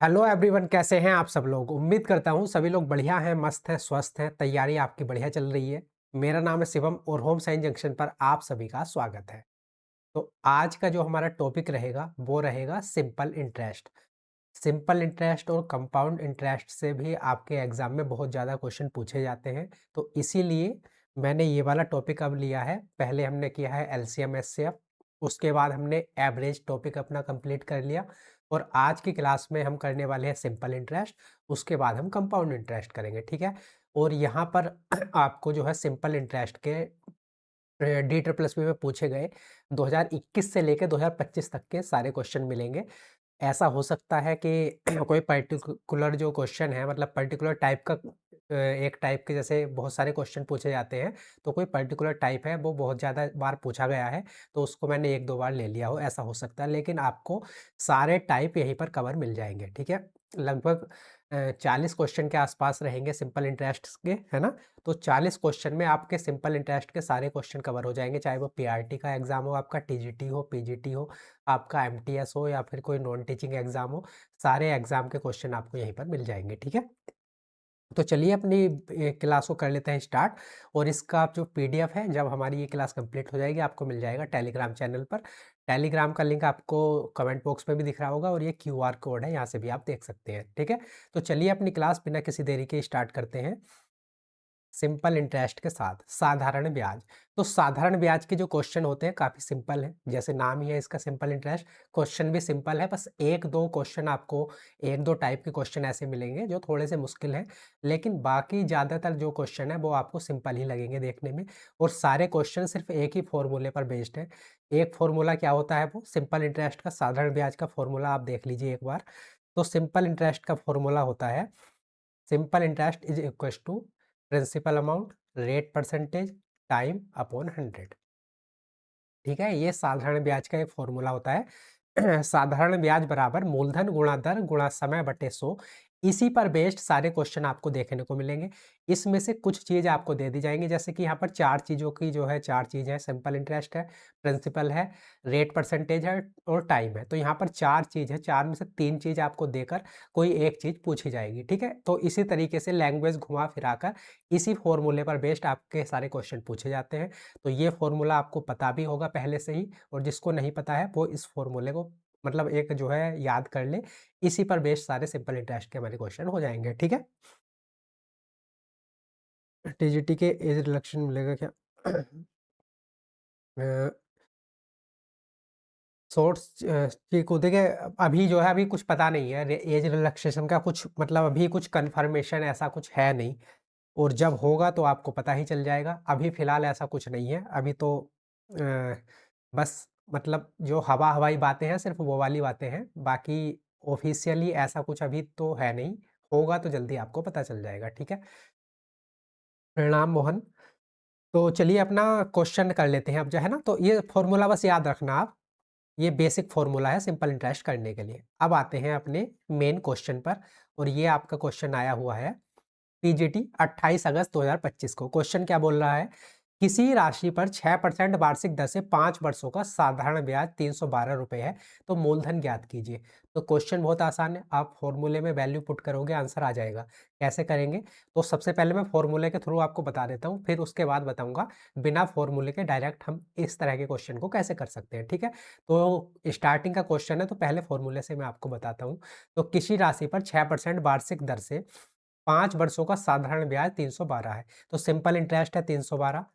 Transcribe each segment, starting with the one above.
Hello everyone, कैसे हैं आप सब लोग। उम्मीद करता हूँ सभी लोग बढ़िया हैं, मस्त हैं, स्वस्थ हैं। तैयारी आपकी बढ़िया चल रही है। मेरा नाम है शिवम और होम साइंस जंक्शन पर आप सभी का स्वागत है। तो आज का जो हमारा टॉपिक रहेगा वो रहेगा सिंपल इंटरेस्ट। सिंपल इंटरेस्ट और कंपाउंड इंटरेस्ट से भी आपके एग्जाम में बहुत ज़्यादा क्वेश्चन पूछे जाते हैं, तो इसीलिए मैंने ये वाला टॉपिक अब लिया है। पहले हमने किया है एलसीएम एचसीएफ, उसके बाद हमने एवरेज टॉपिक अपना कंप्लीट कर लिया और आज की क्लास में हम करने वाले हैं सिंपल इंटरेस्ट। उसके बाद हम कंपाउंड इंटरेस्ट करेंगे, ठीक है। और यहाँ पर आपको जो है सिंपल इंटरेस्ट के डी ट्रिपल एस पी में पूछे गए 2021 से लेकर 2025 तक के सारे क्वेश्चन मिलेंगे। ऐसा हो सकता है कि कोई पर्टिकुलर जो क्वेश्चन है, मतलब पर्टिकुलर टाइप का एक टाइप के जैसे बहुत सारे क्वेश्चन पूछे जाते हैं, तो कोई पर्टिकुलर टाइप है वो बहुत ज़्यादा बार पूछा गया है, तो उसको मैंने एक दो बार ले लिया हो, ऐसा हो सकता है। लेकिन आपको सारे टाइप यहीं पर कवर मिल जाएंगे, ठीक है। लगभग 40 क्वेश्चन के आसपास रहेंगे सिंपल इंटरेस्ट के, है ना। तो 40 क्वेश्चन में आपके सिंपल इंटरेस्ट के सारे क्वेश्चन कवर हो जाएंगे, चाहे वो पीआरटी का एग्जाम हो, आपका टीजीटी हो, पीजीटी हो, आपका एमटीएस हो या फिर कोई नॉन टीचिंग एग्जाम हो। सारे एग्जाम के क्वेश्चन आपको यहीं पर मिल जाएंगे, ठीक है। तो चलिए अपनी क्लास को कर लेते हैं स्टार्ट। और इसका जो पीडीएफ है, जब हमारी ये क्लास कंप्लीट हो जाएगी, आपको मिल जाएगा टेलीग्राम चैनल पर। टेलीग्राम का लिंक आपको कमेंट बॉक्स में भी दिख रहा होगा और ये क्यूआर कोड है, यहाँ से भी आप देख सकते हैं, ठीक है। तो चलिए अपनी क्लास बिना किसी देरी के स्टार्ट करते हैं। सिंपल इंटरेस्ट के साथ साधारण ब्याज। तो साधारण ब्याज के जो क्वेश्चन होते हैं काफ़ी सिंपल है, जैसे नाम ही है इसका सिंपल इंटरेस्ट। क्वेश्चन भी सिंपल है, बस एक दो क्वेश्चन आपको, एक दो टाइप के क्वेश्चन ऐसे मिलेंगे जो थोड़े से मुश्किल हैं, लेकिन बाकी ज़्यादातर जो क्वेश्चन है वो आपको सिंपल ही लगेंगे देखने में। और सारे क्वेश्चन सिर्फ एक ही फॉर्मूले पर बेस्ड है। एक फॉर्मूला क्या होता है, वो सिंपल इंटरेस्ट का साधारण ब्याज का फॉर्मूला आप देख लीजिए एक बार। तो सिंपल इंटरेस्ट का फॉर्मूला होता है, simple interest is equal to principal amount, rate percentage, time upon 100। ठीक है, ये साधारण ब्याज का एक फॉर्मूला होता है। साधारण ब्याज बराबर मूलधन गुणा दर गुणा समय बटे 100। इसी पर बेस्ड सारे क्वेश्चन आपको देखने को मिलेंगे। इसमें से कुछ चीज़ आपको दे दी जाएंगी, जैसे कि यहाँ पर चार चीज़ों की जो है, चार चीज़ है, सिंपल इंटरेस्ट है, प्रिंसिपल है, रेट परसेंटेज है और टाइम है। तो यहाँ पर चार चीज़ है, चार में से तीन चीज़ आपको देकर कोई एक चीज़ पूछी जाएगी, ठीक है। तो इसी तरीके से लैंग्वेज घुमा फिराकर इसी फॉर्मूले पर बेस्ड आपके सारे क्वेश्चन पूछे जाते हैं। तो ये फॉर्मूला आपको पता भी होगा पहले से ही, और जिसको नहीं पता है वो इस फॉर्मूले को मतलब एक जो है याद कर ले। इसी पर बेस्ड सारे सिंपल इंटरेस्ट के हमारे क्वेश्चन हो जाएंगे, ठीक है। टीजीटी के एज रिडक्शन मिलेगा क्या? सोर्स की को देखिए, अभी जो है अभी कुछ पता नहीं है एज रिलैक्सेशन का, कुछ मतलब अभी कुछ कंफर्मेशन ऐसा कुछ है नहीं। और जब होगा तो आपको पता ही चल जाएगा। अभी फ़िलहाल ऐसा कुछ नहीं है। अभी तो अ, बस मतलब जो हवा-हवाई बातें हैं, सिर्फ़ वो वाली बातें हैं। बाकी ऑफ़िशियली ऐसा कुछ अभी तो है नहीं। होगा तो जल्दी आपको पता चल जाएगा, ठीक है। प्रणाम मोहन। तो चलिए अपना क्वेश्चन कर लेते हैं अब, जो है ना। तो ये फ़ॉर्मूला बस याद रखना आप। ये बेसिक फ़ॉर्मूला है सिंपल इंटरेस्ट करने के लिए। अब आते हैं अपने मेन क्वेश्चन पर, और ये आपका क्वेश्चन आया हुआ है पीजीटी 28 अगस्त 2025 को। क्वेश्चन क्या बोल रहा है, किसी राशि पर 6% वार्षिक दर से 5 वर्षों का साधारण ब्याज 312 रुपए है, तो मूलधन ज्ञात कीजिए। तो क्वेश्चन बहुत आसान है, आप फॉर्मूले में वैल्यू पुट करोगे, आंसर आ जाएगा। कैसे करेंगे, तो सबसे पहले मैं फॉर्मूले के थ्रू आपको बता देता हूँ, फिर उसके बाद बताऊंगा बिना फॉर्मूले के डायरेक्ट हम इस तरह के क्वेश्चन को कैसे कर सकते हैं, ठीक है। तो स्टार्टिंग का क्वेश्चन है, तो पहले फॉर्मूले से मैं आपको बताता हूँ। तो किसी राशि पर 6% वार्षिक दर से 5 वर्षों का साधारण ब्याज 312 है। तो सिंपल इंटरेस्ट है 312।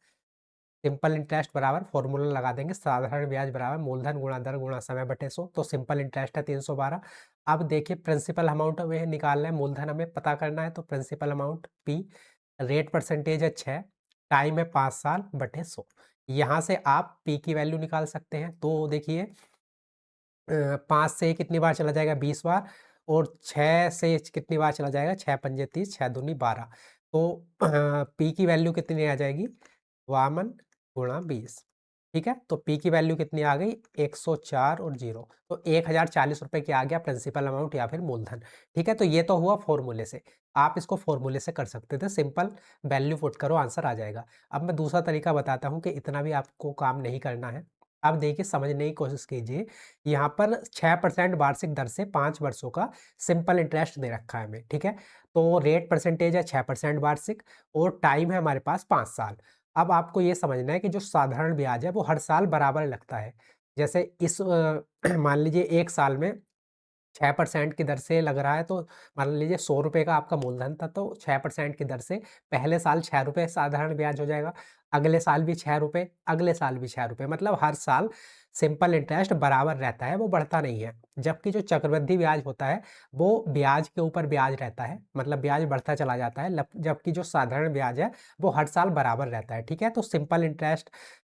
सिंपल इंटरेस्ट बराबर फॉर्मूला लगा देंगे, साधारण ब्याज बराबर मूलधन गुणा दर गुणा समय बटे 100। तो सिंपल इंटरेस्ट है 312। अब देखिए प्रिंसिपल अमाउंट हमें निकालना है, मूलधन हमें पता करना है, तो principal amount P, rate percentage है 6, टाइम है 5 साल बटे 100। यहाँ से आप पी की वैल्यू निकाल सकते हैं। तो देखिए 5 से कितनी बार चला जाएगा, 20 बार। और 6 से कितनी बार चला जाएगा, 6 पंजे 30, 6 दूनी 12। तो पी की वैल्यू कितनी आ जाएगी, 52 गुणा 20, ठीक है। तो पी की वैल्यू कितनी आ गई, 104 और 0, तो 1040 रुपए की आ गया प्रिंसिपल अमाउंट या फिर मूलधन, ठीक है। तो ये तो हुआ फॉर्मूले से। आप इसको फॉर्मूले से कर सकते थे, सिंपल वैल्यू पुट करो, आंसर आ जाएगा। अब मैं दूसरा तरीका बताता हूँ कि इतना भी आपको काम नहीं करना है। अब देखिए समझने की कोशिश कीजिए, यहाँ पर 6% वार्षिक दर से 5 वर्षों का सिंपल इंटरेस्ट दे रखा है हमें, ठीक है? तो रेट परसेंटेज है 6% वार्षिक और टाइम है हमारे पास 5 साल। अब आपको ये समझना है कि जो साधारण ब्याज है वो हर साल बराबर लगता है। जैसे इस मान लीजिए 1 साल में 6% की दर से लग रहा है, तो मान लीजिए ₹100 का आपका मूलधन था, तो 6% की दर से पहले साल ₹6 साधारण ब्याज हो जाएगा, अगले साल भी ₹6, अगले साल भी ₹6, मतलब हर साल सिंपल इंटरेस्ट बराबर रहता है, वो बढ़ता नहीं है। जबकि जो चक्रवृद्धि ब्याज होता है, वो ब्याज के ऊपर ब्याज रहता है, मतलब ब्याज बढ़ता चला जाता है, जबकि जो साधारण ब्याज है, वो हर साल बराबर रहता है, ठीक है? तो सिंपल इंटरेस्ट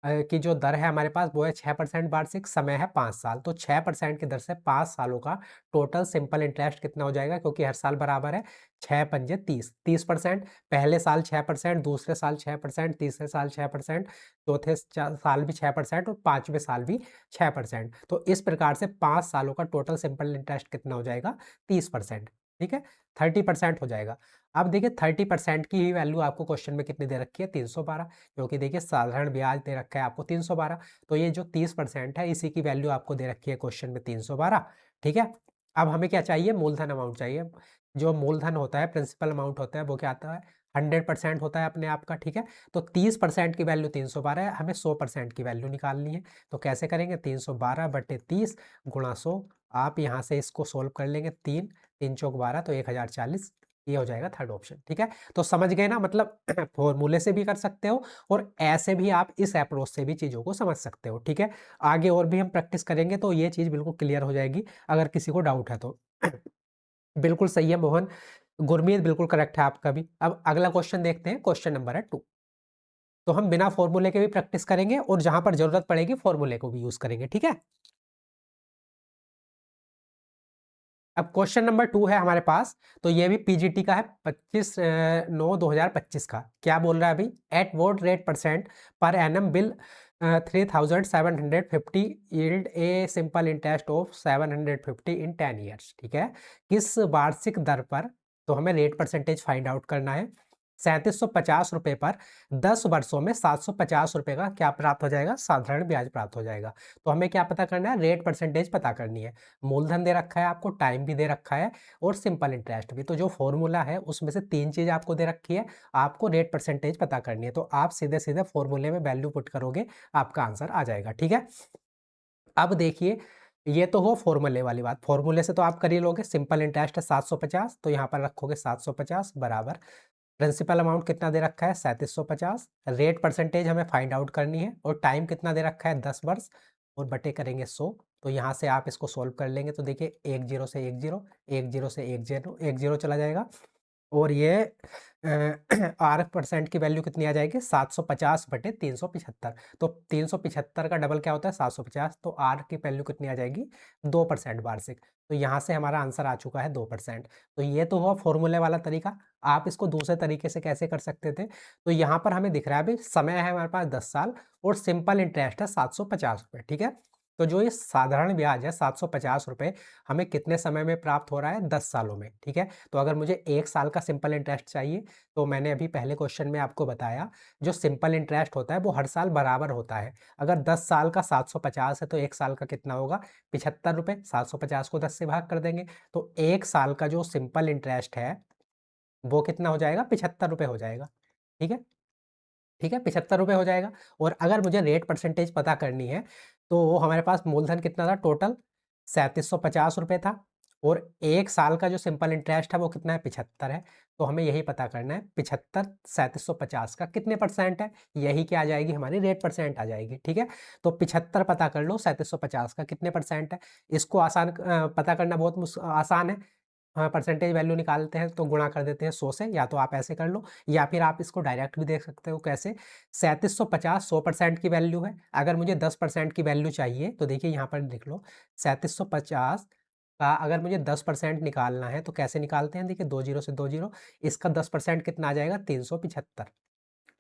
की जो दर है हमारे पास वो है 6% वार्षिक, समय है 5 साल, तो 6% की दर से 5 सालों का टोटल सिंपल इंटरेस्ट कितना हो जाएगा, क्योंकि हर साल बराबर है, 6 पंजे 30, 30%, पहले साल 6%, दूसरे साल 6%, तीसरे साल 6%, चौथे साल भी 6% और 5वें साल भी 6%। तो इस प्रकार से 5 सालों का टोटल सिंपल इंटरेस्ट कितना हो जाएगा, 30%, ठीक है? 30% हो जाएगा। अब देखिए 30% की ही वैल्यू आपको क्वेश्चन में कितनी दे रखी है, 312, क्योंकि देखिए साधारण ब्याज दे रखा है आपको 312, तो ये जो 30% है इसी की वैल्यू आपको दे रखी है क्वेश्चन में 312, ठीक है? अब हमें क्या चाहिए, मूलधन अमाउंट चाहिए। जो मूलधन होता है, प्रिंसिपल अमाउंट होता है, वो क्या आता है, 100% होता है अपने आप का, ठीक है? तो 30% की वैल्यू 312 है, हमें 100% की वैल्यू निकालनी है। तो कैसे करेंगे, 312/30 गुणा 100, आप यहाँ से इसको सोल्व कर लेंगे, 3 3 चौक 12, तो 1040, ये हो जाएगा थर्ड ऑप्शन, ठीक है? तो समझ गए ना, मतलब फॉर्मूले से भी कर सकते हो और ऐसे भी आप इस अप्रोच से भी चीज़ों को समझ सकते हो, ठीक है? आगे और भी हम प्रैक्टिस करेंगे तो ये चीज़ बिल्कुल क्लियर हो जाएगी, अगर किसी को डाउट है तो। बिल्कुल सही है मोहन, गुरमीत बिल्कुल करेक्ट है आपका भी। अब अगला क्वेश्चन देखते हैं, क्वेश्चन नंबर है 2। तो हम बिना फॉर्मूले के भी प्रैक्टिस करेंगे और जहाँ पर ज़रूरत पड़ेगी फॉर्मूले को भी यूज़ करेंगे, ठीक है? अब क्वेश्चन नंबर 2 है हमारे पास, तो ये भी पीजीटी का है, 25/9/2025 का। क्या बोल रहा है अभी, at what rate percent per annum bill 3750 yield a simple interest of 750 in 10 years, ठीक है? किस वार्षिक दर पर, तो हमें रेट परसेंटेज फाइंड आउट करना है, ₹3750 पर 10 वर्षों में ₹750 का क्या प्राप्त हो जाएगा, साधारण ब्याज प्राप्त हो जाएगा। तो हमें क्या पता करना है, रेट परसेंटेज पता करनी है। मूलधन दे रखा है आपको, टाइम भी दे रखा है और सिंपल इंटरेस्ट भी। तो जो फॉर्मूला है उसमें से 3 चीज़ आपको दे रखी है, आपको रेट परसेंटेज पता करनी है। तो आप सीधे-सीधे फॉर्मूले में वैल्यू पुट करोगे, आपका आंसर आ जाएगा, ठीक है? अब देखिए, ये तो हो फॉर्मूले वाली बात, फॉर्मूले से तो आप कर ही लोगे, सिंपल इंटरेस्ट है 750, तो यहाँ पर रखोगे 750 बराबर प्रिंसिपल अमाउंट कितना दे रखा है, 3750, रेट परसेंटेज हमें फाइंड आउट करनी है और टाइम कितना दे रखा है, 10 वर्ष, और बटे करेंगे 100। तो यहाँ से आप इसको सोल्व कर लेंगे, तो देखिए 1 0 से 1 0, 1 0 से 1 0, 1 0 चला जाएगा और ये आर परसेंट की वैल्यू कितनी आ जाएगी, 750/375। तो 375 का डबल क्या होता है, 750, तो आर की वैल्यू कितनी आ जाएगी, 2% वार्षिक। तो यहाँ से हमारा आंसर आ चुका है 2%। तो ये तो हुआ फॉर्मूले वाला तरीका। आप इसको दूसरे तरीके से कैसे कर सकते थे, तो यहाँ पर हमें दिख रहा है अभी समय है हमारे पास 10 साल और सिंपल इंटरेस्ट है ₹750, ठीक है? तो जो ये साधारण ब्याज है ₹750 हमें कितने समय में प्राप्त हो रहा है, 10 सालों में, ठीक है? तो अगर मुझे 1 साल का सिंपल इंटरेस्ट चाहिए, तो मैंने अभी पहले क्वेश्चन में आपको बताया, जो सिंपल इंटरेस्ट होता है वो हर साल बराबर होता है। अगर 10 साल का 750 है तो 1 साल का कितना होगा, ₹75, 750 को 10 से भाग कर देंगे, तो 1 साल का जो सिंपल इंटरेस्ट है, वो कितना हो जाएगा, ₹75 हो जाएगा, ठीक है? ठीक है, ₹75 हो जाएगा। और अगर मुझे रेट परसेंटेज पता करनी है, तो हमारे पास मूलधन कितना था टोटल, ₹3750 था और 1 साल का जो सिंपल इंटरेस्ट है वो कितना है, 75 है। तो हमें यही पता करना है 75 3750 का कितने परसेंट है, यही क्या आ जाएगी, हमारी रेट परसेंट आ जाएगी, ठीक है? तो 75 पता कर लो, 3750 का कितने परसेंट है। इसको पता करना बहुत आसान है। हाँ, परसेंटेज वैल्यू निकालते हैं तो गुणा कर देते हैं 100 से, या तो आप ऐसे कर लो या फिर आप इसको डायरेक्ट भी देख सकते हो, कैसे, 3750 100% की वैल्यू है। अगर मुझे 10% की वैल्यू चाहिए तो देखिए यहाँ पर लिख लो, 3750 का अगर मुझे 10% निकालना है तो कैसे निकालते हैं, देखिए 2 जीरो से 2 जीरो, इसका 10% कितना आ जाएगा, 375,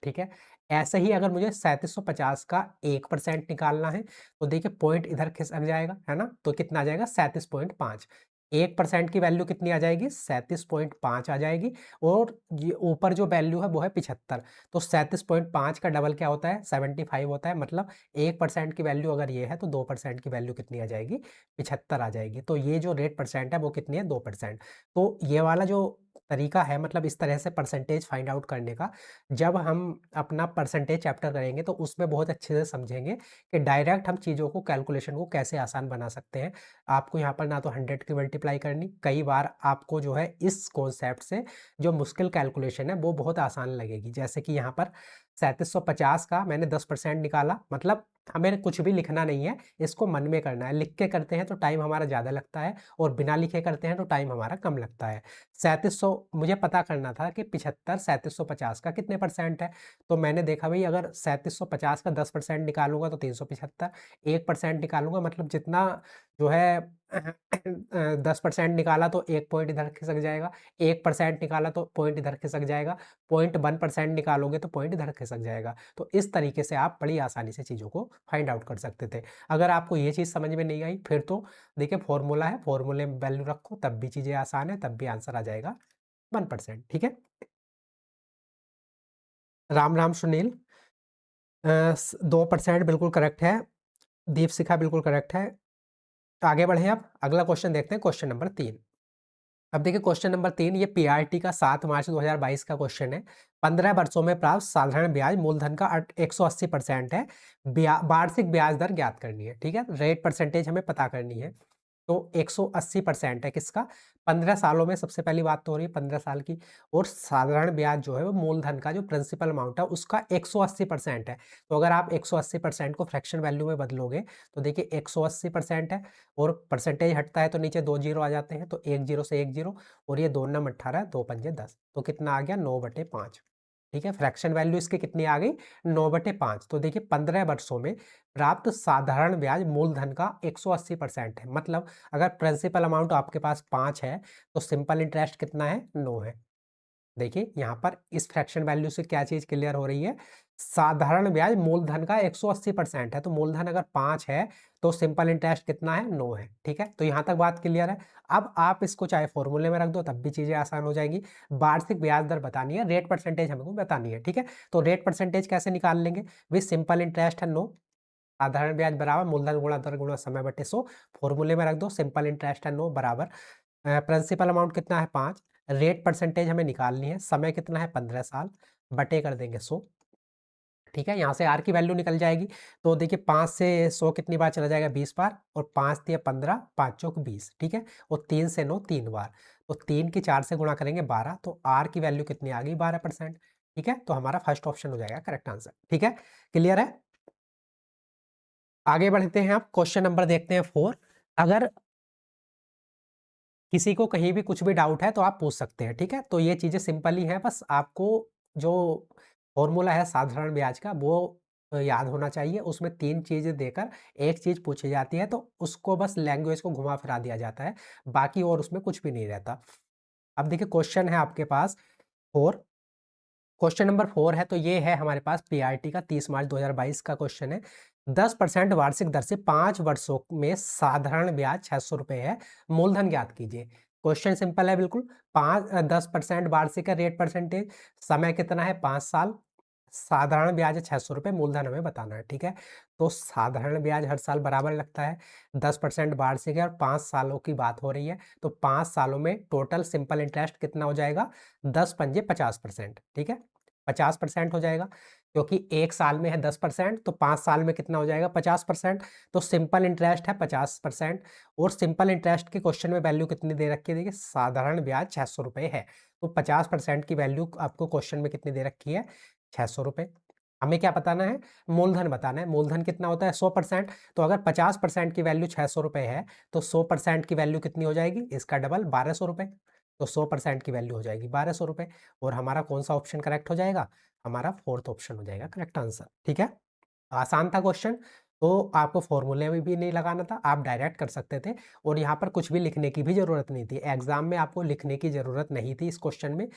ठीक है? ऐसे ही अगर मुझे 3750 का 1% निकालना है तो देखिए पॉइंट इधर खिसक जाएगा, है ना? तो कितना आ जाएगा, 37.5। 1% की वैल्यू कितनी आ जाएगी? 37.5 आ जाएगी और ये ऊपर जो वैल्यू है वो है 75। तो 37.5 का डबल क्या होता है? 75 होता है। मतलब 1% की वैल्यू अगर ये है तो 2% की वैल्यू कितनी आ जाएगी? 75 आ जाएगी। तो ये जो रेट परसेंट है वो कितनी है? 2%। तो ये वाला जो तरीका है, मतलब इस तरह से परसेंटेज फाइंड आउट करने का, जब हम अपना परसेंटेज चैप्टर करेंगे तो उसमें बहुत अच्छे से समझेंगे कि डायरेक्ट हम चीज़ों को, कैलकुलेशन को कैसे आसान बना सकते हैं। आपको यहाँ पर ना तो 100 की मल्टीप्लाई करनी, कई बार आपको जो है इस कॉन्सेप्ट से जो मुश्किल कैलकुलेशन है वो बहुत आसान लगेगी। जैसे कि यहाँ पर 3750 का मैंने 10% निकाला, मतलब हमें कुछ भी लिखना नहीं है, इसको मन में करना है। लिख के करते हैं तो टाइम हमारा ज़्यादा लगता है और बिना लिखे करते हैं तो टाइम हमारा कम लगता है। 3700 मुझे पता करना था कि 75 3750 का कितने परसेंट है। तो मैंने देखा भाई, अगर 3750 का 10% निकालूंगा तो 375, 1% निकालूंगा मतलब जितना जो है 10% निकाला तो 1 पॉइंट इधर खिसक जाएगा, 1% निकाला तो पॉइंट इधर खिसक जाएगा, 0.1% निकालोगे तो पॉइंट इधर खिसक जाएगा। तो इस तरीके से आप बड़ी आसानी से चीज़ों को फाइंड आउट कर सकते थे। अगर आपको ये चीज़ समझ में नहीं आई फिर तो देखिए फॉर्मूला है, फॉर्मूले में वैल्यू रखो, तब भी चीज़ें आसान है, तब भी आंसर आ जाएगा 1%। ठीक है। राम राम सुनील, 2% बिल्कुल करेक्ट है। दीप शिखा बिल्कुल करेक्ट है। आगे बढ़े, अब अगला क्वेश्चन देखते हैं, क्वेश्चन नंबर 3। अब देखिए क्वेश्चन नंबर 3, ये पीआरटी का 7 मार्च 2022 का क्वेश्चन है। 15 वर्षों में प्राप्त साधारण ब्याज मूलधन का 180% है। वार्षिक ब्याज दर ज्ञात करनी है। ठीक है, रेट परसेंटेज हमें पता करनी है। तो 180% है किसका? 15 सालों में, सबसे पहली बात तो हो रही है 15 साल की। और साधारण ब्याज जो है वो मूलधन का जो प्रिंसिपल अमाउंट है उसका 180% है। तो अगर आप 180% को फ्रैक्शन वैल्यू में बदलोगे तो देखिए 180% है और परसेंटेज हटता है तो नीचे 2 जीरो आ जाते हैं, तो 1 जीरो से 1 जीरो, और ये 2 नम 18, 2 पंजे 10, तो कितना आ गया? 9/5। ठीक है, फ्रैक्शन वैल्यू इसकी कितनी आ गई? 9/5। तो देखिए 15 वर्षों में प्राप्त साधारण ब्याज मूलधन का 180% है। मतलब अगर प्रिंसिपल अमाउंट आपके पास 5 है तो सिंपल इंटरेस्ट कितना है? 9 है। देखिए यहाँ पर इस फ्रैक्शन वैल्यू से क्या चीज क्लियर हो रही है? साधारण ब्याज मूलधन का 180% है, तो मूलधन अगर 5 है तो सिंपल इंटरेस्ट कितना है? 9 है। ठीक है, तो यहाँ तक बात क्लियर है। अब आप इसको चाहे फॉर्मूले में रख दो तब भी चीजें आसान हो जाएंगी। वार्षिक ब्याज दर बतानी है, रेट परसेंटेज हमको बतानी है। ठीक है, तो रेट परसेंटेज कैसे निकाल लेंगे? भाई सिंपल इंटरेस्ट है 9, साधारण ब्याज बराबर मूलधन गुणा दर गुणा समय बटे 100। फॉर्मूले में रख दो, सिंपल इंटरेस्ट है 9 बराबर प्रिंसिपल अमाउंट कितना है? 5, रेट परसेंटेज हमें निकालनी है, समय कितना है? 15 साल, बटे कर देंगे 100। ठीक है, यहाँ से आर की वैल्यू निकल जाएगी। तो देखिए 5 से 100 कितनी बार चला जाएगा? 20 बार, और 5 दिया 15, 5 चौक 20। ठीक है, और 3 से 9 3 बार, तो 3 की 4 से गुणा करेंगे 12, तो आर की वैल्यू कितनी आ गई? 12%। ठीक है, तो हमारा फर्स्ट ऑप्शन हो जाएगा करेक्ट आंसर। ठीक है, क्लियर है। आगे बढ़ते हैं, आप क्वेश्चन नंबर देखते हैं 4। अगर किसी को कहीं भी कुछ भी डाउट है तो आप पूछ सकते हैं। ठीक है, तो ये चीज़ें सिंपल ही हैं, बस आपको जो फॉर्मूला है साधारण ब्याज का वो याद होना चाहिए। उसमें 3 चीज़ें देकर एक चीज़ पूछी जाती है तो उसको बस लैंग्वेज को घुमा फिरा दिया जाता है, बाकी और उसमें कुछ भी नहीं रहता। अब देखिए क्वेश्चन है आपके पास 4, क्वेश्चन नंबर 4 है, तो ये है हमारे पास पीआरटी का 30 मार्च 2022 का क्वेश्चन है। 10% वार्षिक दर से 5 वर्षों में साधारण ब्याज 600 रुपए है, मूलधन ज्ञात कीजिए। क्वेश्चन सिंपल है बिल्कुल। 10% वार्षिक है रेट परसेंटेज, समय कितना है? 5 साल, साधारण ब्याज है 600 रुपए, मूलधन हमें बताना है। ठीक है, तो साधारण ब्याज हर साल बराबर लगता है, 10% वार्षिक है और 5 सालों की बात हो रही है, तो 5 सालों में टोटल सिंपल इंटरेस्ट कितना हो जाएगा? 10 पंजे 50%। ठीक है, 50% हो जाएगा, क्योंकि एक साल में है 10%, तो 5 साल में कितना हो जाएगा? 50%। तो सिंपल इंटरेस्ट है 50%, और सिंपल इंटरेस्ट के क्वेश्चन में वैल्यू कितनी दे रखी है? देखिए साधारण ब्याज 600 रुपए है, तो 50% की वैल्यू आपको क्वेश्चन में कितनी दे रखी है? 600 रुपए। हमें क्या बताना है? मूलधन बताना है। मूलधन कितना होता है? 100%। तो अगर 50% की वैल्यू 600 रुपए है तो 100% की वैल्यू कितनी हो जाएगी? इसका डबल 1200 रुपए। तो 100% की वैल्यू हो जाएगी 1200 रुपए, और हमारा कौन सा ऑप्शन करेक्ट हो जाएगा? हमारा फोर्थ ऑप्शन हो जाएगा करेक्ट आंसर। ठीक है, आसान था क्वेश्चन, तो आपको फॉर्मूले में भी नहीं लगाना था, आप डायरेक्ट कर सकते थे, और यहाँ पर कुछ भी लिखने की भी जरूरत नहीं थी। एग्जाम में आपको लिखने की जरूरत नहीं थी इस क्वेश्चन में।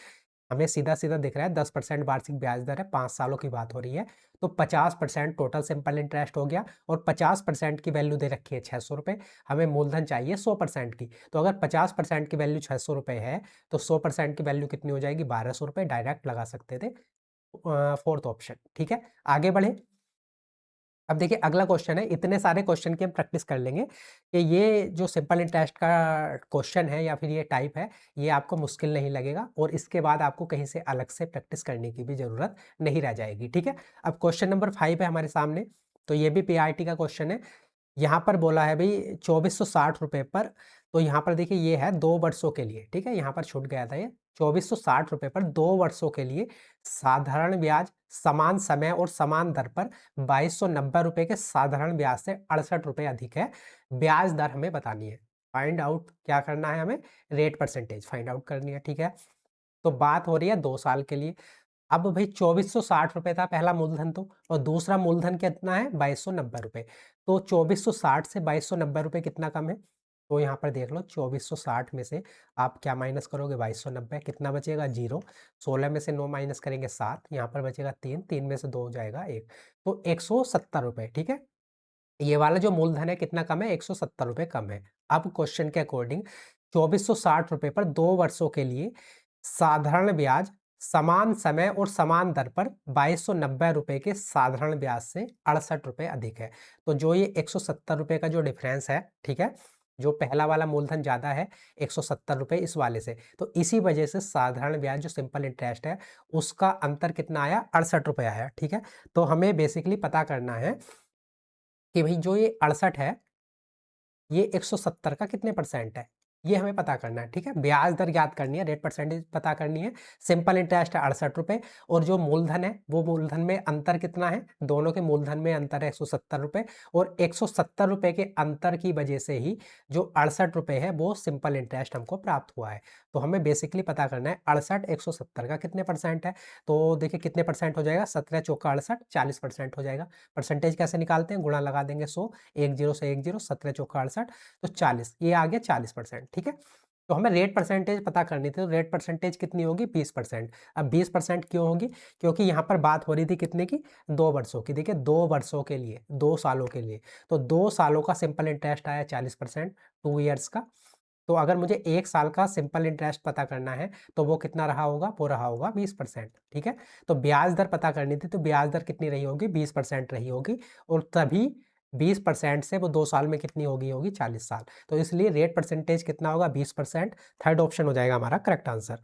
हमें सीधा-सीधा दिख रहा है 10% वार्षिक ब्याज दर है, 5 सालों की बात हो रही है, तो 50% टोटल सिंपल इंटरेस्ट हो गया और 50% की वैल्यू दे रखी है ₹600, हमें मूलधन चाहिए 100% की। तो अगर 50% की वैल्यू ₹600 है, तो 100% की वैल्यू कितनी हो जाएगी? ₹1200 डायरेक्ट लगा सकते थे। 4th ऑप्शन, ठीक है? आगे बढ़े। अब देखिए अगला क्वेश्चन है, इतने सारे क्वेश्चन की हम प्रैक्टिस कर लेंगे कि ये जो सिंपल इंटरेस्ट का क्वेश्चन है या फिर ये टाइप है, ये आपको मुश्किल नहीं लगेगा और इसके बाद आपको कहीं से अलग से प्रैक्टिस करने की भी ज़रूरत नहीं रह जाएगी, ठीक है? अब क्वेश्चन नंबर 5 है हमारे सामने, तो ये भी पीआरटी का क्वेश्चन है। यहाँ पर बोला है भई ₹2460 पर, तो यहाँ पर देखिए ये है 2 वर्षों के लिए, ठीक है? यहाँ पर छूट गया था ये। ₹2460 पर 2 वर्षों के लिए साधारण ब्याज समान समय और समान दर पर ₹2290 के साधारण ब्याज से ₹68 अधिक है। ब्याज दर हमें बतानी है। फाइंड आउट क्या करना है हमें? रेट परसेंटेज फाइंड आउट करनी है, ठीक है? तो बात हो रही है 2 साल के लिए। अब भई ₹2460 था पहला मूलधन तो और दूसरा मूलधन कितना है? ₹2290। तो 2460 से ₹2290 कितना कम है? तो यहाँ पर देख लो 2460 में से आप क्या माइनस करोगे? 2290 कितना बचेगा? 0। 16 में से 9 माइनस करेंगे 7, यहाँ पर बचेगा 3, 3 में से 2 हो जाएगा 1। तो ₹170, ठीक है? ये वाला जो मूलधन है कितना कम है? ₹170 कम है। अब क्वेश्चन के अकॉर्डिंग ₹2460 पर 2 वर्षों के लिए साधारण ब्याज समान समय और समान दर पर ₹2290 के साधारण ब्याज से ₹68 अधिक है। तो जो ये ₹170 का जो डिफरेंस है, ठीक है? जो पहला वाला मूलधन ज़्यादा है ₹170 इस वाले से, तो इसी वजह से साधारण ब्याज जो सिंपल इंटरेस्ट है, उसका अंतर कितना आया? ₹68 आया, ठीक है? तो हमें बेसिकली पता करना है कि भई जो ये 68 है, ये 170 का कितने परसेंट है? ये हमें पता करना है, ठीक है? ब्याज दर ज्ञात करनी है, रेट परसेंटेज पता करनी है। सिंपल इंटरेस्ट है ₹68 और जो मूलधन है, वो मूलधन में अंतर कितना है? दोनों के मूलधन में अंतर है ₹170 और ₹170 के अंतर की वजह से ही जो ₹68 है, वो सिंपल इंटरेस्ट हमको प्राप्त हुआ है। तो हमें बेसिकली पता करना है 68 170 का कितने परसेंट है? तो देखिए कितने परसेंट हो जाएगा? 17 चौका 68 40% हो जाएगा। परसेंटेज कैसे निकालते हैं? गुणा लगा देंगे 100, 1 0 से 1 0 17 चौका 68 तो 40 ये आ गया 40%, ठीक है? तो हमें रेट परसेंटेज पता करनी थी, तो रेट परसेंटेज कितनी होगी? 20%। अब 20% क्यों होगी? क्योंकि यहाँ पर बात हो रही थी कितने की? 2 वर्षों की। देखिए 2 वर्षों के लिए, 2 सालों के लिए, तो 2 सालों का सिंपल इंटरेस्ट आया 40%, 2 ईयर्स का। तो अगर मुझे 1 साल का सिंपल इंटरेस्ट पता करना है, तो वो कितना रहा होगा? वो रहा होगा 20%, ठीक है? तो ब्याज दर पता करनी थी, तो ब्याज दर कितनी रही होगी? 20% रही होगी और तभी 20% से वो 2 साल में कितनी हो गई होगी? 40 साल। तो इसलिए रेट परसेंटेज कितना होगा? 20%। थर्ड ऑप्शन हो जाएगा हमारा करेक्ट आंसर।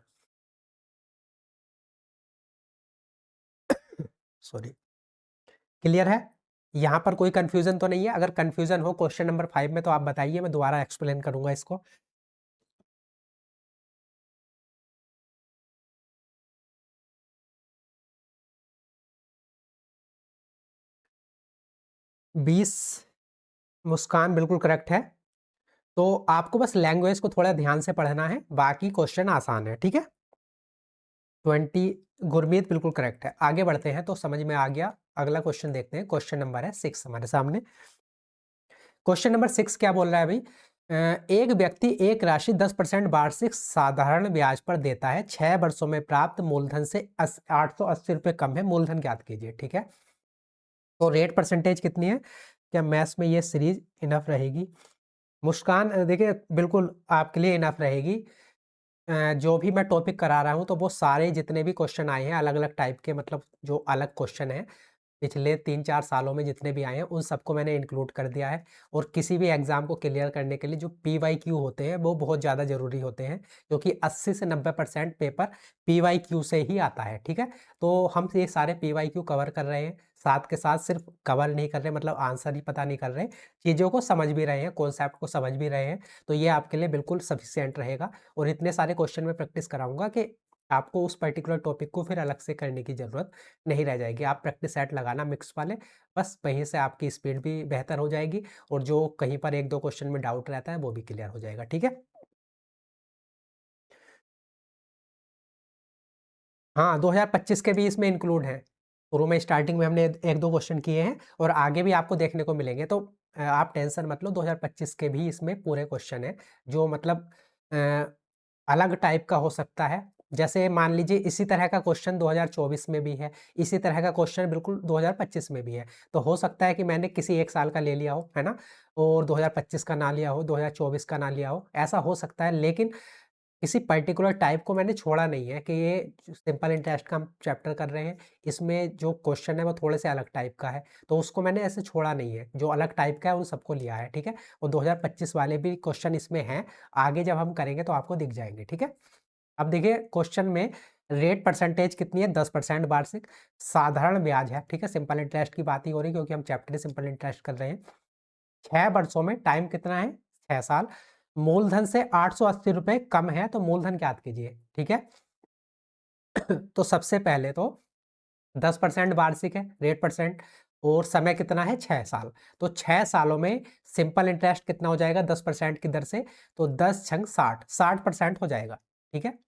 सॉरी, क्लियर है? यहाँ पर कोई कन्फ्यूज़न तो नहीं है? अगर कन्फ्यूज़न हो क्वेश्चन नंबर 5 में तो आप बताइए, मैं दोबारा एक्सप्लेन करूँगा इसको। 20 मुस्कान बिल्कुल करेक्ट है। तो आपको बस लैंग्वेज को थोड़ा ध्यान से पढ़ना है, बाकी क्वेश्चन आसान है, ठीक है? 20 गुरमीत बिल्कुल करेक्ट है। आगे बढ़ते हैं तो समझ में आ गया। अगला क्वेश्चन देखते हैं, क्वेश्चन नंबर है 6 हमारे सामने। क्वेश्चन नंबर 6 क्या बोल रहा है भई? एक व्यक्ति एक राशि 10% वार्षिक साधारण ब्याज पर देता है, 6 वर्षों में प्राप्त मूलधन से ₹880 कम है, मूलधन ज्ञात कीजिए, ठीक है? तो रेट परसेंटेज कितनी है? क्या मैथ्स में ये सीरीज़ इनफ रहेगी? मुस्कान देखिए बिल्कुल आपके लिए इनफ रहेगी। जो भी मैं टॉपिक करा रहा हूँ, तो वो सारे जितने भी क्वेश्चन आए हैं अलग-अलग टाइप के, मतलब जो अलग क्वेश्चन हैं, पिछले 3-4 सालों में जितने भी आए हैं, उन सबको मैंने इंक्लूड कर दिया है और किसी भी एग्ज़ाम को क्लियर करने के लिए जो पीवाईक्यू होते हैं, वो बहुत ज़्यादा ज़रूरी होते हैं, क्योंकि 80 से 90% पेपर पीवाईक्यू से ही आता है, ठीक है? तो हम ये सारे पीवाईक्यू कवर कर रहे हैं, साथ के साथ सिर्फ कवर नहीं कर रहे, मतलब आंसर ही पता नहीं कर रहे, चीज़ों को समझ भी रहे हैं, कॉन्सेप्ट को समझ भी रहे हैं, तो ये आपके लिए बिल्कुल सफिशिएंट रहेगा और इतने सारे क्वेश्चन में प्रैक्टिस कराऊँगा कि आपको उस पर्टिकुलर टॉपिक को फिर अलग से करने की ज़रूरत नहीं रह जाएगी। आप प्रैक्टिस सेट लगाना मिक्स वाले, बस वहीं से आपकी स्पीड भी बेहतर हो जाएगी और जो कहीं पर 1-2 क्वेश्चन में डाउट रहता है, वो भी क्लियर हो जाएगा, ठीक है? हाँ, 2025 के भी इसमें इंक्लूड हैं। शुरू में स्टार्टिंग में हमने 1-2 क्वेश्चन किए हैं और आगे भी आपको देखने को मिलेंगे, तो आप टेंशन मत लो, 2025 के भी इसमें पूरे क्वेश्चन हैं, जो मतलब अ, अलग टाइप का हो सकता है, जैसे मान लीजिए इसी तरह का क्वेश्चन 2024 में भी है, इसी तरह का क्वेश्चन बिल्कुल 2025 में भी है। तो हो सकता है कि मैंने किसी एक साल का ले लिया हो, है ना? और 2025 का ना लिया हो, 2024 का ना लिया हो, ऐसा हो सकता है। लेकिन किसी पर्टिकुलर टाइप को मैंने छोड़ा नहीं है कि ये सिंपल इंटरेस्ट का हम चैप्टर कर रहे हैं, इसमें जो क्वेश्चन है वो थोड़े से अलग टाइप का है, तो उसको मैंने ऐसे छोड़ा नहीं है। जो अलग टाइप का है उन सबको लिया है, ठीक है? और 2025 वाले भी क्वेश्चन इसमें हैं, आगे जब हम करेंगे तो आपको दिख जाएँगे, ठीक है? अब देखिए क्वेश्चन में रेट परसेंटेज कितनी है? 10% वार्षिक, साधारण ब्याज है, ठीक है? सिंपल इंटरेस्ट की बात ही हो रही है क्योंकि हम चैप्टर सिंपल इंटरेस्ट कर रहे हैं। 6 वर्षों में, टाइम कितना है? 6 साल। मूलधन से ₹880 कम है तो मूलधन ज्ञात कीजिए, ठीक है? तो सबसे पहले तो 10% वार्षिक है, रेट परसेंट, और समय कितना है? 6 साल। तो 6 सालों में सिंपल इंटरेस्ट कितना हो जाएगा 10% की दर से? तो 10 छंग 60, 60% हो जाएगा, ठीक है?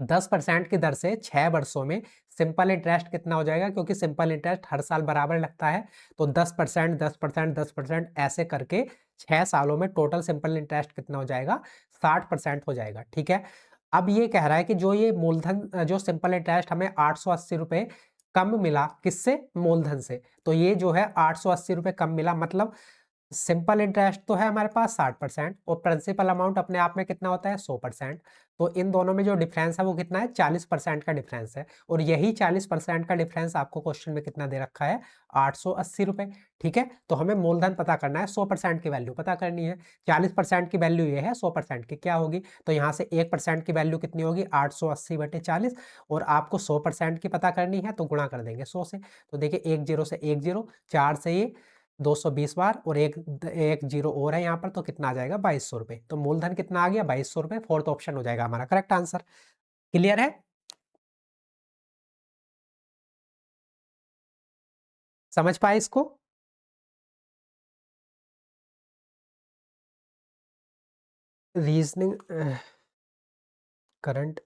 10% की दर से 6 वर्षों में सिंपल इंटरेस्ट कितना हो जाएगा? क्योंकि सिंपल इंटरेस्ट हर साल बराबर लगता है, तो 10%, 10%, 10% ऐसे करके 6 सालों में टोटल सिंपल इंटरेस्ट कितना हो जाएगा? 60% हो जाएगा, ठीक है? अब ये कह रहा है कि जो ये मूलधन जो सिंपल इंटरेस्ट हमें ₹880 कम मिला, किससे? मूलधन से। तो ये जो है ₹880 कम मिला, मतलब सिंपल इंटरेस्ट तो है हमारे पास 60% और प्रिंसिपल अमाउंट अपने आप में कितना होता है? 100%। तो इन दोनों में जो डिफरेंस है वो कितना है? 40% का डिफरेंस है, और यही 40% का डिफरेंस आपको क्वेश्चन में कितना दे रखा है? ₹880, ठीक है? तो हमें मूलधन पता करना है, 100% की वैल्यू पता करनी है। 40% की वैल्यू ये है, 100% की क्या होगी? तो यहाँ से 1% की वैल्यू कितनी होगी? 880/40, और आपको 100% की पता करनी है तो गुणा कर देंगे 100 से। तो देखिए 1 0 से 1 0, 4 से ये 220 बार, और एक जीरो और है यहाँ पर, तो कितना आ जाएगा? ₹2200। तो मूलधन कितना आ गया? ₹2200। फोर्थ ऑप्शन हो जाएगा हमारा करेक्ट आंसर। क्लियर है? समझ पाए इसको? रीजनिंग करंट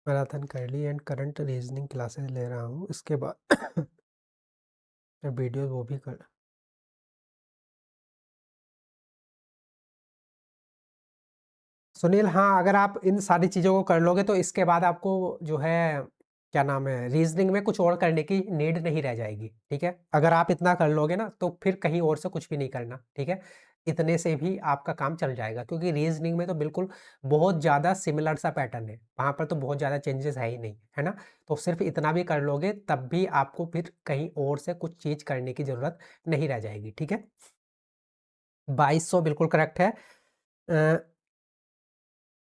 मैराथन कर ली एंड करंट रीजनिंग क्लासेस ले रहा हूँ, इसके बाद वीडियो वो भी कर। सुनील, हाँ, अगर आप इन सारी चीज़ों को कर लोगे तो इसके बाद आपको जो है क्या नाम है, रीजनिंग में कुछ और करने की नीड नहीं रह जाएगी, ठीक है? अगर आप इतना कर लोगे ना तो फिर कहीं और से कुछ भी नहीं करना, ठीक है? इतने से भी आपका काम चल जाएगा, क्योंकि रीजनिंग में तो बिल्कुल बहुत ज़्यादा सिमिलर सा पैटर्न है, वहाँ पर तो बहुत ज़्यादा चेंजेस है ही नहीं, है ना? तो सिर्फ इतना भी कर लोगे तब भी आपको फिर कहीं और से कुछ चीज़ करने की ज़रूरत नहीं रह जाएगी, ठीक है? 2200 बिल्कुल करेक्ट है।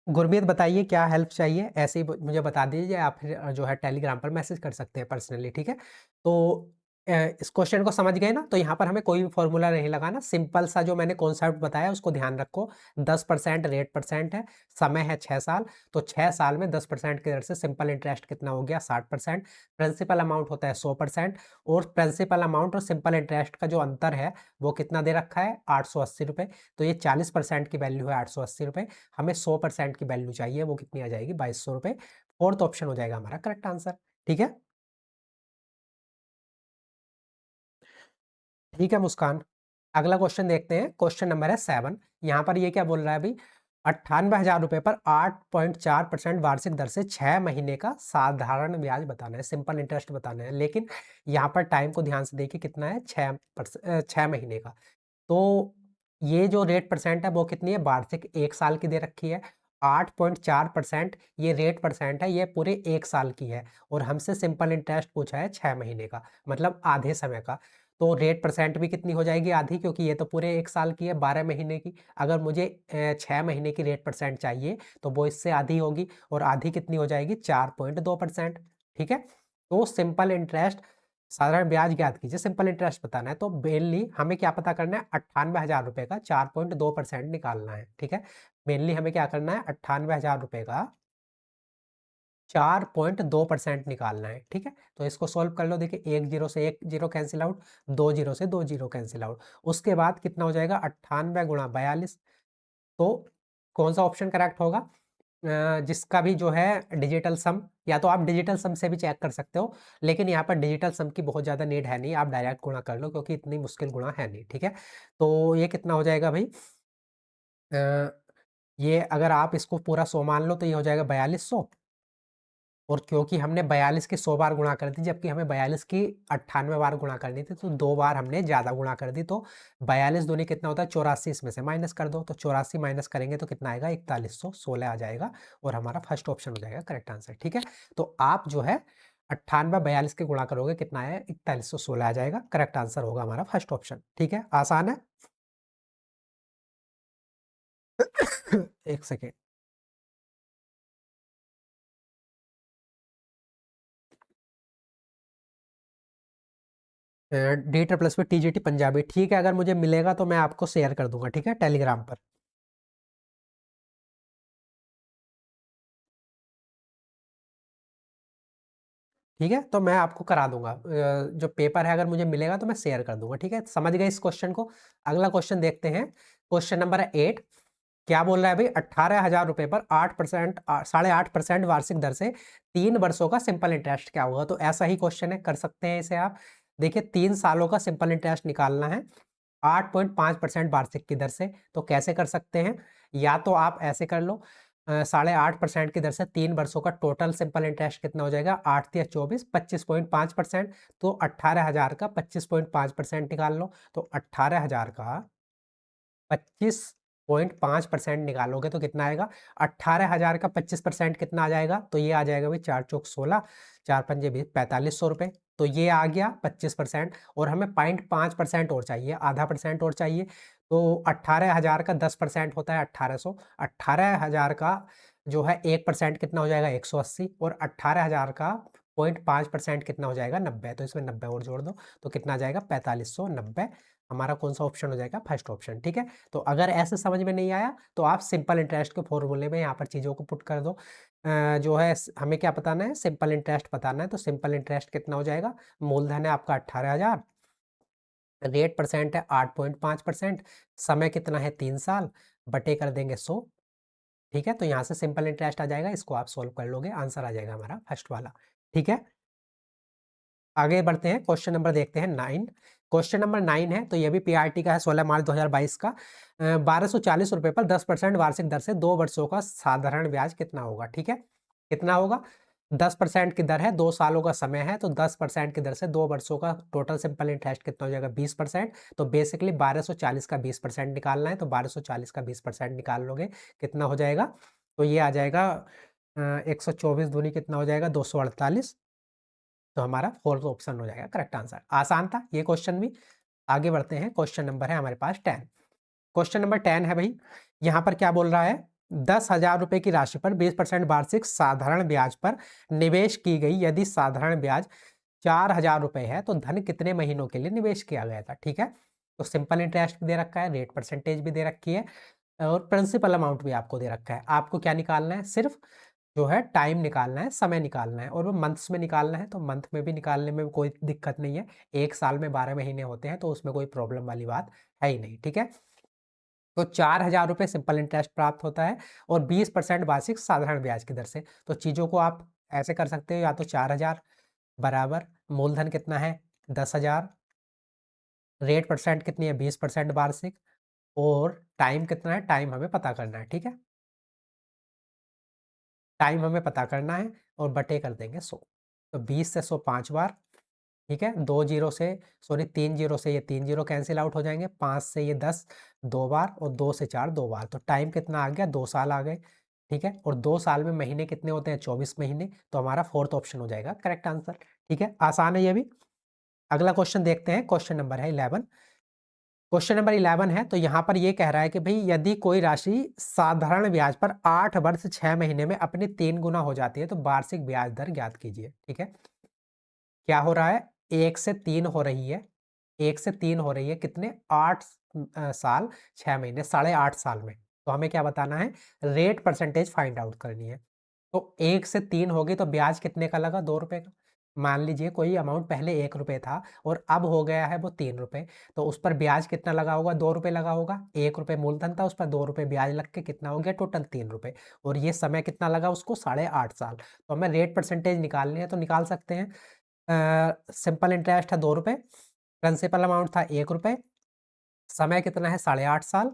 गुरमीत बताइए क्या हेल्प चाहिए? ऐसे ही मुझे बता दीजिए, आप फिर जो है टेलीग्राम पर मैसेज कर सकते हैं पर्सनली, ठीक है? तो इस क्वेश्चन को समझ गए ना? तो यहाँ पर हमें कोई भी फॉर्मूला नहीं लगाना, सिंपल सा जो मैंने कॉन्सेप्ट बताया उसको ध्यान रखो। 10% रेट परसेंट है, समय है 6 साल, तो 6 साल में 10% की दर से सिंपल इंटरेस्ट कितना हो गया? 60%। प्रिंसिपल अमाउंट होता है 100%, और प्रिंसिपल अमाउंट और सिंपल इंटरेस्ट का जो अंतर है वो कितना दे रखा है? ₹880। तो ये 40% की वैल्यू है ₹880, हमें 100% की वैल्यू चाहिए, वो कितनी आ जाएगी? ₹2200। फोर्थ ऑप्शन हो जाएगा हमारा करेक्ट आंसर, ठीक है? ठीक है मुस्कान। अगला क्वेश्चन देखते हैं, क्वेश्चन नंबर है 7। यहाँ पर ये क्या बोल रहा है अभी? ₹98,000 पर 8.4% वार्षिक दर से 6 महीने का साधारण ब्याज बताना है, सिंपल इंटरेस्ट बताना है। लेकिन यहाँ पर टाइम को ध्यान से देखिए कितना है? 6 महीने का। तो ये जो रेट परसेंट है वो कितनी है? वार्षिक 1 साल की दे रखी है। 8.4% ये रेट परसेंट है, ये पूरे 1 साल की है, और हमसे सिंपल इंटरेस्ट पूछा है 6 महीने का, मतलब आधे समय का। तो रेट परसेंट भी कितनी हो जाएगी? आधी, क्योंकि ये तो पूरे 1 साल की है, 12 महीने की। अगर मुझे 6 महीने की रेट परसेंट चाहिए तो वो इससे आधी होगी, और आधी कितनी हो जाएगी? 4.2%, ठीक है? तो सिंपल इंटरेस्ट, साधारण ब्याज ज्ञात कीजिए, सिंपल इंटरेस्ट बताना है। तो मेनली हमें क्या पता करना है? ₹98,000 का 4.2% निकालना है, ठीक है? मेनली हमें क्या करना है? ₹98,000 का 4.2% निकालना है, ठीक है? तो इसको सॉल्व कर लो, देखिए 1 0 से 1 0 कैंसिल आउट, 2 0 से 2 0 कैंसिल आउट। उसके बाद कितना हो जाएगा? 98 गुणा 42। तो कौन सा ऑप्शन करेक्ट होगा? जिसका भी जो है डिजिटल सम, या तो आप डिजिटल सम से भी चेक कर सकते हो, लेकिन यहाँ पर डिजिटल सम की बहुत ज़्यादा नीड है नहीं, आप डायरेक्ट गुणा कर लो क्योंकि इतनी मुश्किल गुणा है नहीं, ठीक है? तो ये कितना हो जाएगा भाई? ये अगर आप इसको पूरा 100 मान लो तो ये हो जाएगा 4200, और क्योंकि हमने 42 की 100 बार गुणा कर दी, जबकि हमें 42 की 98 बार गुणा करनी थी, तो 2 बार हमने ज़्यादा गुणा कर दी। तो 42 दूनी कितना होता है 84, इसमें से माइनस कर दो, तो 84 माइनस करेंगे तो कितना आएगा 4116 आ जाएगा, और हमारा फर्स्ट ऑप्शन हो जाएगा करेक्ट आंसर। ठीक है, तो आप जो है 98 42 के गुणा करोगे, कितना है 4116 आ जाएगा, करेक्ट आंसर होगा हमारा फर्स्ट ऑप्शन। ठीक है, आसान है। एक सेकेंड। डी प्लस पे टीजीटी पंजाबी, ठीक है, अगर मुझे मिलेगा तो मैं आपको शेयर कर दूंगा, ठीक है, टेलीग्राम पर। ठीक है, तो मैं आपको करा दूंगा, जो पेपर है अगर मुझे मिलेगा तो मैं शेयर कर दूंगा। ठीक है, समझ गए इस क्वेश्चन को। अगला क्वेश्चन देखते हैं, क्वेश्चन नंबर 8। क्या बोल रहा है भाई, 18,000 रुपए पर 8%, 8.5% वार्षिक दर से 3 वर्षों का सिंपल इंटरेस्ट क्या होगा। तो ऐसा ही क्वेश्चन है, कर सकते हैं इसे आप। देखिए, 3 सालों का सिंपल इंटरेस्ट निकालना है 8.5% वार्षिक की दर से। तो कैसे कर सकते हैं, या तो आप ऐसे कर लो, 8.5% की दर से 3 वर्षों का टोटल सिंपल इंटरेस्ट कितना हो जाएगा, 8 या 24, 25.5%। तो 18,000 का 25.5% निकाल लो, तो 18,000 का 25.5% निकालोगे तो कितना आएगा, 18,000 का 25% कितना आ जाएगा, तो ये आ जाएगा भाई 4 चौक 16, 4 पंजे 20, 4500 रुपये। तो ये आ गया 25%, और हमें 0.5% और चाहिए, आधा परसेंट और चाहिए। तो 18,000 का 10% होता है 1800, 18,000 का जो है 1% कितना हो जाएगा 180, और 18,000 का 0.5% कितना हो जाएगा 90। तो इसमें 90 और जोड़ दो, तो कितना आ जाएगा 4590। हमारा कौन सा ऑप्शन हो जाएगा, फर्स्ट ऑप्शन। ठीक है, तो अगर ऐसे समझ में नहीं आया तो आप सिंपल इंटरेस्ट के फॉर्मूले में यहाँ पर चीज़ों को पुट कर दो। जो है हमें क्या बताना है, सिंपल इंटरेस्ट बताना है। तो सिंपल इंटरेस्ट कितना हो जाएगा, मूलधन है आपका 18,000, रेट परसेंट है 8.5%, समय कितना है 3 साल, बटे कर देंगे 100। ठीक है, तो यहाँ से सिंपल इंटरेस्ट आ जाएगा, इसको आप सोल्व कर लोगे, आंसर आ जाएगा हमारा फर्स्ट वाला। ठीक है, आगे बढ़ते हैं, क्वेश्चन नंबर देखते हैं 9। क्वेश्चन नंबर 9 है, तो ये भी पीआरटी का है, 16 मार्च 2022 का। 1240 रुपए पर 10% वार्षिक दर से 2 वर्षों का साधारण ब्याज कितना होगा। ठीक है, कितना होगा, 10% की दर है, 2 सालों का समय है, तो 10% की दर से 2 वर्षों का टोटल सिंपल इंटरेस्ट कितना हो जाएगा 20%। तो बेसिकली 1240 का 20% निकालना है, तो 1240 का 20% निकाल लोगे, कितना हो जाएगा, तो ये आ जाएगा 124 दूनी कितना हो जाएगा 248। तो हमारा फोर्थ ऑप्शन हो जाएगा करेक्ट आंसर। आसान था ये क्वेश्चन भी। आगे बढ़ते हैं, क्वेश्चन नंबर है हमारे पास 10। क्वेश्चन नंबर 10 है भाई, यहाँ पर क्या बोल रहा है, 10,000 रुपए की राशि पर 20% वार्षिक साधारण ब्याज पर निवेश की गई, यदि साधारण ब्याज 4,000 रुपए है तो धन कितने महीनों के लिए निवेश किया गया था। ठीक है, तो सिंपल इंटरेस्ट भी दे रखा है, रेट परसेंटेज भी दे रखी है, और प्रिंसिपल अमाउंट भी आपको दे रखा है। आपको क्या निकालना है, सिर्फ जो है टाइम निकालना है, समय निकालना है, और वो मंथ्स में निकालना है। तो मंथ में भी निकालने में कोई दिक्कत नहीं है, 1 साल में 12 महीने होते हैं, तो उसमें कोई प्रॉब्लम वाली बात है ही नहीं। ठीक है, तो 4,000 रुपये सिंपल इंटरेस्ट प्राप्त होता है, और 20% वार्षिक साधारण ब्याज की दर से। तो चीज़ों को आप ऐसे कर सकते हो, या तो 4,000 बराबर मूलधन कितना है 10,000, रेट परसेंट कितनी है 20% वार्षिक, और टाइम कितना है, टाइम हमें पता करना है। ठीक है, टाइम हमें पता करना है, और बटे कर देंगे 100। तो 20 से 100 5 बार। ठीक है, 2 जीरो से, सॉरी 3 जीरो से ये 3 जीरो कैंसिल आउट हो जाएंगे, 5 से ये 10 2 बार, और 2 से 4 2 बार। तो टाइम कितना आ गया 2 साल आ गए। ठीक है, और 2 साल में महीने कितने होते हैं 24 महीने। तो हमारा फोर्थ ऑप्शन हो जाएगा करेक्ट आंसर। ठीक है, आसान है ये भी। अगला क्वेश्चन देखते हैं, क्वेश्चन नंबर है 11। क्वेश्चन नंबर 11 है, तो यहाँ पर ये कह रहा है कि भाई यदि कोई राशि साधारण ब्याज पर 8 वर्ष 6 महीने में अपने 3 गुना हो जाती है तो वार्षिक ब्याज दर ज्ञात कीजिए। ठीक है, क्या हो रहा है, 1 से 3 हो रही है, 1 से 3 हो रही है, कितने 8 साल 6 महीने, 8.5 साल में। तो हमें क्या बताना है, रेट परसेंटेज फाइंड आउट करनी है। तो 1 से 3 होगी तो ब्याज कितने का लगा 2 रुपए का। मान लीजिए कोई अमाउंट पहले 1 रुपए था, और अब हो गया है वो 3 रुपए, तो उस पर ब्याज कितना लगा होगा 2 रुपए लगा होगा। 1 रुपए मूलधन था, उस पर 2 रुपए ब्याज लग के कितना हो गया टोटल 3 रुपए, और ये समय कितना लगा उसको 8.5 साल। तो हमें रेट परसेंटेज निकालनी है, तो निकाल सकते हैं। सिंपल इंटरेस्ट है 2 रुपए, प्रिंसिपल अमाउंट था 1 रुपए, समय कितना है 8.5 साल,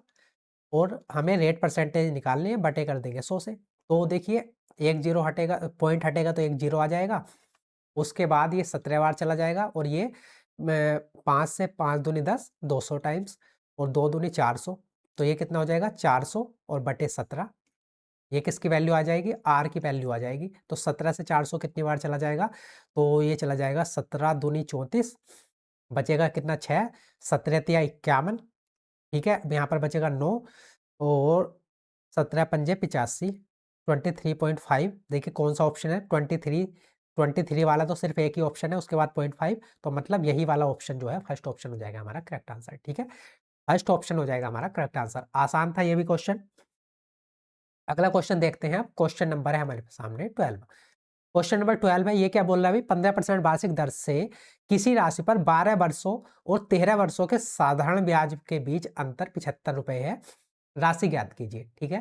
और हमें रेट परसेंटेज निकालनी है, बटे कर देंगे 100 से। तो देखिए 1 जीरो हटेगा, पॉइंट हटेगा तो 1 जीरो आ जाएगा। उसके बाद ये 17 बार चला जाएगा और ये 5 से 5 दूनी 10, 200 टाइम्स और 2 दूनी 400। तो ये कितना हो जाएगा 400 और बटे 17। ये किसकी वैल्यू आ जाएगी, आर की वैल्यू आ जाएगी। तो 17 से 400 कितनी बार चला जाएगा, तो ये चला जाएगा 17 दूनी 34, बचेगा कितना 6, 17 तिया 51, ठीक है। अब यहाँ पर बचेगा 9 और 17 पंजे 85, 23.5। देखिए कौन सा ऑप्शन है 23, 23 वाला तो सिर्फ एक ही ऑप्शन है, उसके बाद 0.5, तो मतलब यही वाला ऑप्शन जो है फर्स्ट ऑप्शन हो जाएगा हमारा करेक्ट आंसर, ठीक है। फर्स्ट ऑप्शन हो जाएगा हमारा करेक्ट आंसर। आसान था ये भी क्वेश्चन। अगला क्वेश्चन देखते हैं। अब क्वेश्चन नंबर है हमारे सामने 12। क्वेश्चन नंबर 12 है, ये क्या बोल रहा है भाई, 15% वार्षिक दर से किसी राशि पर 12 वर्षों और 13 वर्षों के साधारण ब्याज के बीच अंतर 75 रुपए है, राशि ज्ञात कीजिए, ठीक है।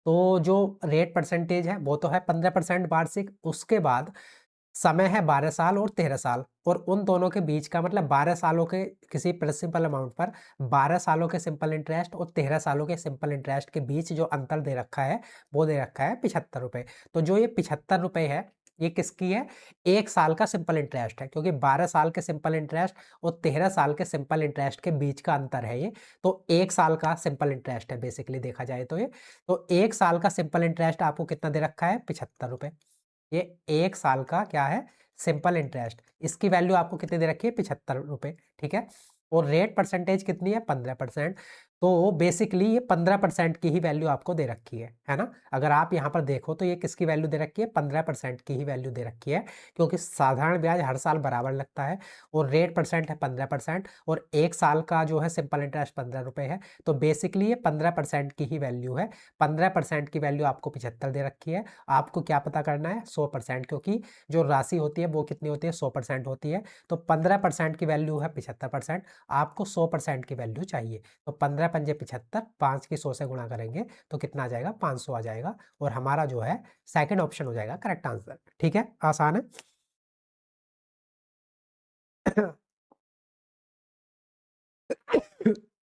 तो जो रेट परसेंटेज है वो तो है 15% वार्षिक, उसके बाद समय है 12 साल और 13 साल, और उन दोनों के बीच का मतलब 12 सालों के किसी प्रिंसिपल अमाउंट पर 12 सालों के सिंपल इंटरेस्ट और 13 सालों के सिंपल इंटरेस्ट के बीच जो अंतर दे रखा है वो दे रखा है 75 रुपए। तो जो ये 75 रुपए है ये किसकी है, 1 साल का सिंपल इंटरेस्ट है, क्योंकि 12 साल के सिंपल इंटरेस्ट और 13 साल के सिंपल इंटरेस्ट के बीच का अंतर है ये। तो 1 साल का सिंपल इंटरेस्ट है बेसिकली देखा जाए तो ये। तो 1 साल का सिंपल इंटरेस्ट आपको कितना दे रखा है 75 रुपए। ये 1 साल का क्या है सिंपल इंटरेस्ट, इसकी वैल्यू आपको कितनी दे रखी है 75 रुपए, ठीक है। और रेट परसेंटेज कितनी है 15%। तो बेसिकली ये 15% की ही वैल्यू आपको दे रखी है ना। अगर आप यहाँ पर देखो तो ये किसकी वैल्यू दे रखी है 15% की ही वैल्यू दे रखी है, क्योंकि साधारण ब्याज हर साल बराबर लगता है और रेट परसेंट है 15% और 1 साल का जो है सिंपल इंटरेस्ट 15 रुपए है। तो बेसिकली ये 15% की ही वैल्यू है। 15% की वैल्यू आपको 75 दे रखी है। आपको क्या पता करना है 100%, क्योंकि जो राशि होती है वो कितनी होती है 100% होती है। तो 15% की वैल्यू है 75%, आपको 100% की वैल्यू चाहिए। तो 15 पंजे 75, 5 की 100 से गुणा करेंगे तो कितना आ जाएगा 500 आ जाएगा, और हमारा जो है सेकंड ऑप्शन हो जाएगा करेक्ट आंसर, ठीक है। आसान है।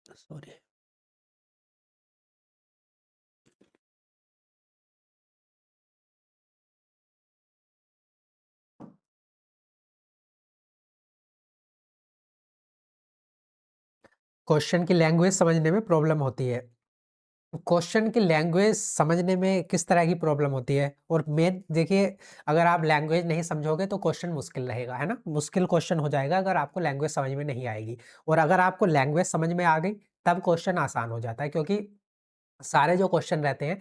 सॉरी। क्वेश्चन की लैंग्वेज समझने में प्रॉब्लम होती है। क्वेश्चन की लैंग्वेज समझने में किस तरह की प्रॉब्लम होती है, और मेन देखिए अगर आप लैंग्वेज नहीं समझोगे तो क्वेश्चन मुश्किल रहेगा, है ना। मुश्किल क्वेश्चन हो जाएगा अगर आपको लैंग्वेज समझ में नहीं आएगी, और अगर आपको लैंग्वेज समझ में आ गई तब क्वेश्चन आसान हो जाता है, क्योंकि सारे जो क्वेश्चन रहते हैं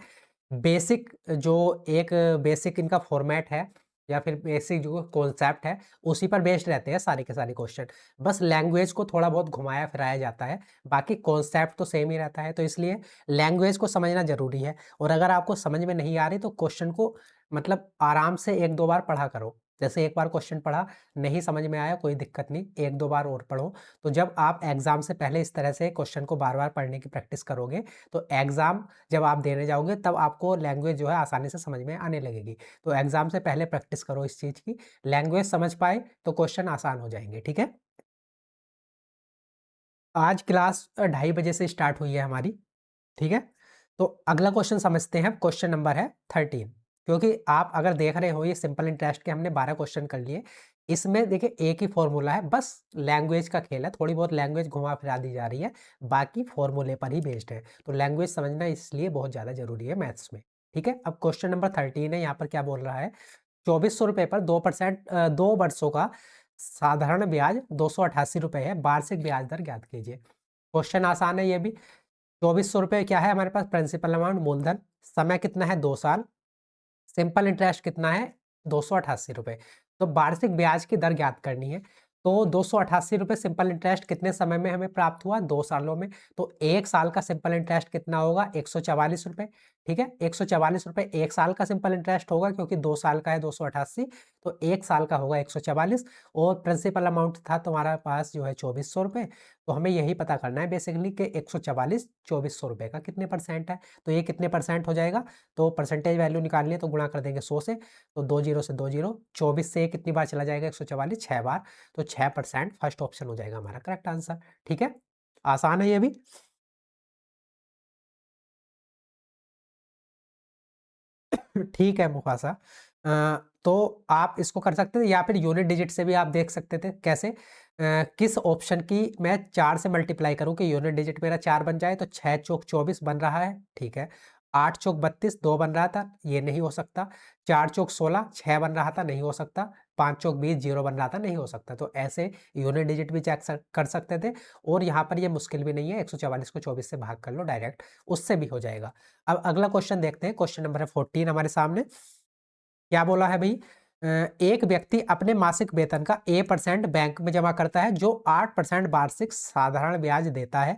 बेसिक, जो एक बेसिक इनका फॉर्मेट है या फिर बेसिक जो कॉन्सेप्ट है उसी पर बेस्ड रहते हैं सारे के सारे क्वेश्चन। बस लैंग्वेज को थोड़ा बहुत घुमाया फिराया जाता है, बाकी कॉन्सेप्ट तो सेम ही रहता है। तो इसलिए लैंग्वेज को समझना ज़रूरी है, और अगर आपको समझ में नहीं आ रही तो क्वेश्चन को मतलब आराम से 1-2 बार पढ़ा करो। जैसे एक बार क्वेश्चन पढ़ा, नहीं समझ में आया कोई दिक्कत नहीं, 1-2 बार और पढ़ो। तो जब आप एग्ज़ाम से पहले इस तरह से क्वेश्चन को बार-बार पढ़ने की प्रैक्टिस करोगे तो एग्ज़ाम जब आप देने जाओगे तब आपको लैंग्वेज जो है आसानी से समझ में आने लगेगी। तो एग्ज़ाम से पहले प्रैक्टिस करो इस चीज़ की, लैंग्वेज समझ पाए तो क्वेश्चन आसान हो जाएँगे, ठीक है? आज क्लास 2:30 बजे से स्टार्ट हुई है हमारी, ठीक है? तो अगला क्वेश्चन समझते हैं, क्वेश्चन नंबर है 13। क्योंकि आप अगर देख रहे हो ये सिंपल इंटरेस्ट के हमने 12 क्वेश्चन कर लिए। इसमें देखिए एक ही फ़ॉर्मूला है, बस लैंग्वेज का खेल है, थोड़ी बहुत लैंग्वेज घुमा-फिरा दी जा रही है, बाकी फ़ॉर्मूले पर ही बेस्ड है। तो लैंग्वेज समझना इसलिए बहुत ज़्यादा ज़रूरी है मैथ्स में, ठीक है? अब क्वेश्चन नंबर 13 है, यहाँ पर क्या बोल रहा है, ₹2400 पर 2 वर्षों का साधारण ब्याज ₹288 है, वार्षिक ब्याज दर ज्ञात कीजिए। क्वेश्चन आसान है ये भी। ₹2400 क्या है हमारे पास प्रिंसिपल अमाउंट मूलधन, समय कितना है 2 साल, सिंपल इंटरेस्ट कितना है ₹288। तो वार्षिक ब्याज की दर ज्ञात करनी है। तो ₹288 सिंपल इंटरेस्ट कितने समय में हमें प्राप्त हुआ 2 सालों में। तो 1 साल का सिंपल इंटरेस्ट कितना होगा ₹144, ठीक है। ₹144 1 साल का सिंपल इंटरेस्ट होगा, क्योंकि 2 साल का है 288, तो 1 साल का होगा 144, और प्रिंसिपल अमाउंट था तुम्हारे पास जो है ₹2400। तो हमें यही पता करना है बेसिकली कि 144 ₹2400 का कितने परसेंट है। तो ये कितने परसेंट हो जाएगा, तो परसेंटेज वैल्यू निकालनी है तो गुणा कर देंगे 100 से। तो 2 जीरो से 2 जीरो, 24 से कितनी बार चला जाएगा 144, 6 बार। तो 6% फर्स्ट ऑप्शन हो जाएगा हमारा करेक्ट आंसर, ठीक है। आसान है ये भी। ठीक है मुफासा। तो आप इसको कर सकते थे या फिर यूनिट डिजिट से भी आप देख सकते थे। कैसे? किस ऑप्शन की मैं 4 से मल्टीप्लाई करूं कि यूनिट डिजिट मेरा 4 बन जाए? तो 6 चौक 24 बन रहा है, ठीक है। 8 चौक 32 2 बन रहा था, ये नहीं हो सकता। 4 चौक 16 6 बन रहा था, नहीं हो सकता। 5 चौक 20 0 बन रहा था, नहीं हो सकता। तो ऐसे यूनिट डिजिट भी चेक कर सकते थे। और यहाँ पर ये मुश्किल भी नहीं है, 144 को 24 से भाग कर लो डायरेक्ट, उससे भी हो जाएगा। अब अगला क्वेश्चन देखते हैं। क्वेश्चन नंबर है 14 हमारे सामने। क्या बोला है भाई? एक व्यक्ति अपने मासिक वेतन का A% बैंक में जमा करता है, जो 8% वार्षिक साधारण ब्याज देता है।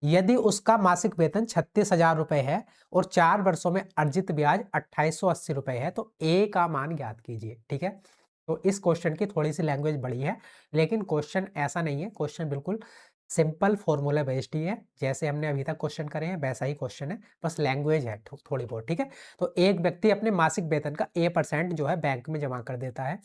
यदि उसका मासिक वेतन 36,000 रुपए है और 4 वर्षों में अर्जित ब्याज 2880 रुपए है, तो ए का मान ज्ञात कीजिए। ठीक है, तो इस क्वेश्चन की थोड़ी सी लैंग्वेज बड़ी है, लेकिन क्वेश्चन ऐसा नहीं है। क्वेश्चन बिल्कुल सिंपल फॉर्मूला बेस्ड ही है, जैसे हमने अभी तक क्वेश्चन करे हैं वैसा ही क्वेश्चन है, बस लैंग्वेज है थोड़ी बहुत। ठीक है, तो एक व्यक्ति अपने मासिक वेतन का A% जो है बैंक में जमा कर देता है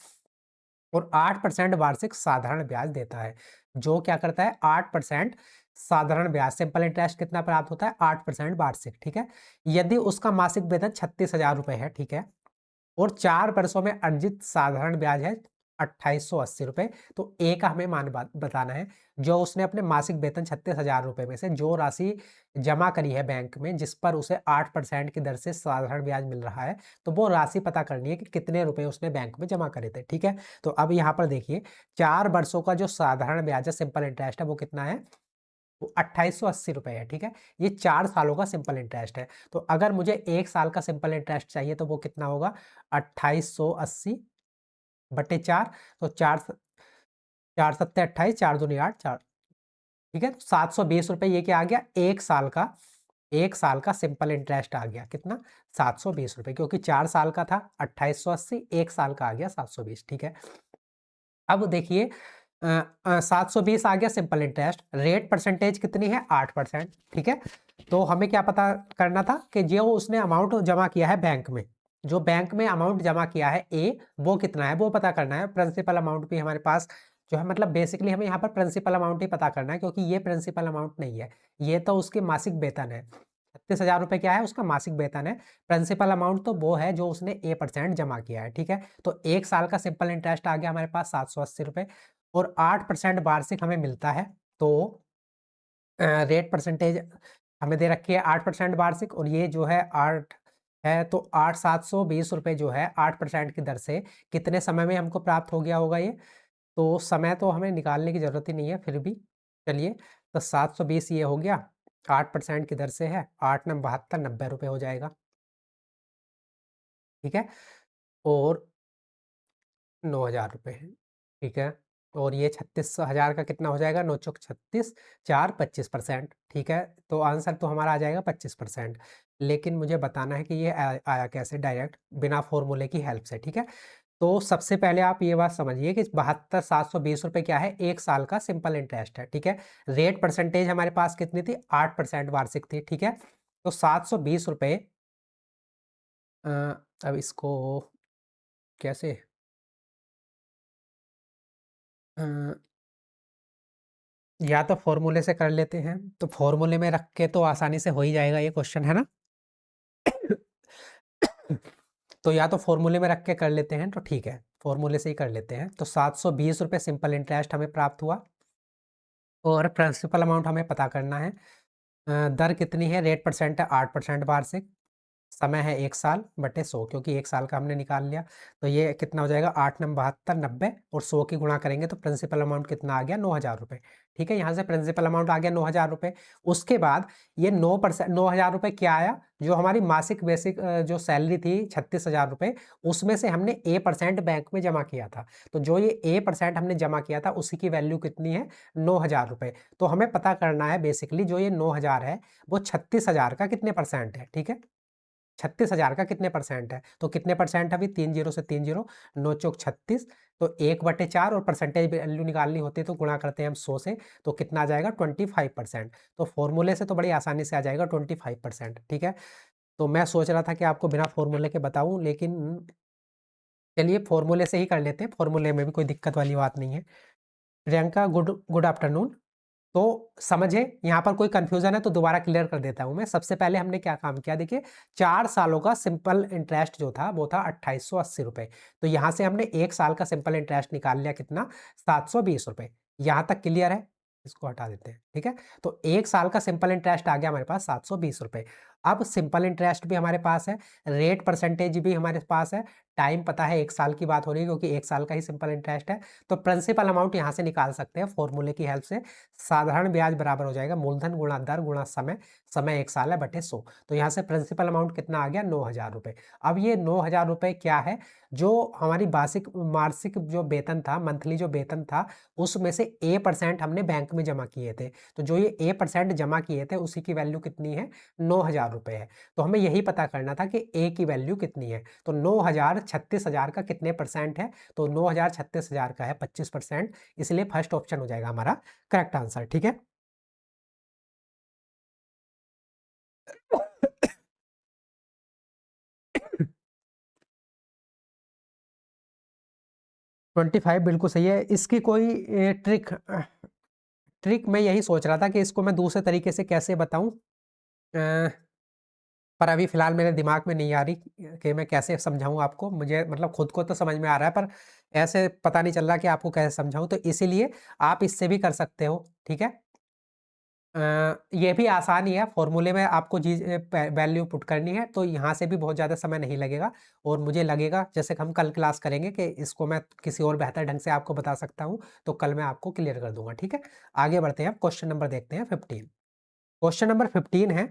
और 8% वार्षिक साधारण ब्याज देता है। जो क्या करता है? 8% साधारण ब्याज, सिंपल इंटरेस्ट कितना प्राप्त होता है? 8% वार्षिक। ठीक है, यदि उसका मासिक वेतन 36,000 रुपए है, ठीक है, और 4 वर्षों में अर्जित साधारण ब्याज है 2880 रुपए, तो ए का हमें मान बताना है। जो उसने अपने मासिक वेतन 36,000 रुपए में से जो राशि जमा करी है बैंक में, जिस पर उसे 8% की दर से साधारण ब्याज मिल रहा है, तो वो राशि पता करनी है कि कितने रुपए उसने बैंक में जमा करे थे। ठीक है, तो अब यहाँ पर देखिए, 4 वर्षों का जो साधारण ब्याज है, सिंपल इंटरेस्ट है, वो कितना है? वो 2880 रुपए है। ठीक है, ये 4 सालों का सिंपल इंटरेस्ट है। तो अगर मुझे 1 साल का सिंपल इंटरेस्ट चाहिए, तो वो कितना होगा? 2880 बटे 4, तो 4 सत्ते 28, 4 दूनी 8, 4। ठीक है, तो 720 रुपए ये क्या आ गया? 1 साल का, 1 साल का सिंपल इंटरेस्ट आ गया। कितना? 720 रुपए, क्योंकि 4 साल का था 2880, 1 साल का आ गया 720। ठीक है, अब देखिए 720 आ गया सिंपल इंटरेस्ट, रेट परसेंटेज कितनी है? 8%। ठीक है, तो हमें क्या पता करना था कि जो उसने अमाउंट जमा किया है बैंक में, जो बैंक में अमाउंट जमा किया है ए, वो कितना है वो पता करना है। प्रिंसिपल अमाउंट भी हमारे पास जो है, मतलब बेसिकली हमें यहाँ पर प्रिंसिपल अमाउंट ही पता करना है, क्योंकि ये प्रिंसिपल अमाउंट नहीं है, ये तो उसके मासिक वेतन है। 36,000 रुपए क्या है? उसका मासिक वेतन है। प्रिंसिपल अमाउंट तो वो है जो उसने A% जमा किया है। ठीक है, तो 1 साल का सिंपल इंटरेस्ट आ गया हमारे पास 780 रुपए, और 8% वार्षिक हमें मिलता है। तो रेट परसेंटेज हमें दे रखी है 8% वार्षिक, और ये जो है 8 है, तो 8,720 रुपए जो है 8% की दर से कितने समय में हमको प्राप्त हो गया होगा ये? तो समय तो हमें निकालने की ज़रूरत ही नहीं है, फिर भी चलिए, तो 720 ये हो गया, 8% की दर से है, 8 नम 72, 90 रुपए हो जाएगा। ठीक है, और 9,000 रुपए है। ठीक है, और ये 36,000 का कितना हो जाएगा? 9 चौक 36, 4 25%। ठीक है, तो आंसर तो हमारा आ जाएगा 25%। लेकिन मुझे बताना है कि ये आया कैसे डायरेक्ट, बिना फॉर्मूले की हेल्प से। ठीक है, तो सबसे पहले आप ये बात समझिए कि 72,720 रुपए क्या है? 1 साल का सिंपल इंटरेस्ट है। ठीक है, रेट परसेंटेज हमारे पास कितनी थी? 8% वार्षिक थी। ठीक है, तो 720 रुपए, अ, अब इसको कैसे, अ, या तो फॉर्मूले से कर लेते हैं, तो फॉर्मूले में रख के तो आसानी से हो ही जाएगा ये क्वेश्चन, है ना? तो या तो फॉर्मूले में रख के कर लेते हैं, तो ठीक है, फॉर्मूले से ही कर लेते हैं। तो 720 रुपये सिंपल इंटरेस्ट हमें प्राप्त हुआ, और प्रिंसिपल अमाउंट हमें पता करना है। दर कितनी है? रेट परसेंट है 8% वार्षिक, समय है 1 साल बटे 100, क्योंकि 1 साल का हमने निकाल लिया। तो ये कितना हो जाएगा? 8 नम 72, 90, और 100 की गुणा करेंगे तो प्रिंसिपल अमाउंट कितना आ गया? 9,000 रुपये। ठीक है, यहाँ से प्रिंसिपल अमाउंट आ गया 9,000 रुपये। उसके बाद ये 9%, 9,000 रुपये क्या आया? जो हमारी मासिक बेसिक जो सैलरी थी 36,000 रुपये, उसमें से हमने A% बैंक में जमा किया था। तो जो ये A% हमने जमा किया था, उसी की वैल्यू कितनी है? 9,000 रुपये। तो हमें पता करना है बेसिकली, जो ये 9,000 है, वो 36,000 का कितने परसेंट है? ठीक है, 36,000 का कितने परसेंट है? तो कितने परसेंट है? अभी 3 जीरो से 3 जीरो, 9 चौक 36, तो 1/4, और परसेंटेज वैल्यू निकालनी होती है तो गुणा करते हैं हम 100 से, तो कितना आ जाएगा? 25%। तो फॉर्मूले से तो बड़ी आसानी से आ जाएगा 25%। ठीक है, तो मैं सोच रहा था कि आपको बिना फॉर्मूले के बताऊं, लेकिन चलिए फॉर्मूले से ही कर लेते हैं, फॉर्मूले में भी कोई दिक्कत वाली बात नहीं है। Priyanka, good good afternoon. तो समझे, यहाँ पर कोई कंफ्यूजन है तो दोबारा क्लियर कर देता हूँ मैं। सबसे पहले हमने क्या काम किया, देखिए 4 सालों का सिंपल इंटरेस्ट जो था वो था 2880 रुपए। तो यहाँ से हमने 1 साल का सिंपल इंटरेस्ट निकाल लिया, कितना, 720 रुपए। यहाँ तक क्लियर है? इसको हटा देते हैं, ठीक है। तो 1 साल का सिंपल इंटरेस्ट आ गया हमारे पास 720 रुपए। अब सिंपल इंटरेस्ट भी हमारे पास है, रेट परसेंटेज भी हमारे पास है, टाइम पता है 1 साल की बात हो रही है क्योंकि 1 साल का ही सिंपल इंटरेस्ट है। तो प्रिंसिपल अमाउंट यहाँ से निकाल सकते हैं फॉर्मूले की हेल्प से। साधारण ब्याज बराबर हो जाएगा मूलधन गुणा दर गुणा समय, समय 1 साल है बटे 100। तो यहाँ से प्रिंसिपल अमाउंट कितना आ गया, 9000 रुपए। अब ये 9000 रुपए क्या है, जो हमारी मासिक जो वेतन था, मंथली जो वेतन था, उसमें से A% हमने बैंक में जमा किए थे। तो जो ये A% जमा किए थे उसी की वैल्यू कितनी है, 9000 रुपए है। तो हमें यही पता करना था कि A की वैल्यू कितनी है। तो 9000 36,000 का कितने परसेंट है, तो 9000 36,000 का है 25%, इसलिए फर्स्ट ऑप्शन हो जाएगा हमारा करेक्ट आंसर, ठीक है। 25 बिल्कुल सही है। इसकी कोई ट्रिक मैं यही सोच रहा था कि इसको मैं दूसरे तरीके से कैसे बताऊं, पर अभी फिलहाल मेरे दिमाग में नहीं आ रही कि मैं कैसे समझाऊं आपको। मुझे मतलब खुद को तो समझ में आ रहा है पर ऐसे पता नहीं चल रहा कि आपको कैसे समझाऊं, तो इसीलिए आप इससे भी कर सकते हो, ठीक है। ये भी आसान ही है, फॉर्मूले में आपको जी वैल्यू पुट करनी है, तो यहाँ से भी बहुत ज़्यादा समय नहीं लगेगा। और मुझे लगेगा जैसे कि हम कल क्लास करेंगे कि इसको मैं किसी और बेहतर ढंग से आपको बता सकता हूँ, तो कल मैं आपको क्लियर कर दूंगा, ठीक है। आगे बढ़ते हैं, क्वेश्चन नंबर देखते हैं 15। क्वेश्चन नंबर 15 है,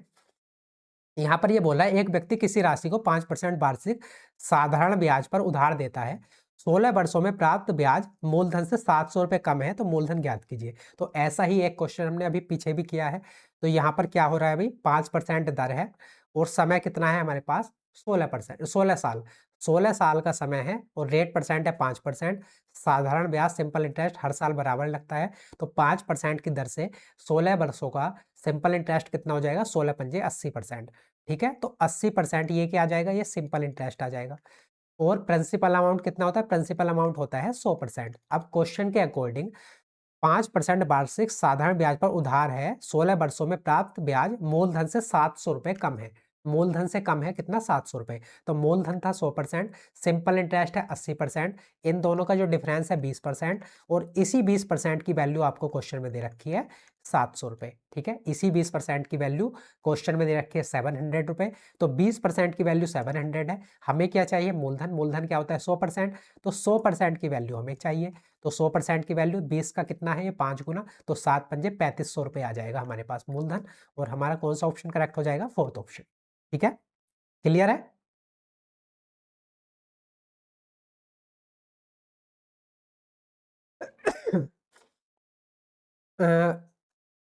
यहाँ पर ये बोला है एक व्यक्ति किसी राशि को 5% वार्षिक साधारण ब्याज पर उधार देता है। 16 वर्षों में प्राप्त ब्याज मूलधन से 700 रुपये कम है, तो मूलधन ज्ञात कीजिए। तो ऐसा ही एक क्वेश्चन हमने अभी पीछे भी किया है। तो यहाँ पर क्या हो रहा है, अभी 5% दर है और समय कितना है हमारे पास, 16%, 16 साल। 16 साल का समय है और रेट परसेंट है 5%। साधारण ब्याज सिंपल इंटरेस्ट हर साल बराबर लगता है, तो 5% की दर से 16 वर्षों का सिंपल इंटरेस्ट कितना हो जाएगा, 16 पंजे 80%, ठीक है। तो 80% ये क्या आ जाएगा, ये सिंपल इंटरेस्ट आ जाएगा। और प्रिंसिपल अमाउंट कितना होता है, प्रिंसिपल अमाउंट होता है 100%। अब क्वेश्चन के अकॉर्डिंग 5% वार्षिक साधारण ब्याज पर उधार है, 16 वर्षों में प्राप्त ब्याज मूलधन से 700 रुपए कम है। मूलधन से कम है कितना, 700 रुपए। तो मूलधन था 100%, सिंपल इंटरेस्ट है 80%, इन दोनों का जो डिफरेंस है 20%, और इसी 20% की वैल्यू आपको क्वेश्चन में दे रखी है 700 रुपए, ठीक है। इसी 20% की वैल्यू क्वेश्चन में दे रखी है 700 रुपए। तो 20% की वैल्यू 700 है, हमें क्या चाहिए, मूलधन। मूलधन क्या होता है, 100%। तो 100% की वैल्यू हमें चाहिए। तो 100% की वैल्यू 20 का कितना है, ये 5 गुना, तो 7 पंजे 3500 रुपये आ जाएगा हमारे पास मूलधन। और हमारा कौन सा ऑप्शन करेक्ट हो जाएगा, फोर्थ ऑप्शन, ठीक है। क्लियर है?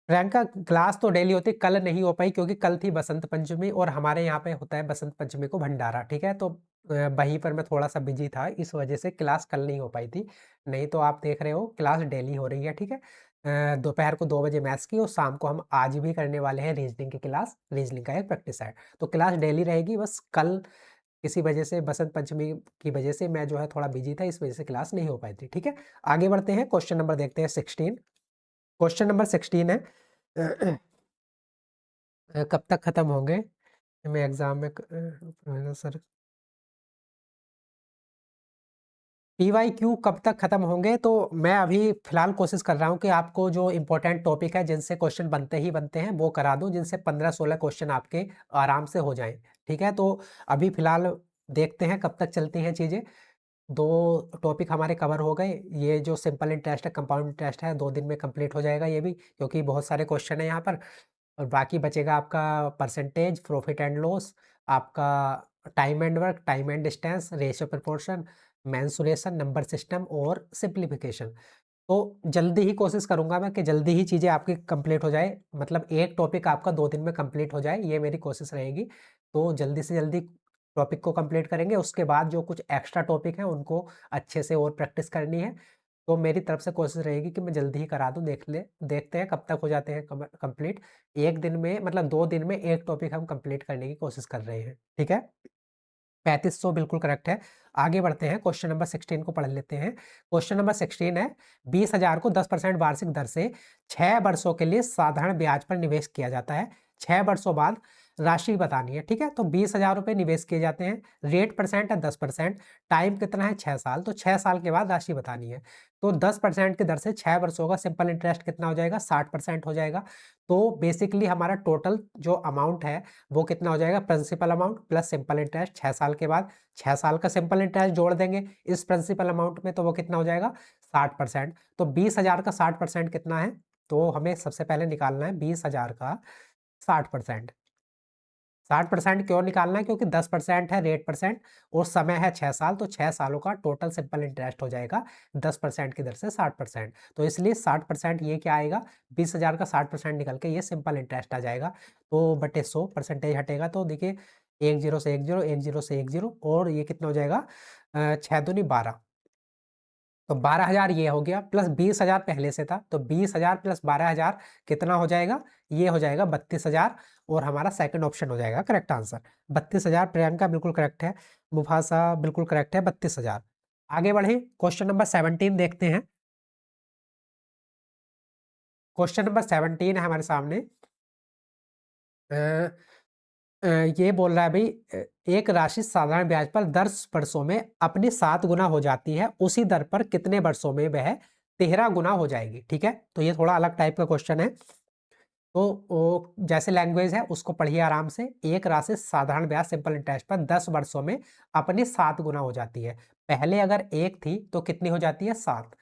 प्रियंका क्लास तो डेली होती, कल नहीं हो पाई क्योंकि कल थी बसंत पंचमी और हमारे यहाँ पे होता है बसंत पंचमी को भंडारा, ठीक है। तो वहीं पर मैं थोड़ा सा बिजी था, इस वजह से क्लास कल नहीं हो पाई थी। नहीं तो आप देख रहे हो क्लास डेली हो रही है, ठीक है। दोपहर को 2 बजे मैथ्स की और शाम को हम आज भी करने वाले हैं रीजनिंग की क्लास, रीजनिंग का एक प्रैक्टिस है। तो क्लास डेली रहेगी, बस कल किसी वजह से, बसंत पंचमी की वजह से मैं जो है थोड़ा बिजी था, इस वजह से क्लास नहीं हो पाई थी, ठीक है। आगे बढ़ते हैं, क्वेश्चन नंबर देखते हैं 16। क्वेश्चन नंबर 16 है, कब तक खत्म होंगे, मैं एग्जाम में सर PYQ कब तक खत्म होंगे, तो मैं अभी फिलहाल कोशिश कर रहा हूँ कि आपको जो इंपॉर्टेंट टॉपिक है जिनसे क्वेश्चन बनते ही बनते हैं वो करा दूं, जिनसे 15-16 क्वेश्चन आपके आराम से हो जाएं, ठीक है। तो अभी फिलहाल देखते हैं कब तक चलती हैं चीज़ें। 2 टॉपिक हमारे कवर हो गए, ये जो सिंपल इंटरेस्ट है, कंपाउंड इंटरेस्ट है, 2 दिन में कंप्लीट हो जाएगा ये भी, क्योंकि बहुत सारे क्वेश्चन है यहाँ पर। और बाकी बचेगा आपका परसेंटेज, प्रॉफिट एंड लॉस, आपका time and work, time and distance, ratio proportion, mensuration, number system और सिंप्लीफिकेशन। तो जल्दी ही कोशिश करूंगा मैं कि जल्दी ही चीज़ें आपकी कंप्लीट हो जाए, मतलब एक टॉपिक आपका 2 दिन में कंप्लीट हो जाए, ये मेरी कोशिश रहेगी। तो जल्दी से जल्दी टॉपिक को कंप्लीट करेंगे, उसके बाद जो कुछ एक्स्ट्रा टॉपिक हैं उनको अच्छे से और प्रैक्टिस करनी है। तो मेरी तरफ से कोशिश रहेगी कि मैं जल्दी ही करा दूं, देखते हैं कब तक हो जाते हैं कंप्लीट। एक दिन में, मतलब 2 दिन में एक टॉपिक हम कंप्लीट करने की कोशिश कर रहे हैं, ठीक है। 3500 बिल्कुल करेक्ट है। आगे बढ़ते हैं, क्वेश्चन नंबर 16 को पढ़ लेते हैं। क्वेश्चन नंबर 16 है, 20,000 को 10% वार्षिक दर से 6 वर्षों के लिए साधारण ब्याज पर निवेश किया जाता है। 6 वर्षों बाद राशि बतानी है, ठीक है। तो 20,000 रुपये निवेश किए जाते हैं, रेट परसेंट है 10%, टाइम कितना है 6 साल, तो 6 साल के बाद राशि बतानी है। तो 10% की दर से 6 वर्षों का सिंपल इंटरेस्ट कितना हो जाएगा, 60% हो जाएगा। तो बेसिकली हमारा टोटल जो अमाउंट है वो कितना हो जाएगा, principal amount plus simple interest 6 साल के बाद। 6 साल का सिंपल इंटरेस्ट जोड़ देंगे इस प्रिंसिपल अमाउंट में, तो वो कितना हो जाएगा 60%। तो 20,000 का 60% कितना है, तो हमें सबसे पहले निकालना है 20,000 का 60%। 60% क्यों निकालना है, क्योंकि 10% है रेट परसेंट और समय है 6 साल, तो 6 सालों का टोटल सिंपल इंटरेस्ट हो जाएगा 10% की दर से 60%। तो इसलिए 60% ये क्या आएगा, 20,000 का 60% निकल के ये सिंपल इंटरेस्ट आ जाएगा। तो बटे 100 परसेंटेज हटेगा, तो देखिए 1 0 से 1 0, 1 0 से 1 0, और ये कितना हो जाएगा 6 दूनी 12। तो 12,000 ये हो गया, प्लस 20,000 पहले से था, तो 20,000 प्लस 12,000 कितना हो जाएगा, ये हो जाएगा 32,000, और हमारा सेकंड ऑप्शन हो जाएगा करेक्ट आंसर 32,000। प्रियंका बिल्कुल करेक्ट है, मुफासा बिल्कुल करेक्ट है, 32,000। आगे बढ़े, क्वेश्चन नंबर 17 देखते हैं। क्वेश्चन नंबर 17 है हमारे सामने। अ, ये बोल रहा है भाई, एक राशि साधारण ब्याज पर 10 वर्षों में अपनी 7 गुना हो जाती है, उसी दर पर कितने वर्षों में वह 13 गुना हो जाएगी, ठीक है। तो ये थोड़ा अलग टाइप का क्वेश्चन है। तो वो जैसे लैंग्वेज है उसको पढ़िए आराम से। एक राशि साधारण ब्याज सिंपल इंटरेस्ट पर 10 वर्षों में अपनी 7 गुना हो जाती है। पहले अगर 1 थी तो कितनी हो जाती है 7,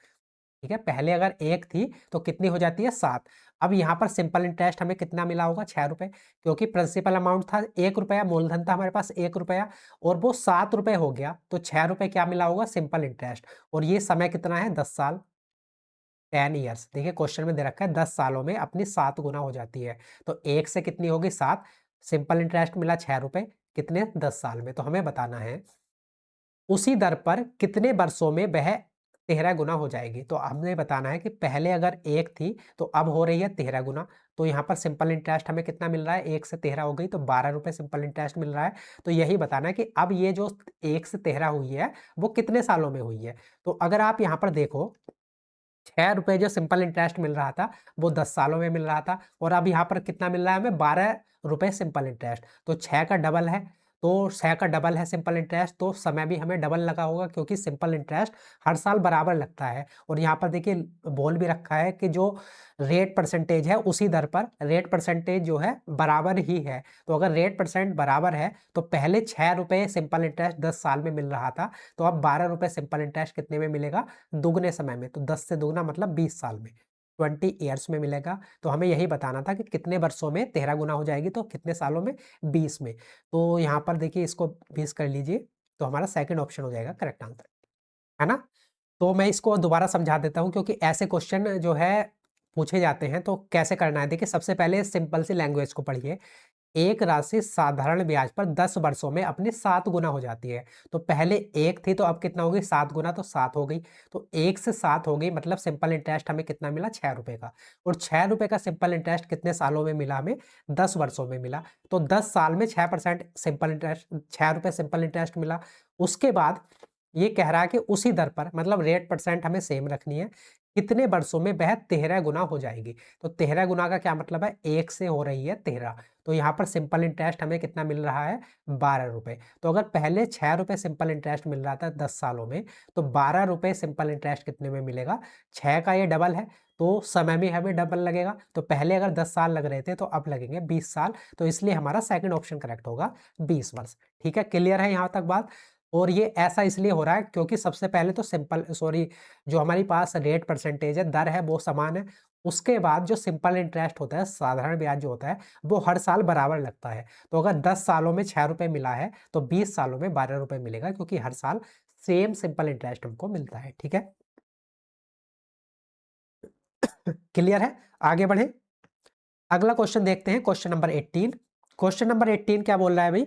ठीक है। पहले अगर 1 थी तो कितनी हो जाती है 7। अब यहाँ पर सिंपल इंटरेस्ट हमें कितना मिला होगा 6 रुपए, क्योंकि प्रिंसिपल अमाउंट था 1 रुपया, मूलधन था हमारे पास 1 रुपया, और वो 7 रुपए हो गया, तो 6 रुपए क्या मिला होगा सिंपल इंटरेस्ट। और ये समय कितना है 10 साल, 10 ईयर्स। देखिए क्वेश्चन में दे रखा है 10 सालों में अपनी 7 गुना हो जाती है, तो 1 से कितनी होगी 7, सिंपल इंटरेस्ट मिला 6 रुपए, कितने 10 साल में। तो हमें बताना है उसी दर पर कितने वर्षों में वह 13 गुना हो जाएगी। तो हमने बताना है कि पहले अगर 1 थी तो अब हो रही है 13 गुना। तो यहाँ पर सिंपल इंटरेस्ट हमें कितना मिल रहा है, 1 से 13 हो गई तो 12 रुपए सिंपल इंटरेस्ट मिल रहा है। तो यही बताना है कि अब ये जो 1 से 13 हुई है वो कितने सालों में हुई है। तो अगर आप यहाँ पर देखो 6 रुपए जो सिंपल इंटरेस्ट मिल रहा था वो 10 सालों में मिल रहा था, और अब यहाँ पर कितना मिल रहा है हमें 12 रुपए सिंपल इंटरेस्ट। तो 6 का डबल है, तो 6 का डबल है सिंपल इंटरेस्ट, तो समय भी हमें डबल लगा होगा, क्योंकि सिंपल इंटरेस्ट हर साल बराबर लगता है। और यहाँ पर देखिए बोल भी रखा है कि जो रेट परसेंटेज है उसी दर पर रेट परसेंटेज जो है बराबर ही है। तो अगर रेट परसेंट बराबर है तो पहले 6 रुपए सिंपल इंटरेस्ट 10 साल में मिल रहा था, तो अब 12 रुपए सिंपल इंटरेस्ट कितने में मिलेगा, दुगने समय में। तो 10 से दुगना मतलब 20 साल में, 20 ईयर्स में मिलेगा। तो हमें यही बताना था कि कितने वर्षों में 13 गुना हो जाएगी, तो कितने सालों में 20 में। तो यहाँ पर देखिए इसको 20 कर लीजिए, तो हमारा सेकंड ऑप्शन हो जाएगा करेक्ट आंसर, है ना। तो मैं इसको दोबारा समझा देता हूँ, क्योंकि ऐसे क्वेश्चन जो है पूछे जाते हैं तो कैसे करना है। देखिए सबसे पहले सिंपल सी लैंग्वेज को पढ़िए। एक राशि साधारण ब्याज पर 10 वर्षों में अपनी 7 गुना हो जाती है। तो पहले 1 थी तो अब कितना हो गई 7 गुना, तो 7 हो गई। तो 1 से 7 हो गई, मतलब सिंपल इंटरेस्ट हमें कितना मिला 6 रुपए का, और 6 रुपए का सिंपल इंटरेस्ट कितने सालों में मिला हमें, 10 वर्षों में मिला। तो 10 साल में 6% सिंपल इंटरेस्ट, 6 रुपए सिंपल इंटरेस्ट मिला। उसके बाद ये कह रहा है कि उसी दर पर, मतलब रेट परसेंट हमें सेम रखनी है, कितने वर्षों में वह 13 गुना हो जाएगी। तो 13 गुना का क्या मतलब है, 1 से हो रही है 13, तो यहाँ पर सिंपल इंटरेस्ट हमें कितना मिल रहा है 12 रुपए। तो अगर पहले 6 रुपए सिंपल इंटरेस्ट मिल रहा था 10 सालों में, तो 12 रुपए सिंपल इंटरेस्ट कितने में मिलेगा, 6 का ये डबल है, तो समय में हमें डबल लगेगा। तो पहले अगर 10 साल लग रहे थे तो अब लगेंगे 20 साल, तो इसलिए हमारा सेकंड ऑप्शन करेक्ट होगा 20 वर्ष। ठीक है, क्लियर है यहाँ तक बात। और ये ऐसा इसलिए हो रहा है क्योंकि सबसे पहले तो सिंपल सॉरी जो हमारी पास रेट परसेंटेज है, दर है, वो समान है। उसके बाद जो सिंपल इंटरेस्ट होता है, साधारण ब्याज जो होता है, वो हर साल बराबर लगता है। तो अगर 10 सालों में 6 रुपए मिला है तो 20 सालों में 12 रुपए मिलेगा, क्योंकि हर साल सेम सिंपल इंटरेस्ट हमको मिलता है। ठीक है, क्लियर है। आगे बढ़े, अगला क्वेश्चन देखते हैं, क्वेश्चन नंबर 18। क्वेश्चन नंबर 18 क्या बोल रहा है भाई,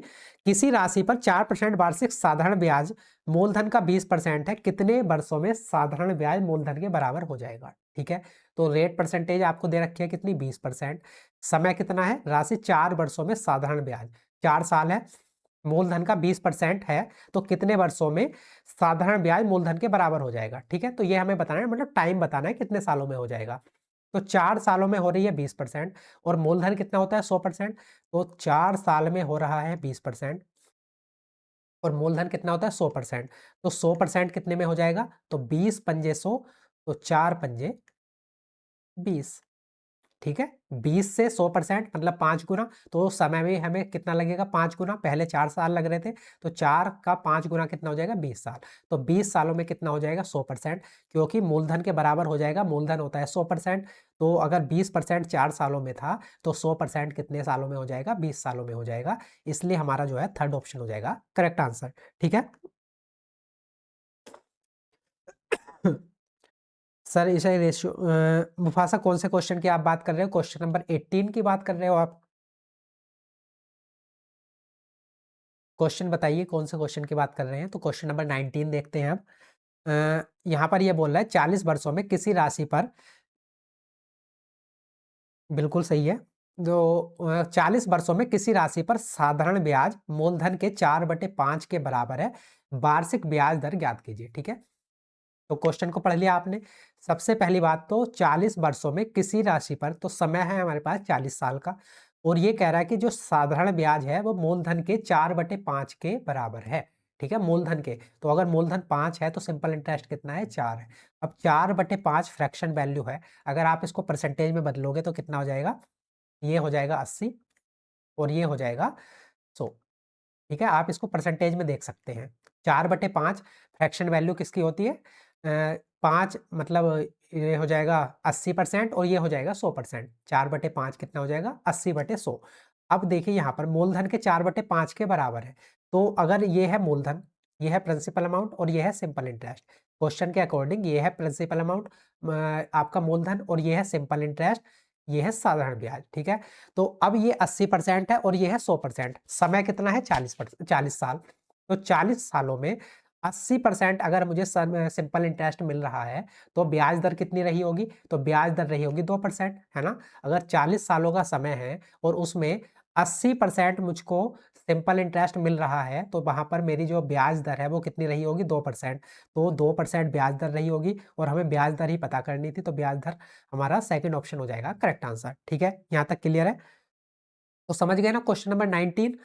किसी राशि पर 4% वार्षिक साधारण ब्याज मूलधन का 20% है, कितने वर्षों में साधारण ब्याज मूलधन के बराबर हो जाएगा। ठीक है, तो रेट परसेंटेज आपको दे रखी है कितनी, 20%। समय कितना है, राशि 4 वर्षों में साधारण ब्याज 4 साल है, मूलधन का 20% है तो कितने वर्षों में साधारण ब्याज मूलधन के बराबर हो जाएगा। ठीक है, तो ये हमें बताना है, मतलब टाइम बताना है कितने सालों में हो जाएगा। तो 4 सालों में हो रही है 20% और मूलधन कितना होता है 100%, तो 4 साल में हो रहा है 20% और मूलधन कितना होता है 100%। तो 100% कितने में हो जाएगा, तो 20 पंजे 100, तो 4 पंजे 20। ठीक है, 20 से 100% मतलब 5 गुना, तो समय में हमें कितना लगेगा 5 गुना, पहले 4 साल लग रहे थे तो 4 का 5 गुना कितना हो जाएगा 20 साल। तो 20 सालों में कितना हो जाएगा 100%, क्योंकि मूलधन के बराबर हो जाएगा, मूलधन होता है 100%। तो अगर 20% 4 सालों में था तो 100% कितने सालों में हो जाएगा 20 सालों में हो जाएगा। इसलिए हमारा जो है थर्ड ऑप्शन हो जाएगा करेक्ट आंसर। ठीक है सर इसे रेशियो मुफासा कौन से क्वेश्चन की आप बात कर रहे हो, क्वेश्चन नंबर 18 की बात कर रहे हो आप? क्वेश्चन बताइए कौन से क्वेश्चन की बात कर रहे हैं। तो क्वेश्चन नंबर 19 देखते हैं अब। यहाँ पर ये बोल रहा है 40 वर्षों में किसी राशि पर, बिल्कुल सही है, जो 40 वर्षों में किसी राशि पर साधारण ब्याज मूलधन के 4/5 के बराबर है, वार्षिक ब्याज दर ज्ञात कीजिए। ठीक है, तो क्वेश्चन को पढ़ लिया आपने। सबसे पहली बात तो 40 वर्षों में किसी राशि पर, तो समय है हमारे पास 40 साल का, और ये कह रहा है कि जो साधारण ब्याज है वो मूलधन के 4/5 के बराबर है। ठीक है, मूलधन के, तो अगर मूलधन 5 है तो सिंपल इंटरेस्ट कितना है 4 है। अब 4/5 फ्रैक्शन वैल्यू है, अगर आप इसको परसेंटेज में बदलोगे तो कितना हो जाएगा, ये हो जाएगा 80 और ये हो जाएगा 100। ठीक है, आप इसको परसेंटेज में देख सकते हैं। 4/5 फ्रैक्शन वैल्यू किसकी होती है, 5 मतलब ये हो जाएगा 80% और ये हो जाएगा 100%। 4/5 कितना हो जाएगा 80/100। अब देखिए यहाँ पर मूलधन के 4/5 के बराबर है, तो अगर ये है मूलधन, ये है प्रिंसिपल अमाउंट और ये है सिंपल इंटरेस्ट। क्वेश्चन के अकॉर्डिंग ये है प्रिंसिपल अमाउंट आपका मूलधन और ये है सिंपल इंटरेस्ट, ये है साधारण ब्याज। ठीक है, तो अब ये 80% है और ये है 100%। समय कितना है 40 साल, तो 40 सालों में 80% अगर मुझे सिंपल इंटरेस्ट मिल रहा है तो ब्याज दर कितनी रही होगी, तो ब्याज दर रही होगी 2%, है ना। अगर 40 सालों का समय है और उसमें 80% मुझको सिंपल इंटरेस्ट मिल रहा है तो वहां पर मेरी जो ब्याज दर है वो कितनी रही होगी 2%। तो 2% ब्याज दर रही होगी और हमें ब्याज दर ही पता करनी थी, तो ब्याज दर हमारा सेकंड ऑप्शन हो जाएगा करेक्ट आंसर। ठीक है, यहाँ तक क्लियर है, तो समझ गए ना क्वेश्चन नंबर 19।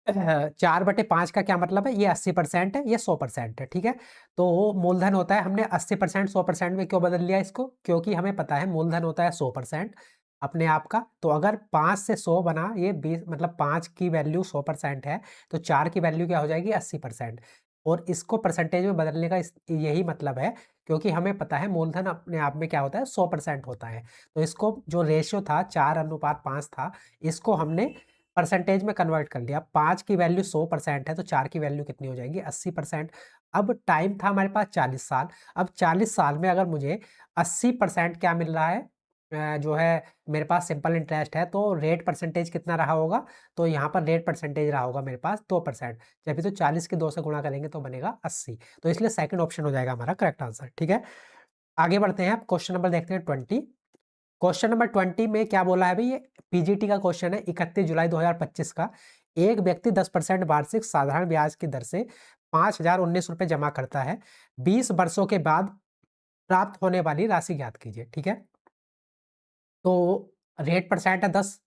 4/5 का क्या मतलब है, ये 80% है ये 100% है। ठीक है, तो मूलधन होता है, हमने 80% 100% में क्यों बदल लिया इसको, क्योंकि हमें पता है मूलधन होता है 100% अपने आप का। तो अगर 5 से 100 बना, ये 20 मतलब 5 की वैल्यू 100% है तो 4 की वैल्यू क्या हो जाएगी 80%। और इसको परसेंटेज में बदलने का यही मतलब है, क्योंकि हमें पता है मूलधन अपने आप में क्या होता है 100% होता है। तो इसको जो रेशियो था 4:5 था, इसको हमने परसेंटेज में कन्वर्ट कर लिया। 5 की वैल्यू 100% है तो 4 की वैल्यू कितनी हो जाएगी 80%। अब टाइम था हमारे पास 40 साल, अब 40 साल में अगर मुझे 80% क्या मिल रहा है, जो है मेरे पास सिंपल इंटरेस्ट है, तो रेट परसेंटेज कितना रहा होगा, तो यहाँ पर रेट परसेंटेज रहा होगा मेरे पास 2%। जब भी तो 40 के 2 से गुणा करेंगे तो बनेगा 80, तो इसलिए सेकंड ऑप्शन हो जाएगा हमारा करेक्ट आंसर। ठीक है, आगे बढ़ते हैं, क्वेश्चन नंबर देखते हैं 20। क्वेश्चन नंबर 20 में क्या बोला है भाई, ये पीजीटी का क्वेश्चन है 31 जुलाई 2025 का। एक व्यक्ति 10% वार्षिक साधारण ब्याज की दर से 5,019 रुपए जमा करता है, 20 वर्षों के बाद प्राप्त होने वाली राशि ज्ञात कीजिए। ठीक है, तो रेट परसेंट है 10,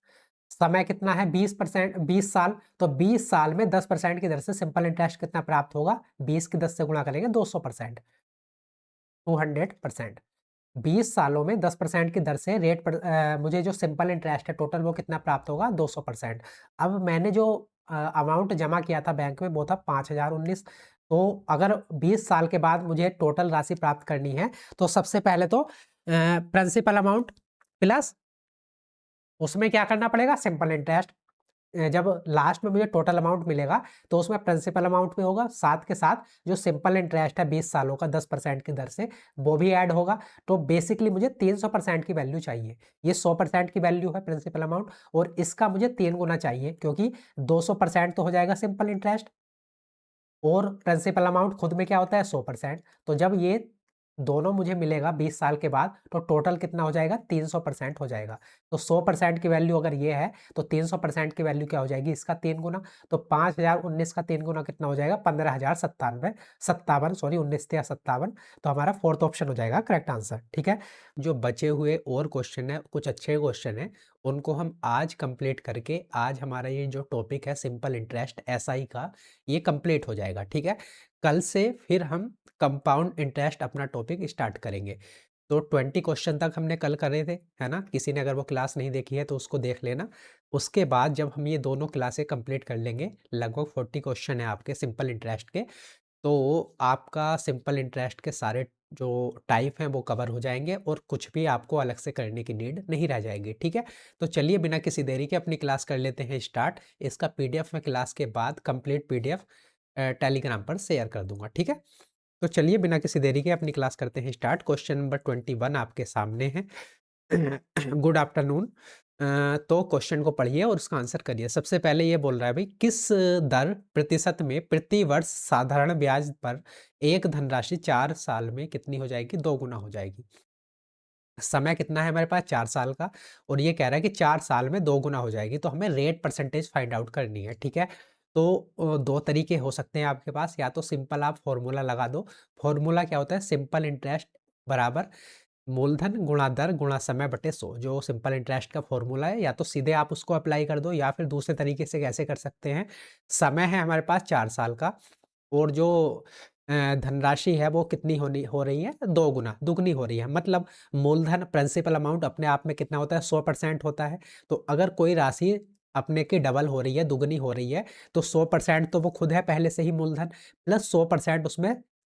समय कितना है 20%, 20 साल, तो 20 साल में 10% की दर से सिंपल इंटरेस्ट कितना प्राप्त होगा, 20 की 10 से गुणा करेंगे 200%, 200%। 20 सालों में 10% की दर से मुझे जो सिंपल इंटरेस्ट है टोटल वो कितना प्राप्त होगा 200%। अब मैंने जो अमाउंट जमा किया था बैंक में वो था 5,019। तो अगर 20 साल के बाद मुझे टोटल राशि प्राप्त करनी है तो सबसे पहले तो प्रिंसिपल अमाउंट प्लस उसमें क्या करना पड़ेगा सिंपल इंटरेस्ट। जब लास्ट में मुझे टोटल अमाउंट मिलेगा तो उसमें प्रिंसिपल अमाउंट भी होगा, साथ के साथ जो सिंपल इंटरेस्ट है 20 सालों का 10% की दर से वो भी ऐड होगा। तो बेसिकली मुझे 300% की वैल्यू चाहिए। ये 100% की वैल्यू है प्रिंसिपल अमाउंट और इसका मुझे 3 गुना चाहिए, क्योंकि 200% तो हो जाएगा सिंपल इंटरेस्ट और प्रिंसिपल अमाउंट खुद में क्या होता है 100%। तो जब ये दोनों मुझे मिलेगा 20 साल के बाद, तो टोटल कितना हो जाएगा? 300% हो जाएगा। तो 100% की वैल्यू अगर ये है, तो 300% की वैल्यू क्या हो जाएगी? इसका 3 गुना। तो 5019 का 3 गुना कितना हो जाएगा? 15,097, 57 सॉरी 19 या 57। तो हमारा फोर्थ ऑप्शन हो जाएगा करेक्ट आंसर। ठीक है, जो बचे हुए और क्वेश्चन है, कुछ अच्छे क्वेश्चन है, उनको हम आज कंप्लीट करके, आज हमारा ये जो टॉपिक है सिंपल इंटरेस्ट एसआई का, ये कंप्लीट हो जाएगा। ठीक है, कल से फिर हम कंपाउंड इंटरेस्ट अपना टॉपिक स्टार्ट करेंगे। तो 20 क्वेश्चन तक हमने कल करे थे, है ना? किसी ने अगर वो क्लास नहीं देखी है तो उसको देख लेना। उसके बाद जब हम ये दोनों क्लासें कंप्लीट कर लेंगे, लगभग 40 क्वेश्चन है आपके सिंपल इंटरेस्ट के, तो आपका सिंपल इंटरेस्ट के सारे जो टाइप हैं वो कवर हो जाएंगे और कुछ भी आपको अलग से करने की नीड नहीं रह जाएगी। ठीक है, तो चलिए बिना किसी देरी के अपनी क्लास कर लेते हैं स्टार्ट। इसका पीडीएफ मैं क्लास के बाद कंप्लीट पीडीएफ टेलीग्राम पर शेयर कर दूंगा। ठीक है, तो चलिए बिना किसी देरी के अपनी क्लास करते हैं स्टार्ट। क्वेश्चन नंबर 21 आपके सामने है। Good afternoon. तो क्वेश्चन को पढ़िए और उसका आंसर करिए। सबसे पहले ये बोल रहा है भाई, किस दर प्रतिशत में प्रति वर्ष साधारण ब्याज पर एक धनराशि 4 साल में कितनी हो जाएगी? 2 गुना हो जाएगी। समय कितना है हमारे पास? 4 साल का, और ये कह रहा है कि 4 साल में 2 गुना हो जाएगी। तो हमें रेट परसेंटेज फाइंड आउट करनी है। ठीक है, तो दो तरीके हो सकते हैं आपके पास, या तो सिंपल आप फॉर्मूला लगा दो। फॉर्मूला क्या होता है? सिंपल इंटरेस्ट बराबर मूलधन गुणा दर गुणा समय बटे 100, जो सिंपल इंटरेस्ट का फॉर्मूला है। या तो सीधे आप उसको अप्लाई कर दो, या फिर दूसरे तरीके से कैसे कर सकते हैं? समय है हमारे पास 4 साल का, और जो धनराशि है वो कितनी हो रही है? 2 गुना, दुगनी हो रही है। मतलब मूलधन प्रिंसिपल अमाउंट अपने आप में कितना होता है? 100% होता है। तो अगर कोई राशि अपने की डबल हो रही है, दुगनी हो रही है, तो 100% तो वो खुद है पहले से ही मूलधन, प्लस 100% उसमें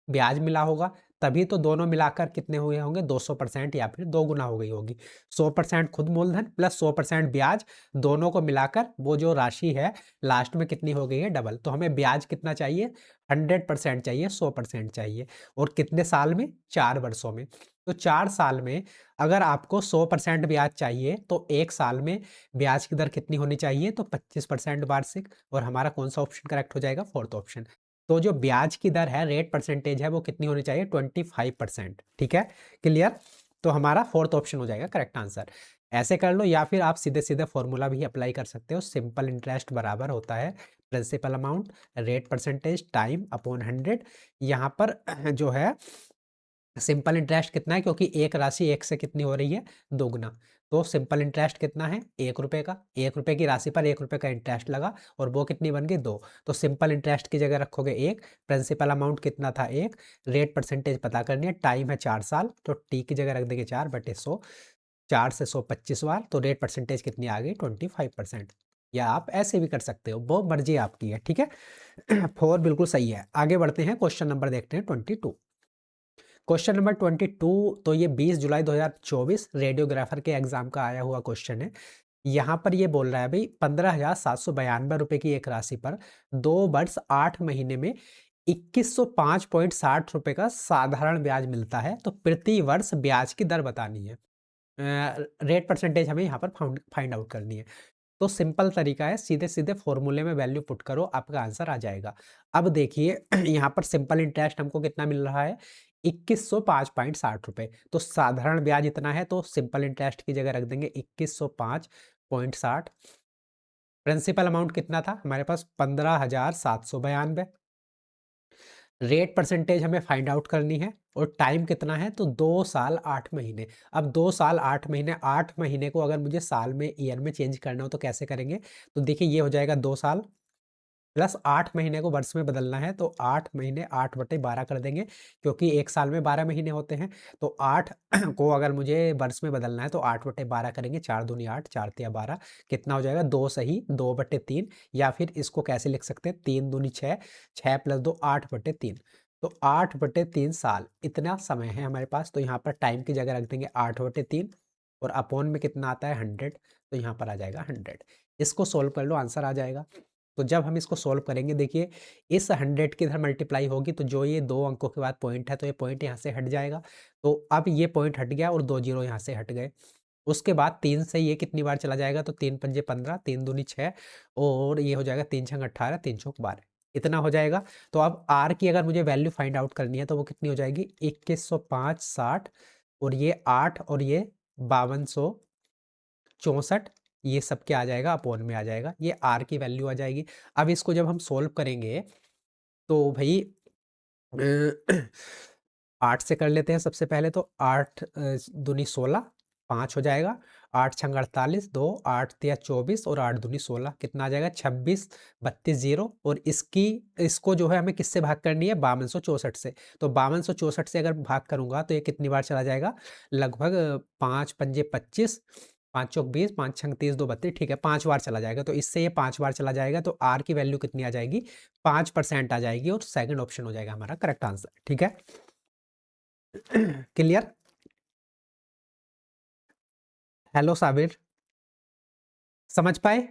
ब्याज मिला होगा, तभी तो दोनों मिलाकर कितने हुए होंगे? 200% या फिर 2 गुना हो गई होगी। 100% खुद मूलधन प्लस 100% ब्याज, दोनों को मिलाकर वो जो राशि है लास्ट में कितनी हो गई है? डबल। तो हमें ब्याज कितना चाहिए? 100% चाहिए, 100% चाहिए। और कितने साल में? 4 वर्षों में। तो 4 साल में अगर आपको 100% ब्याज चाहिए, तो 1 साल में ब्याज की दर कितनी होनी चाहिए? तो 25% वार्षिक। और हमारा कौन सा ऑप्शन करेक्ट हो जाएगा? Fourth option. तो जो ब्याज की दर है, रेट परसेंटेज है, वो कितनी होनी चाहिए? 25%। ठीक है, क्लियर? तो हमारा फोर्थ ऑप्शन हो जाएगा करेक्ट आंसर। ऐसे कर लो, या फिर आप सीधे सीधे फॉर्मूला भी अप्लाई कर सकते हो। सिंपल इंटरेस्ट बराबर होता है principal amount rate percentage time upon 100। यहाँ पर जो है सिंपल इंटरेस्ट कितना है? क्योंकि एक राशि एक से कितनी हो रही है? 2 गुना। तो सिंपल इंटरेस्ट कितना है? 1 रुपए का। 1 रुपए की राशि पर 1 रुपए का इंटरेस्ट लगा, और वो कितनी बन गई? 2। तो सिंपल इंटरेस्ट की जगह रखोगे 1, प्रिंसिपल अमाउंट कितना था? 1, रेट परसेंटेज पता करनी है, टाइम है 4 साल, तो टी की जगह रख देंगे 4 बटे 100। 4 से 100 25 बार, तो रेट परसेंटेज कितनी आ गई? 25%। या आप ऐसे भी कर सकते हो, वो मर्जी आपकी है। ठीक है, 4 बिल्कुल सही है। आगे बढ़ते हैं, क्वेश्चन नंबर देखते हैं 22। क्वेश्चन नंबर 22, तो ये 20 जुलाई 2024 रेडियोग्राफर के एग्जाम का आया हुआ क्वेश्चन है। यहाँ पर ये बोल रहा है भाई, 15,792 रुपए की एक राशि पर 2 वर्ष 8 महीने में 2105.60 रुपए का साधारण ब्याज मिलता है। तो प्रति वर्ष ब्याज की दर बतानी है। रेट परसेंटेज हमें यहाँ पर फाइंड आउट करनी है। तो सिंपल तरीका है, सीधे सीधे फॉर्मूले में वैल्यू पुट करो, आपका आंसर आ जाएगा। अब देखिए, यहाँ पर सिंपल इंटरेस्ट हमको कितना मिल रहा है? 2105.60 रुपए। तो साधारण ब्याज इतना है, तो सिंपल इंटरेस्ट की जगह रख देंगे 2105.60। प्रिंसिपल अमाउंट कितना था हमारे पास? 15,792। रेट परसेंटेज हमें फाइंड आउट करनी है, और टाइम कितना है? तो 2 साल 8 महीने। अब 2 साल 8 महीने, 8 महीने को अगर मुझे साल में, ईयर में चेंज करना हो तो कैसे करेंगे? तो देखिए, ये हो जाएगा 2 साल प्लस 8 महीने को वर्ष में बदलना है, तो 8 महीने 8 बटे 12 कर देंगे, क्योंकि एक साल में 12 महीने होते हैं। तो 8 को अगर मुझे वर्ष में बदलना है तो 8 बटे 12 करेंगे, 4 दूनी 8, 4 तिया 12, कितना हो जाएगा? 2 सही, 2 बटे 3। या फिर इसको कैसे लिख सकते हैं? 3 दूनी 6, 6 प्लस 2 8 बटे 3। तो 8 बटे 3 साल, इतना समय है हमारे पास। तो यहाँ पर टाइम की जगह रख देंगे 8 बटे 3, और अपॉन में कितना आता है? 100। तो यहाँ पर आ जाएगा 100। इसको सोल्व कर लो, आंसर आ जाएगा। तो जब हम इसको सोल्व करेंगे, देखिए इस 100 की इधर मल्टीप्लाई होगी, तो जो ये 2 अंकों के बाद पॉइंट है, तो ये पॉइंट यहाँ से हट जाएगा। तो अब ये पॉइंट हट गया और 2 जीरो यहाँ से हट गए। उसके बाद 3 से ये कितनी बार चला जाएगा? तो 3 पंजे 15, 3 दूनी 6, और ये हो जाएगा 3 छंग 18, 3 चौक 12। इतना हो जाएगा। तो अब आर की अगर मुझे वैल्यू फाइंड आउट करनी है तो वो कितनी हो जाएगी, 2105 60 और ये 8 और ये 5264, ये सब क्या आ जाएगा, अपोन में आ जाएगा, ये आर की वैल्यू आ जाएगी। अब इसको जब हम सोल्व करेंगे तो भाई 8 से कर लेते हैं सबसे पहले। तो 8 दूनी 16, 5 हो जाएगा, 8 छंग 48, 2 8 तिया 24 और 8 दूनी 16, कितना आ जाएगा 26, 32 जीरो। और इसको जो है हमें किससे भाग करनी है, 5264 से। तो 5264 से अगर भाग करूंगा तो ये कितनी बार चला जाएगा, लगभग 5 पंजे 25, 5 चौक 20, 5 छंग 30, 2 32, ठीक है 5 बार चला जाएगा। तो इससे ये 5 बार चला जाएगा, तो आर की वैल्यू कितनी आ जाएगी, 5% आ जाएगी, और सेकंड ऑप्शन हो जाएगा हमारा करेक्ट आंसर। ठीक है, क्लियर। हेलो साबिर, समझ पाए।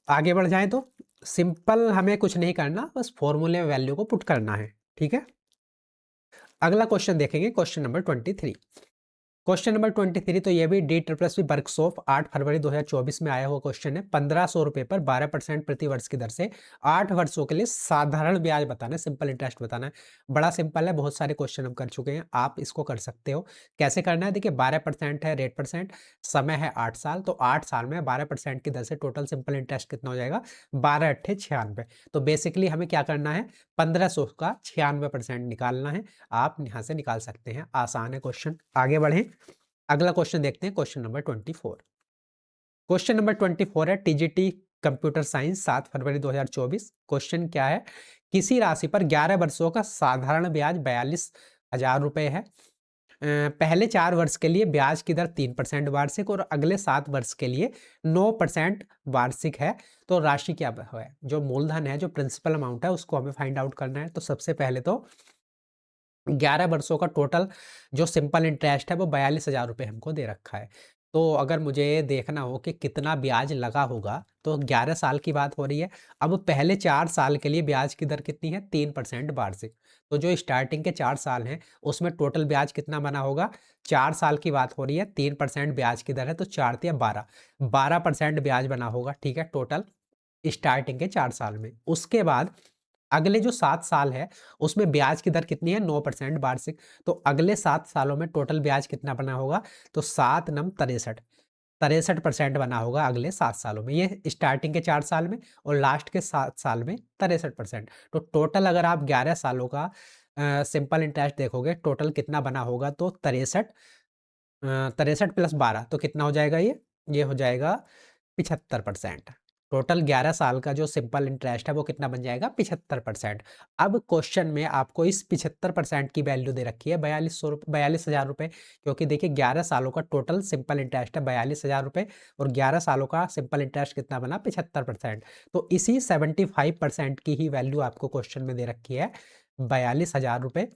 आगे बढ़ जाएं तो सिंपल, हमें कुछ नहीं करना, बस फॉर्मूले में वैल्यू को पुट करना है। ठीक है, अगला क्वेश्चन देखेंगे, क्वेश्चन नंबर 23। क्वेश्चन नंबर 23 तो ये भी डी ट्रिपल सी वर्कशॉप 8 फरवरी 2024 में आया हुआ क्वेश्चन है। 1500 रुपए पर 12% प्रति वर्ष की दर से 8 वर्षों के लिए साधारण ब्याज बताना है, सिंपल इंटरेस्ट बताना है। बड़ा सिंपल है, बहुत सारे क्वेश्चन हम कर चुके हैं, आप इसको कर सकते हो। कैसे करना है, देखिए 12% है रेट परसेंट, समय है 8 साल, तो 8 साल में 12% की दर से टोटल सिंपल इंटरेस्ट कितना हो जाएगा, 12 अट्ठे 96। तो बेसिकली हमें क्या करना है, 1500 का 96% निकालना है। आप यहाँ से निकाल सकते हैं, आसान है क्वेश्चन। आगे बढ़ें, अगला क्वेश्चन देखते हैं, क्वेश्चन नंबर 24। क्वेश्चन नंबर 24 है टीजीटी कंप्यूटर साइंस 7 फरवरी 2024। क्वेश्चन क्या है, किसी राशि पर 11 वर्षों का साधारण ब्याज 42,000 रुपए है। पहले 4 वर्ष के लिए ब्याज की दर 3% वार्षिक और अगले 7 वर्ष के लिए 9% वार्षिक है। तो राशि क्या है, जो मूलधन है, जो प्रिंसिपल अमाउंट है, उसको हमें फाइंड आउट करना है। तो सबसे पहले तो 11 वर्षों का टोटल जो सिंपल इंटरेस्ट है वो 42,000 रुपये हमको दे रखा है। तो अगर मुझे देखना हो कि कितना ब्याज लगा होगा तो 11 साल की बात हो रही है। अब पहले 4 साल के लिए ब्याज की दर कितनी है, 3% वार्षिक। तो जो स्टार्टिंग के 4 साल हैं उसमें टोटल ब्याज कितना बना होगा, 4 साल की बात हो रही है, 3% ब्याज की दर है, तो 4 तिया 12, 12% ब्याज बना होगा। ठीक है, टोटल स्टार्टिंग के 4 साल में। उसके बाद अगले जो 7 साल है उसमें ब्याज की दर कितनी है, 9% वार्षिक। तो अगले 7 सालों में टोटल ब्याज कितना बना होगा, तो 7 नम 63, 63% बना होगा अगले 7 सालों में। ये स्टार्टिंग के 4 साल में, और लास्ट के 7 साल में 63%। तो टोटल अगर आप 11 सालों का सिंपल इंटरेस्ट देखोगे, टोटल कितना बना होगा, तो 63, 63 प्लस 12 तो कितना हो जाएगा, ये हो जाएगा 75%। टोटल 11 साल का जो सिंपल इंटरेस्ट है वो कितना बन जाएगा, 75%। अब क्वेश्चन में आपको इस 75% की वैल्यू दे रखी है 42,000 रुपये, क्योंकि देखिए 11 सालों का टोटल सिंपल इंटरेस्ट है 42,000 रुपये, और 11 सालों का सिंपल इंटरेस्ट कितना बना, 75%। तो इसी 75% की ही वैल्यू आपको क्वेश्चन में दे रखी है 42,000 रुपये।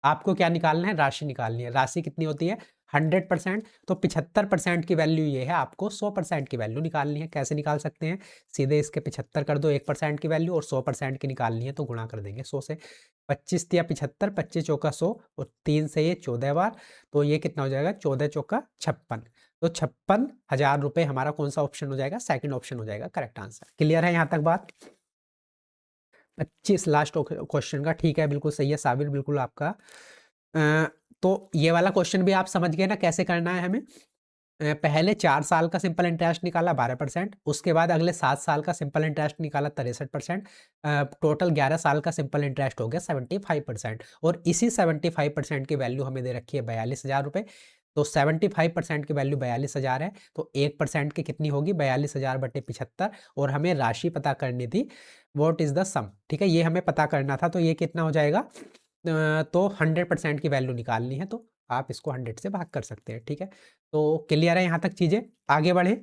आपको क्या निकालना है, राशि निकालनी है। राशि कितनी होती है, 100%। तो 75% की वैल्यू ये है, आपको 100% की वैल्यू निकालनी है। कैसे निकाल सकते हैं, सीधे इसके 75 कर दो 1% की वैल्यू, और 100% की निकालनी है तो गुणा कर देंगे 100 से। 25 या 75, 25 चौका 100, और 3 से ये 14 बार, तो ये कितना हो जाएगा, 14 चौका 56। तो 56,000 रुपये हमारा कौन सा ऑप्शन हो जाएगा, सेकंड ऑप्शन हो जाएगा करेक्ट आंसर। क्लियर है यहाँ तक बात। 25 लास्ट क्वेश्चन का, ठीक है, बिल्कुल सही है साबिर, बिल्कुल आपका। तो ये वाला क्वेश्चन भी आप समझ गए ना कैसे करना है हमें। पहले 4 साल का सिंपल इंटरेस्ट निकाला 12%, उसके बाद अगले 7 साल का सिंपल इंटरेस्ट निकाला 63%, टोटल 11 साल का सिंपल इंटरेस्ट हो गया 75%, और इसी 75% की वैल्यू हमें दे रखी है 42,000 रुपये। तो 75% की वैल्यू 42,000 है, तो 1% की कितनी होगी, 42,000 बटे 75, और हमें राशि पता करनी थी, व्हाट इज द सम। ठीक है, ये हमें पता करना था, तो ये कितना हो जाएगा, तो 100% की वैल्यू निकालनी है, तो आप इसको 100 से भाग कर सकते हैं। ठीक है, तो क्लियर है यहाँ तक चीजें। आगे बढ़े,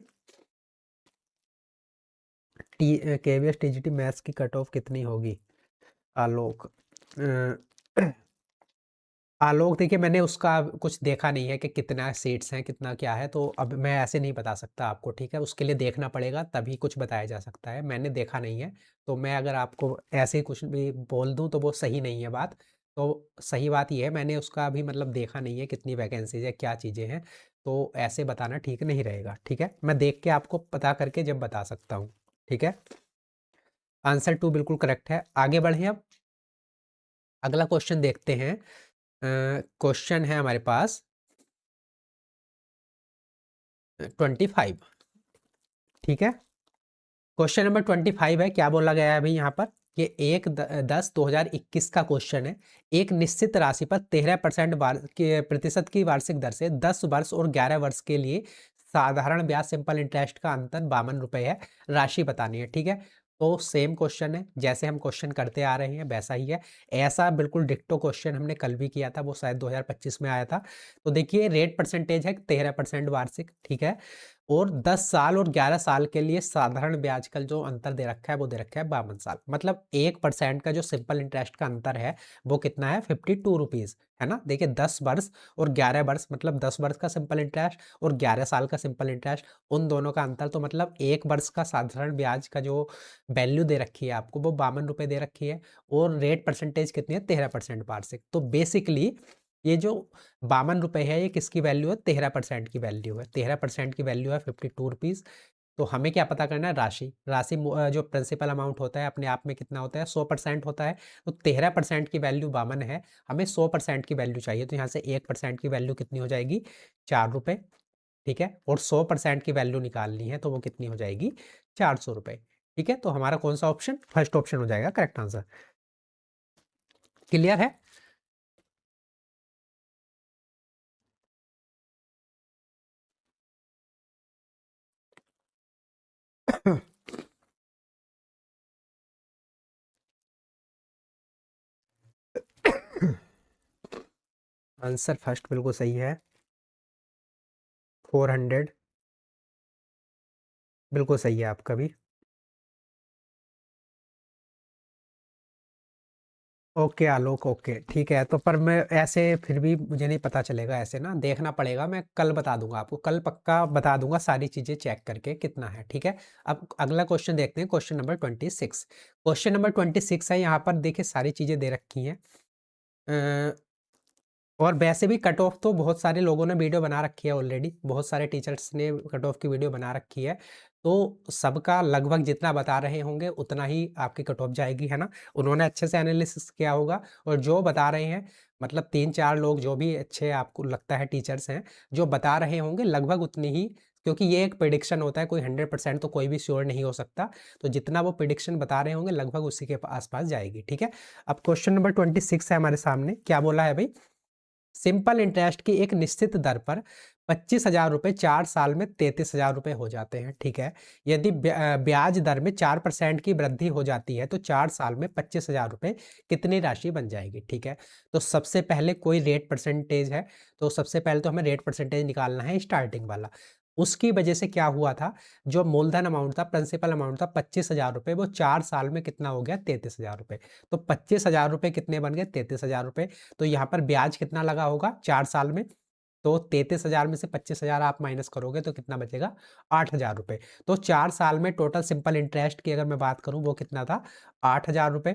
केवीएस टीजीटी मैथ्स की कट ऑफ कितनी होगी, आलोक। आलोक देखिए, मैंने उसका कुछ देखा नहीं है कि कितना सीट्स हैं, कितना क्या है, तो अब मैं ऐसे नहीं बता सकता आपको। ठीक है, उसके लिए देखना पड़ेगा, तभी कुछ बताया जा सकता है, मैंने देखा नहीं है। तो मैं अगर आपको ऐसे ही कुछ भी बोल दूं तो वो सही नहीं है बात। तो सही बात ये है, मैंने उसका अभी मतलब देखा नहीं है कितनी वैकेंसीज है, क्या चीज़ें हैं, तो ऐसे बताना ठीक नहीं रहेगा। ठीक है, मैं देख के आपको पता करके जब बता सकता हूँ। ठीक है, आंसर 2 बिल्कुल करेक्ट है। आगे बढ़े अब अगला क्वेश्चन देखते हैं। क्वेश्चन है हमारे पास 25। ठीक है, क्वेश्चन नंबर 25 है। क्या बोला गया है भाई यहाँ पर कि 1/10/2021 का क्वेश्चन है। एक निश्चित राशि पर 13% प्रतिशत की वार्षिक दर से 10 वर्ष और 11 वर्ष के लिए साधारण ब्याज सिंपल इंटरेस्ट का अंतर 52 रुपए है। राशि बतानी है। ठीक है, तो सेम क्वेश्चन है, जैसे हम क्वेश्चन करते आ रहे हैं वैसा ही है। ऐसा बिल्कुल डिक्टो क्वेश्चन हमने कल भी किया था, वो शायद 2025 में आया था। तो देखिए रेट परसेंटेज है 13% वार्षिक। ठीक है, और 10 साल और 11 साल के लिए साधारण ब्याज का जो अंतर दे रखा है वो दे रखा है 52 साल। मतलब 1% का जो सिंपल इंटरेस्ट का अंतर है वो कितना है 52 रुपीज, है ना। देखिए 10 वर्ष और 11 वर्ष, मतलब 10 वर्ष का सिंपल इंटरेस्ट और 11 साल का सिंपल इंटरेस्ट, उन दोनों का अंतर। तो मतलब 1 वर्ष का साधारण ब्याज का जो वैल्यू दे रखी है आपको वो 52 रुपये दे रखी है, और रेट परसेंटेज कितनी है 13% वार्षिक। तो बेसिकली ये जो 52 रुपए है ये किसकी वैल्यू है, 13% की वैल्यू है। 13% की वैल्यू है 52 रुपीज। तो हमें क्या पता करना है, राशि। राशि जो प्रिंसिपल अमाउंट होता है अपने आप में कितना होता है 100% होता है। तो 13% की वैल्यू 52 है, हमें 100% की वैल्यू चाहिए। तो यहाँ से 1% की वैल्यू कितनी हो जाएगी 4 रुपए। ठीक है, और 100% की वैल्यू निकालनी है तो वो कितनी हो जाएगी 400 रुपए। ठीक है, तो हमारा कौन सा ऑप्शन, फर्स्ट ऑप्शन हो जाएगा करेक्ट आंसर। क्लियर है। आंसर फर्स्ट बिल्कुल सही है, 400 बिल्कुल सही है आपका भी। ओके आलोक, ओके ठीक है। तो पर मैं ऐसे फिर भी मुझे नहीं पता चलेगा, ऐसे ना देखना पड़ेगा। मैं कल बता दूंगा आपको, कल पक्का बता दूंगा सारी चीजें चेक करके कितना है। ठीक है, अब अगला क्वेश्चन देखते हैं, क्वेश्चन नंबर 26। क्वेश्चन नंबर 26 है, यहाँ पर देखिए सारी चीजें दे रखी हैं। और वैसे भी कट ऑफ तो बहुत सारे लोगों ने वीडियो बना रखी है ऑलरेडी, बहुत सारे टीचर्स ने कट ऑफ की वीडियो बना रखी है। तो सबका लगभग जितना बता रहे होंगे उतना ही आपकी कट ऑफ जाएगी, है ना। उन्होंने अच्छे से एनालिसिस किया होगा, और जो बता रहे हैं मतलब 3-4 लोग जो भी अच्छे आपको लगता है टीचर्स हैं जो बता रहे होंगे लगभग उतनी ही, क्योंकि ये एक प्रिडिक्शन होता है, कोई 100% तो कोई भी श्योर नहीं हो सकता। तो जितना वो प्रिडिक्शन बता रहे होंगे लगभग उसी के आसपास जाएगी। ठीक है, अब क्वेश्चन नंबर 26 है हमारे सामने। क्या बोला है भाई, सिंपल इंटरेस्ट की एक निश्चित दर पर 25,000 रुपए 4 साल में 33,000 रुपए हो जाते हैं। ठीक है, यदि ब्याज दर में 4% की वृद्धि हो जाती है तो 4 साल में 25,000 रुपए कितनी राशि बन जाएगी। ठीक है, तो सबसे पहले कोई रेट परसेंटेज है, तो सबसे पहले तो हमें रेट परसेंटेज निकालना है स्टार्टिंग वाला। उसकी वजह से क्या हुआ था, जो मूलधन अमाउंट था, प्रिंसिपल अमाउंट था 25,000 रुपए, वो 4 साल में कितना हो गया 33,000 रुपए। तो 25,000 रुपए कितने बन गए 33,000 रुपए। तो यहाँ पर ब्याज कितना लगा होगा 4 साल में, तो 33,000 में से 25,000 आप माइनस करोगे तो कितना बचेगा 8,000 रुपए। तो 4 साल में टोटल सिंपल इंटरेस्ट की अगर मैं बात करूं वो कितना था 8,000 रुपए।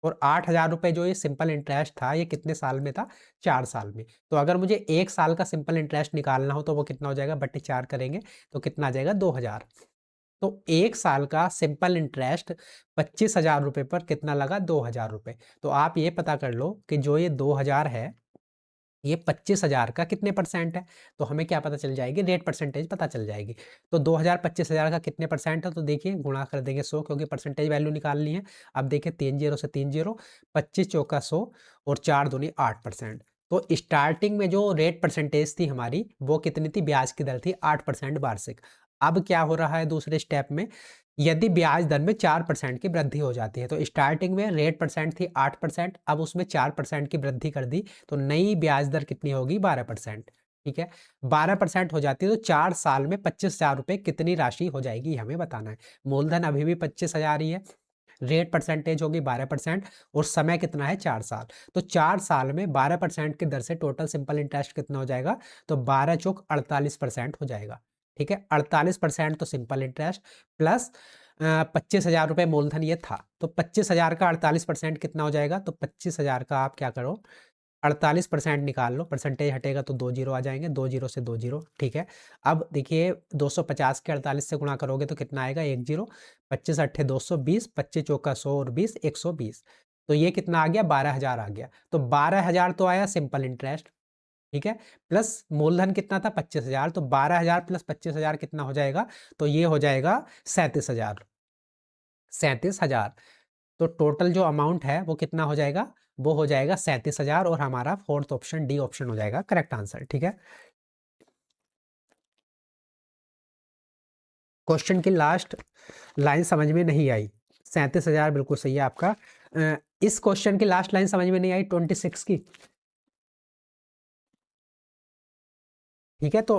और 8,000 रुपए जो ये सिंपल इंटरेस्ट था ये कितने साल में था 4 साल में। तो अगर मुझे 1 साल का सिंपल इंटरेस्ट निकालना हो तो वो कितना हो जाएगा, बट्टे 4 करेंगे तो कितना आ जाएगा 2,000। तो 1 साल का सिंपल इंटरेस्ट 25,000 रुपए पर कितना लगा 2,000 रुपए। तो आप ये पता कर लो कि जो ये 2,000 है ये 25,000 का कितने परसेंट है। तो हमें क्या पता चल जाएगी, रेट परसेंटेज पता चल जाएगी। तो 2,000 25,000 का कितने परसेंट है, तो देखिए गुणा कर देंगे 100, क्योंकि परसेंटेज वैल्यू निकालनी है। अब देखिए 3 जीरो से 3 जीरो, 25 चौका 100 और 4 दूनी 8%। तो स्टार्टिंग में जो रेट परसेंटेज थी हमारी वो कितनी थी, ब्याज की दर थी 8% वार्षिक। अब क्या हो रहा है दूसरे स्टेप में, यदि ब्याज दर में 4% की वृद्धि हो जाती है, तो स्टार्टिंग में रेट परसेंट थी 8%, अब उसमें 4% की वृद्धि कर दी तो नई ब्याज दर कितनी होगी 12%। ठीक है, 12% हो जाती है तो 4 साल में 25,000 रुपए कितनी राशि हो जाएगी हमें बताना है। मूलधन अभी भी 25,000 ही है, रेट परसेंटेज होगी 12%, और समय कितना है 4 साल। तो 4 साल में 12% की दर से टोटल सिंपल इंटरेस्ट कितना हो जाएगा, तो 12 चौक 48% हो जाएगा। ठीक है, 48% तो सिंपल इंटरेस्ट प्लस 25,000 रुपये मूलधन ये था, तो 25,000 का 48% कितना हो जाएगा, तो 25,000 का आप क्या करो 48% निकाल लो, परसेंटेज हटेगा तो 2 जीरो आ जाएंगे, 2 जीरो से 2 जीरो, ठीक है। अब देखिए 250 के 48 से गुणा करोगे तो कितना आएगा, 1 जीरो, 25 अट्ठे 220, 25 चौका 100 और 20 120, तो ये कितना आ गया, 12,000 आ गया। तो 12,000 तो आया सिंपल इंटरेस्ट, ठीक है, प्लस मूलधन कितना था, 25,000, तो 12,000 प्लस 25,000 कितना हो जाएगा, तो ये हो जाएगा 37,000, 37,000। तो टोटल जो अमाउंट है वो कितना हो जाएगा, वो हो जाएगा 37,000, और हमारा फोर्थ ऑप्शन डी ऑप्शन हो जाएगा करेक्ट आंसर, ठीक है। क्वेश्चन की लास्ट लाइन समझ में नहीं आई, 37,000 बिल्कुल सही है आपका। इस क्वेश्चन की लास्ट लाइन समझ में नहीं आई 26 की, ठीक है। तो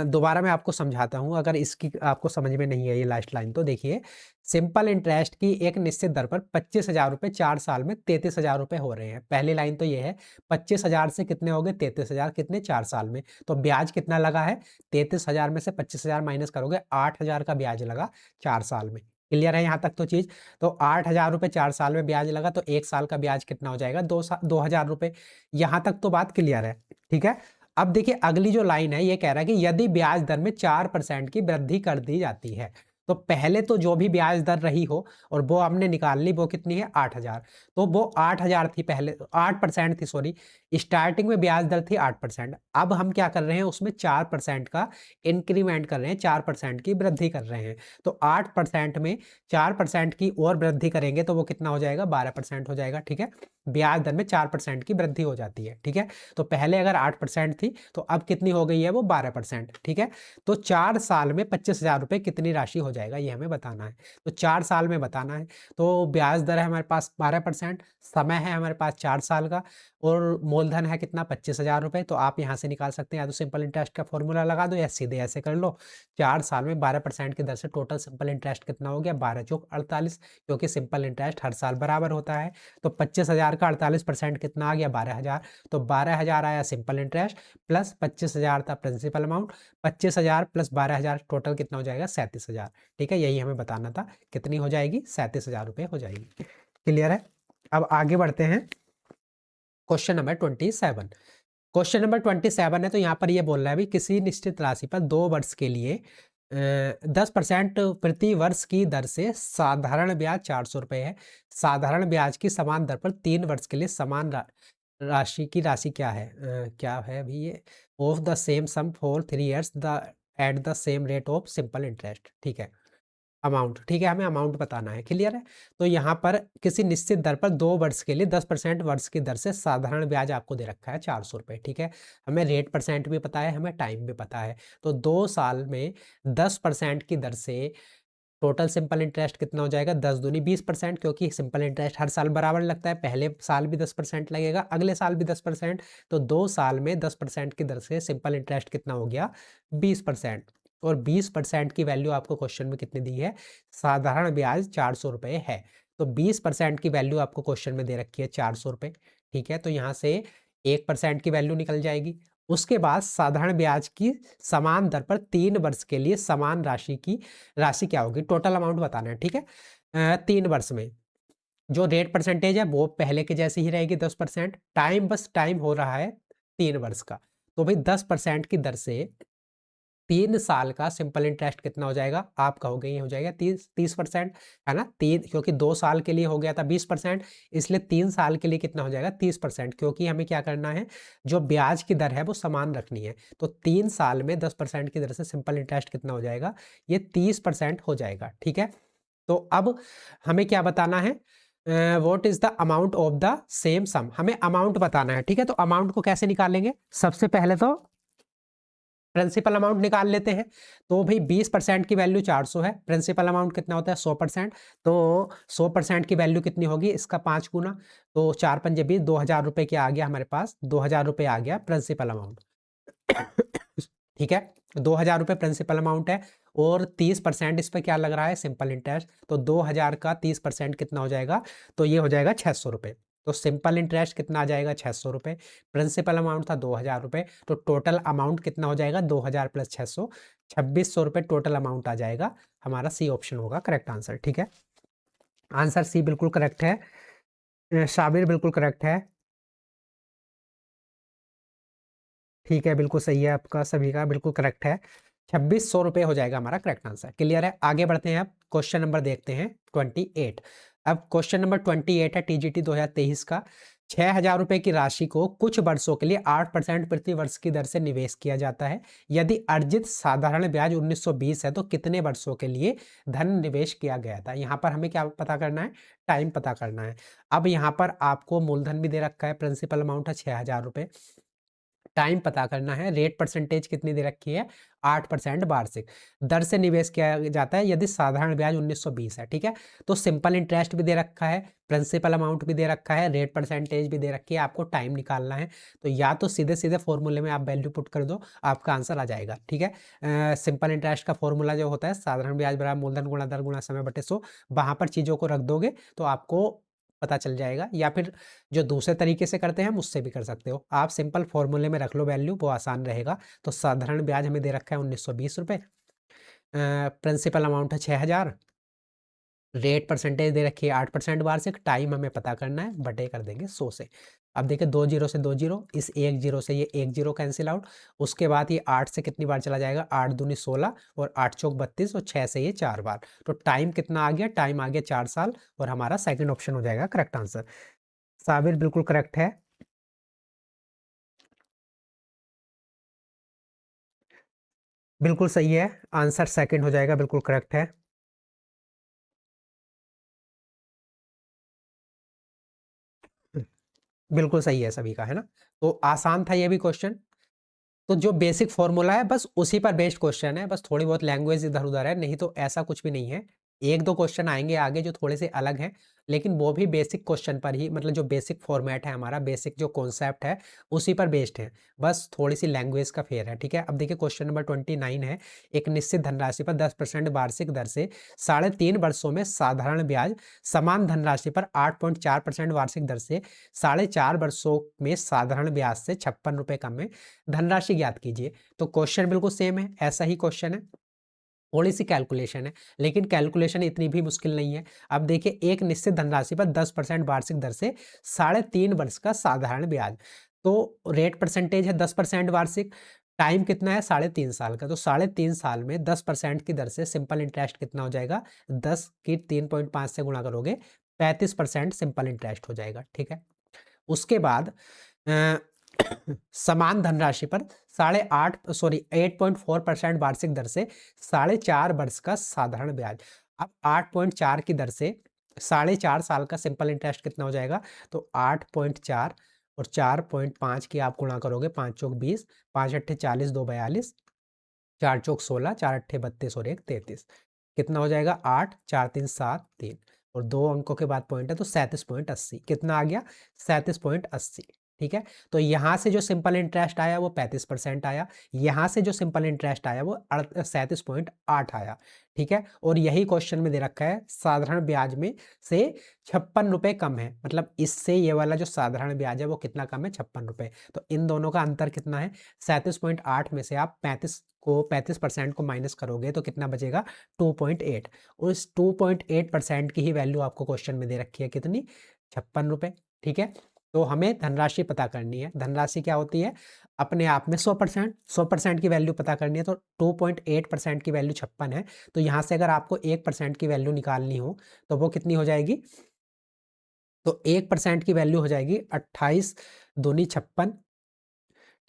दोबारा मैं आपको समझाता हूँ, अगर इसकी आपको समझ में नहीं आई ये लास्ट लाइन, तो देखिए सिंपल इंटरेस्ट की एक निश्चित दर पर 25,000 रुपये 4 साल में 33,000 रुपये हो रहे हैं। पहली लाइन तो ये है, 25,000 से कितने हो गए, 33,000, कितने, 4 साल में। तो ब्याज कितना लगा है, 33,000 में से 25,000 माइनस करोगे, 8,000 का ब्याज लगा 4 साल में। क्लियर है यहाँ तक तो चीज। तो 8,000 रुपये 4 साल में ब्याज लगा, तो 1 साल का ब्याज कितना हो जाएगा, 2,000 रुपये। यहाँ तक तो बात क्लियर है, ठीक है। अब देखिए अगली जो लाइन है, ये कह रहा है कि यदि ब्याज दर में 4% की वृद्धि कर दी जाती है, तो पहले तो जो भी ब्याज दर रही हो और वो हमने निकाल ली, वो कितनी है, 8,000। तो वो 8,000 थी पहले, 8% थी, सॉरी, स्टार्टिंग में ब्याज दर थी 8%। अब हम क्या कर रहे हैं, उसमें 4% का इंक्रीमेंट कर रहे हैं, 4% की वृद्धि कर रहे हैं। तो 8% में 4% की और वृद्धि करेंगे तो वो कितना हो जाएगा, 12% हो जाएगा, ठीक है। ब्याज दर में 4% की वृद्धि हो जाती है, ठीक है। तो पहले अगर 8% थी तो अब कितनी हो गई है, वो 12%, ठीक है। तो 4 साल में 25,000 रुपये कितनी राशि हो जाएगा, ये हमें बताना है। तो 4 साल में बताना है। तो ब्याज दर है हमारे पास 12%, समय है हमारे पास 4 साल का, और मूलधन है कितना, 25,000 रुपये। तो आप यहाँ से निकाल सकते हैं, या तो सिंपल इंटरेस्ट का फॉर्मूला लगा दो, या सीधे ऐसे कर लो। 4 साल में 12% की दर से टोटल सिंपल इंटरेस्ट कितना हो गया, 12 चौक 48, क्योंकि सिंपल इंटरेस्ट हर साल बराबर होता है। तो 25,000 का 48% कितना आ गया, 12,000। तो 12,000 आया सिंपल इंटरेस्ट, प्लस 25,000 था प्रिंसिपल अमाउंट, 25,000 प्लस 12,000 टोटल कितना हो जाएगा, 37,000, ठीक है। यही हमें बताना था, कितनी हो जाएगी, 37,000 रुपये हो जाएगी। क्लियर है। अब आगे बढ़ते हैं, क्वेश्चन नंबर 27। क्वेश्चन नंबर 27 है, तो यहाँ पर ये बोल रहा है भी, किसी निश्चित राशि पर 2 वर्ष के लिए 10% प्रति वर्ष की दर से साधारण ब्याज 400 रुपये है। साधारण ब्याज की समान दर पर 3 वर्ष के लिए समान राशि की राशि क्या है, क्या है अभी ये, of the same sum for 3 years the at the same rate of simple interest, ठीक है। अमाउंट, ठीक है, हमें अमाउंट बताना है, क्लियर है। तो यहाँ पर किसी निश्चित दर पर 2 वर्ष के लिए 10% वर्ष की दर से साधारण ब्याज आपको दे रखा है 400 रुपये, ठीक है। हमें रेट परसेंट भी पता है, हमें टाइम भी पता है। तो 2 साल में 10% की दर से टोटल सिंपल इंटरेस्ट कितना हो जाएगा, 10 दूनी 20%, क्योंकि सिंपल इंटरेस्ट हर साल बराबर लगता है, पहले साल भी 10% लगेगा, अगले साल भी 10%। तो 2 साल में 10% की दर से सिंपल इंटरेस्ट कितना हो गया, 20%। और 20% की वैल्यू आपको क्वेश्चन में कितनी दी है, साधारण ब्याज 400 रुपये है। तो 20% की वैल्यू आपको क्वेश्चन में दे रखी है 400 रुपये, ठीक है। तो यहाँ से 1% की वैल्यू निकल जाएगी। उसके बाद साधारण ब्याज की समान दर पर 3 वर्ष के लिए समान राशि क्या होगी, टोटल अमाउंट बताना है, ठीक है। 3 वर्ष में जो रेट परसेंटेज है वो पहले के जैसी ही रहेगी, 10%। टाइम, बस टाइम हो रहा है 3 वर्ष का। तो भाई 10% की दर से 3 साल का सिंपल इंटरेस्ट कितना हो जाएगा, आप कहोगे ये हो जाएगा 30%, है ना। 3, क्योंकि 2 साल के लिए हो गया था 20%, इसलिए 3 साल के लिए कितना हो जाएगा, 30%, क्योंकि हमें क्या करना है, जो ब्याज की दर है वो समान रखनी है। तो 3 साल में 10% की दर से सिंपल इंटरेस्ट कितना हो जाएगा, ये 30% हो जाएगा, ठीक है। तो अब हमें क्या बताना है, what is the amount of the same sum, हमें अमाउंट बताना है, ठीक है। तो अमाउंट को कैसे निकालेंगे, सबसे पहले तो प्रिंसिपल अमाउंट निकाल लेते हैं। तो भाई 20% की वैल्यू 400 है, प्रिंसिपल अमाउंट कितना होता है, 100%। तो 100% की वैल्यू कितनी होगी, इसका 5 गुना। तो 4 पंजे 20, 2,000 रुपये क्या आ गया हमारे पास, 2,000 रुपये आ गया प्रिंसिपल अमाउंट, ठीक है। 2,000 रुपये प्रिंसिपल अमाउंट है, और 30% इस पर क्या लग रहा है, सिंपल इंटरेस्ट। तो 2,000 का 30% कितना हो जाएगा, तो ये हो जाएगा 600 रुपये। तो सिंपल इंटरेस्ट कितना आ जाएगा, 600 रुपये। प्रिंसिपल अमाउंट था 2,000 रुपये, तो टोटल अमाउंट कितना हो जाएगा, 2,000 प्लस 600, 2,600 रुपये टोटल अमाउंट आ जाएगा। हमारा सी ऑप्शन होगा करेक्ट आंसर, ठीक है। आंसर सी बिल्कुल करेक्ट है, शाबिर बिल्कुल करेक्ट है। ठीक है, बिल्कुल सही है आपका, सभी का बिल्कुल करेक्ट है। 2600 रुपये हो जाएगा हमारा करेक्ट आंसर। क्लियर है, आगे बढ़ते हैं। अब क्वेश्चन नंबर देखते हैं 28। अब क्वेश्चन नंबर 28 है टीजीटी 2023 का। 6000 रुपये की राशि को कुछ वर्षों के लिए 8% प्रति वर्ष की दर से निवेश किया जाता है। यदि अर्जित साधारण ब्याज 1920 है तो कितने वर्षों के लिए धन निवेश किया गया था। यहाँ पर हमें क्या पता करना है, टाइम पता करना है। अब यहाँ पर आपको मूलधन भी दे रखा है, प्रिंसिपल अमाउंट है 6000 रुपये, टाइम पता करना है, रेट परसेंटेज कितनी दे रखी है 8% वार्षिक दर से निवेश किया जाता है यदि साधारण ब्याज 1920 है। ठीक है, तो सिंपल इंटरेस्ट भी दे रखा है, प्रिंसिपल अमाउंट भी दे रखा है, रेट परसेंटेज भी दे रखी है, आपको टाइम निकालना है। तो या तो सीधे सीधे फॉर्मूले में आप वैल्यू पुट कर दो, आपका आंसर आ जाएगा। ठीक है, सिंपल इंटरेस्ट का फॉर्मूला जो होता है साधारण ब्याज बराबर मूलधन गुणा दर गुणा समय बटे 100, वहां पर चीजों को रख दोगे तो आपको पता चल जाएगा। या फिर जो दूसरे तरीके से करते हैं मुझसे भी कर सकते हो, आप सिंपल फॉर्मूले में रख लो वैल्यू, वो आसान रहेगा। तो साधारण ब्याज हमें दे रखा है 1920 रुपये, प्रिंसिपल अमाउंट है 6000, रेट परसेंटेज दे रखी है 8% वार्षिक, टाइम हमें पता करना है, बटे कर देंगे 100 से। अब देखिए 2 जीरो से 2 जीरो, इस 1 जीरो से ये 1 जीरो कैंसिल आउट, उसके बाद ये 8 से कितनी बार चला जाएगा, 8 दूनी 16 और 8 चौक 32 और 6 से ये 4 बार। तो टाइम कितना आ गया, टाइम आ गया 4 साल, और हमारा सेकंड ऑप्शन हो जाएगा करेक्ट आंसर। साबिर बिल्कुल करेक्ट है, बिल्कुल सही है, आंसर सेकंड हो जाएगा, बिल्कुल करेक्ट है। बिल्कुल सही है सभी का, है ना। तो आसान था ये भी क्वेश्चन। तो जो बेसिक फॉर्मूला है बस उसी पर बेस्ड क्वेश्चन है, बस थोड़ी बहुत लैंग्वेज इधर उधर है, नहीं तो ऐसा कुछ भी नहीं है। एक दो क्वेश्चन आएंगे आगे जो थोड़े से अलग हैं, लेकिन वो भी बेसिक क्वेश्चन पर ही, मतलब जो बेसिक फॉर्मेट है हमारा, बेसिक जो कॉन्सेप्ट है उसी पर बेस्ड है, बस थोड़ी सी लैंग्वेज का फेयर है। ठीक है, अब देखिए क्वेश्चन नंबर 29 है। एक निश्चित धनराशि पर 10% वार्षिक दर से 3.5 वर्षों में साधारण ब्याज समान धनराशि पर 8.4% वार्षिक दर से 4.5 वर्षों में साधारण ब्याज से 56 रुपये कम में धनराशि ज्ञात कीजिए। तो क्वेश्चन बिल्कुल सेम है, ऐसा ही क्वेश्चन है, थोड़ी सी कैलकुलेशन है, लेकिन कैलकुलेशन इतनी भी मुश्किल नहीं है। अब देखिए एक निश्चित धनराशि पर 10% वार्षिक दर से 3.5 वर्ष का साधारण ब्याज, तो रेट परसेंटेज है 10% वार्षिक, टाइम कितना है 3.5 साल का, तो 3.5 साल में 10% की दर से सिंपल इंटरेस्ट कितना हो जाएगा, 10 की 3.5 से गुणा करोगे 35% सिंपल इंटरेस्ट हो जाएगा। ठीक है, उसके बाद समान धनराशि पर 8.4% वार्षिक दर से 4.5 वर्ष का साधारण ब्याज। अब 8.4 की दर से 4.5 साल का सिंपल इंटरेस्ट कितना हो जाएगा, तो 8.4 और 4.5 की आप गुणा करोगे, 5 चौक 20, 5 अट्ठे 40, 2 42, 4 चौक 16, 4 अट्ठे 32 और 1 33, कितना हो जाएगा 8, 4 3 7 3 और 2 अंकों के बाद पॉइंट है तो 37.80, कितना आ गया 37.80। ठीक है, तो यहाँ से जो सिंपल इंटरेस्ट आया वो 35% आया, यहाँ से जो सिंपल इंटरेस्ट आया वो 37.8 आया। ठीक है, और यही क्वेश्चन में दे रखा है साधारण ब्याज में से 56 रुपये कम है, मतलब इससे ये वाला जो साधारण ब्याज है वो कितना कम है, 56 रुपये। तो इन दोनों का अंतर कितना है, 37.8 में से आप 35% को माइनस करोगे तो कितना बचेगा 2.8, और इस 2.8% की ही वैल्यू आपको क्वेश्चन में दे रखी है कितनी, 56 रुपये। ठीक है, तो हमें धनराशि पता करनी है, धनराशि क्या होती है अपने आप में 100% की वैल्यू पता करनी है, तो 2.8% की वैल्यू 56 है, तो यहाँ से अगर आपको 1% की वैल्यू निकालनी हो तो वो कितनी हो जाएगी, तो 1% की वैल्यू हो जाएगी 28 दूनी 56।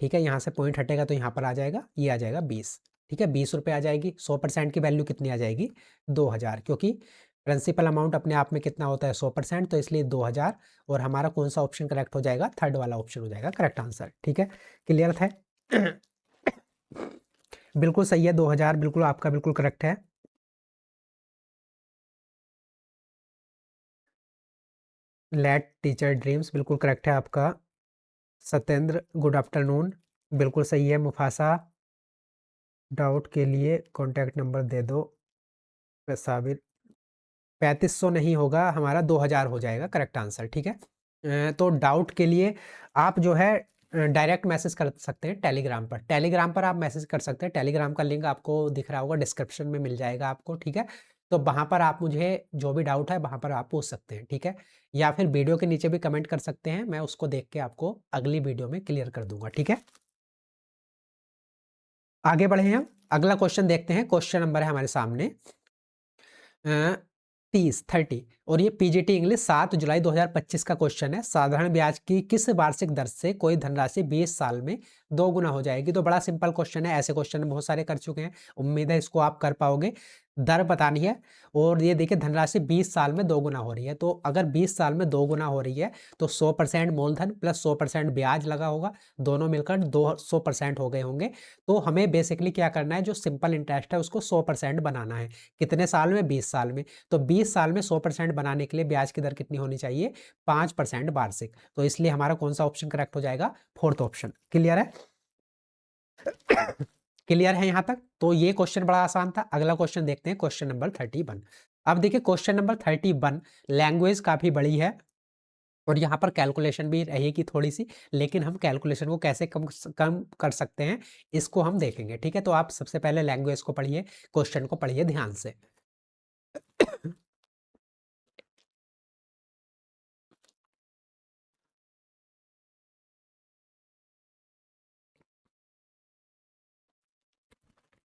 ठीक है, यहाँ से पॉइंट हटेगा तो यहाँ पर आ जाएगा, ये आ जाएगा 20। ठीक है, 20 रुपये आ जाएगी। 100% की वैल्यू कितनी आ जाएगी, 2000, क्योंकि प्रिंसिपल अमाउंट अपने आप में कितना होता है 100%, तो इसलिए 2000, और हमारा कौन सा ऑप्शन करेक्ट हो जाएगा, थर्ड वाला ऑप्शन हो जाएगा करेक्ट आंसर। ठीक है, क्लियर है। बिल्कुल सही है, 2000 बिल्कुल आपका बिल्कुल करेक्ट है। लेट टीचर ड्रीम्स बिल्कुल करेक्ट है आपका। सत्येंद्र गुड आफ्टरनून, बिल्कुल सही है। मुफासा डाउट के लिए कॉन्टैक्ट नंबर दे दो। साबिर 3500 नहीं होगा हमारा, 2000 हो जाएगा करेक्ट आंसर। ठीक है, तो डाउट के लिए आप जो है डायरेक्ट मैसेज कर सकते हैं टेलीग्राम पर, टेलीग्राम पर आप मैसेज कर सकते हैं, टेलीग्राम का लिंक आपको दिख रहा होगा, डिस्क्रिप्शन में मिल जाएगा आपको। ठीक है, तो वहाँ पर आप मुझे जो भी डाउट है वहाँ पर आप पूछ सकते हैं। ठीक है, या फिर वीडियो के नीचे भी कमेंट कर सकते हैं, मैं उसको देख के आपको अगली वीडियो में क्लियर कर दूंगा। ठीक है। आगे बढ़े हम, अगला क्वेश्चन देखते हैं। क्वेश्चन नंबर है हमारे सामने 30 और ये पीजीटी इंग्लिश 7 जुलाई 2025 का क्वेश्चन है। साधारण ब्याज की किस वार्षिक दर से कोई धनराशि 20 साल में 2 गुना हो जाएगी? तो बड़ा सिंपल क्वेश्चन है, ऐसे क्वेश्चन बहुत सारे कर चुके हैं, उम्मीद है इसको आप कर पाओगे। दर बतानी है और ये देखिए धनराशि 20 साल में 2 गुना हो रही है। तो अगर 20 साल में 2 गुना हो रही है तो 100% मूलधन प्लस 100% ब्याज लगा होगा, दोनों मिलकर 200% हो गए होंगे। तो हमें बेसिकली क्या करना है, जो सिंपल इंटरेस्ट है उसको 100% बनाना है। कितने साल में? 20 साल में। तो 20 साल में 100% बनाने के लिए ब्याज की दर कितनी होनी चाहिए? 5% वार्षिक। तो इसलिए हमारा कौन सा ऑप्शन करेक्ट हो जाएगा? Fourth option. क्लियर है? क्लियर है यहां तक? तो ये क्वेश्चन बड़ा आसान था। अगला क्वेश्चन देखते हैं, क्वेश्चन नंबर 31। अब देखिए क्वेश्चन नंबर 31, लैंग्वेज काफी बड़ी है और यहाँ पर कैलकुलेशन भी रहेगी थोड़ी सी, लेकिन हम कैलकुलेशन को कैसे कम कर सकते हैं इसको हम देखेंगे। ठीक है, तो आप सबसे पहले लैंग्वेज को पढ़िए, क्वेश्चन को पढ़िए ध्यान से।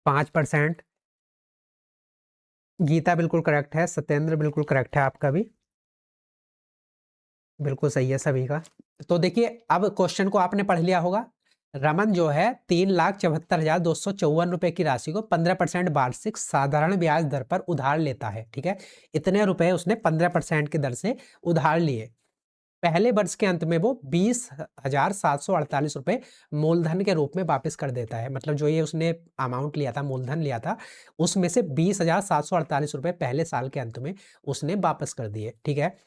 5%। गीता बिल्कुल करेक्ट है, सत्येंद्र बिल्कुल करेक्ट है, आपका भी बिल्कुल सही है सभी का। तो देखिए अब क्वेश्चन को आपने पढ़ लिया होगा। रमन जो है 3,74,254 रुपए की राशि को 15% वार्षिक साधारण ब्याज दर पर उधार लेता है। ठीक है, इतने रुपए उसने 15% की दर से उधार लिए। पहले वर्ष के अंत में वो 20,748 रुपए मूलधन के रूप में वापस कर देता है। मतलब जो ये उसने अमाउंट लिया था, मूलधन लिया था, उसमें से 20,748 रुपए पहले साल के अंत में उसने वापस कर दिए। ठीक है,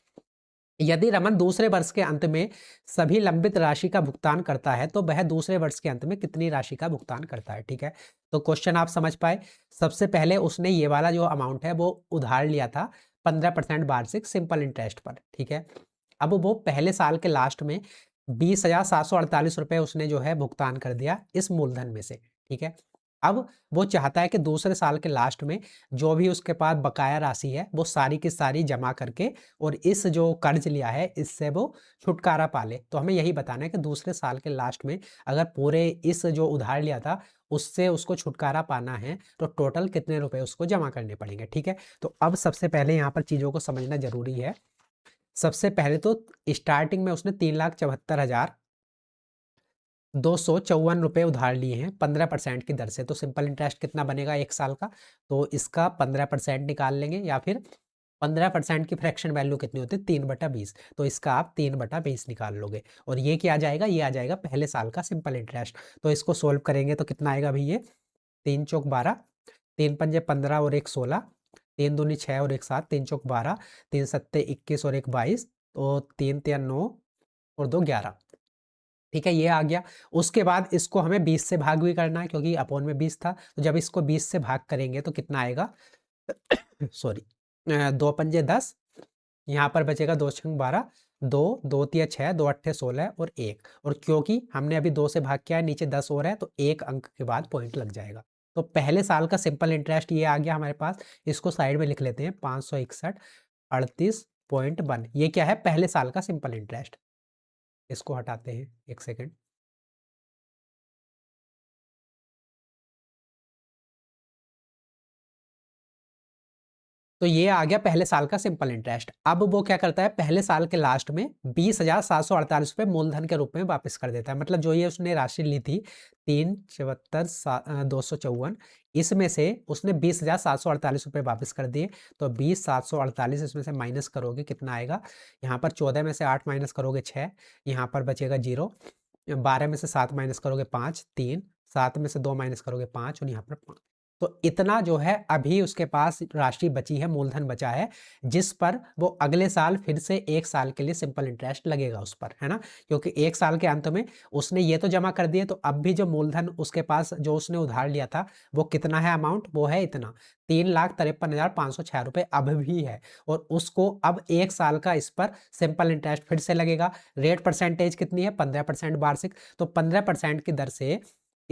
यदि रमन दूसरे वर्ष के अंत में सभी लंबित राशि का भुगतान करता है तो वह दूसरे वर्ष के अंत में कितनी राशि का भुगतान करता है? ठीक है, तो क्वेश्चन आप समझ पाए। सबसे पहले उसने ये वाला जो अमाउंट है वो उधार लिया था 15% वार्षिक सिंपल इंटरेस्ट पर। ठीक है, अब वो पहले साल के लास्ट में 20,748 रुपए उसने जो है भुगतान कर दिया इस मूलधन में से। ठीक है, अब वो चाहता है कि दूसरे साल के लास्ट में जो भी उसके पास बकाया राशि है वो सारी की सारी जमा करके और इस जो कर्ज लिया है इससे वो छुटकारा पा ले। तो हमें यही बताना है कि दूसरे साल के लास्ट में अगर पूरे इस जो उधार लिया था उससे उसको छुटकारा पाना है तो टोटल कितने रुपए उसको जमा करने पड़ेंगे। ठीक है, तो अब सबसे पहले यहाँ पर चीज़ों को समझना जरूरी है। सबसे पहले तो स्टार्टिंग में उसने 3,74,254 रुपए उधार लिए हैं 15% की दर से। तो सिंपल इंटरेस्ट कितना बनेगा एक साल का? तो इसका 15% निकाल लेंगे, या फिर 15% की फ्रैक्शन वैल्यू कितनी होती है? 3/20। तो इसका आप 3/20 निकाल लोगे और ये क्या आ जाएगा? ये आ जाएगा पहले साल का सिंपल इंटरेस्ट। तो इसको सोल्व करेंगे तो कितना आएगा भाई? ये 3 चौक 12, 3 पंजे 15 और 1 16, 3 दूनी 6 और 1 7, 3 चौक 12, 3 सत्ते 21 और 1 22, तो 3 तिया 9 और 2 11। ठीक है, ये आ गया। उसके बाद इसको हमें 20 से भाग भी करना है क्योंकि अपोन में 20 था। तो जब इसको 20 से भाग करेंगे तो कितना आएगा? सॉरी, 2 पंजे 10, यहाँ पर बचेगा 2 छंग 12, 2 2 तिया 6, 2 अट्ठे 16 और 1। और क्योंकि हमने अभी 2 से भाग किया है, नीचे 10 और है, तो 1 अंक के बाद पॉइंट लग जाएगा। तो पहले साल का सिंपल इंटरेस्ट ये आ गया हमारे पास। इसको साइड में लिख लेते हैं, 561.38.1। ये क्या है? पहले साल का सिंपल इंटरेस्ट। इसको हटाते हैं, एक सेकेंड। तो ये आ गया पहले साल का सिंपल इंटरेस्ट। अब वो क्या करता है? पहले साल के लास्ट में 20,748 रुपए मूलधन के रूप में वापस कर देता है। मतलब जो ये उसने राशि ली थी 3,74,254, इसमें से उसने 20,748 रुपए वापस कर दिए। तो 20,748 इसमें से माइनस करोगे कितना आएगा? यहाँ पर 14 में से 8 माइनस करोगे 6, यहाँ पर बचेगा 0। 12 में से 7 माइनस करोगे 5, 3, 7 में से 2 माइनस करोगे 5 और यहाँ पर 5। तो इतना जो है अभी उसके पास राशि बची है, मूलधन बचा है, जिस पर वो अगले साल फिर से 1 साल के लिए सिंपल इंटरेस्ट लगेगा उस पर, है ना? क्योंकि 1 साल के अंत में उसने ये तो जमा कर दिए, तो अब भी जो मूलधन उसके पास जो उसने उधार लिया था वो कितना है अमाउंट? वो है इतना 3,53,506 रुपए अब भी है। और उसको अब 1 साल का इस पर सिंपल इंटरेस्ट फिर से लगेगा। रेट परसेंटेज कितनी है? 15% वार्षिक। तो 15% की दर से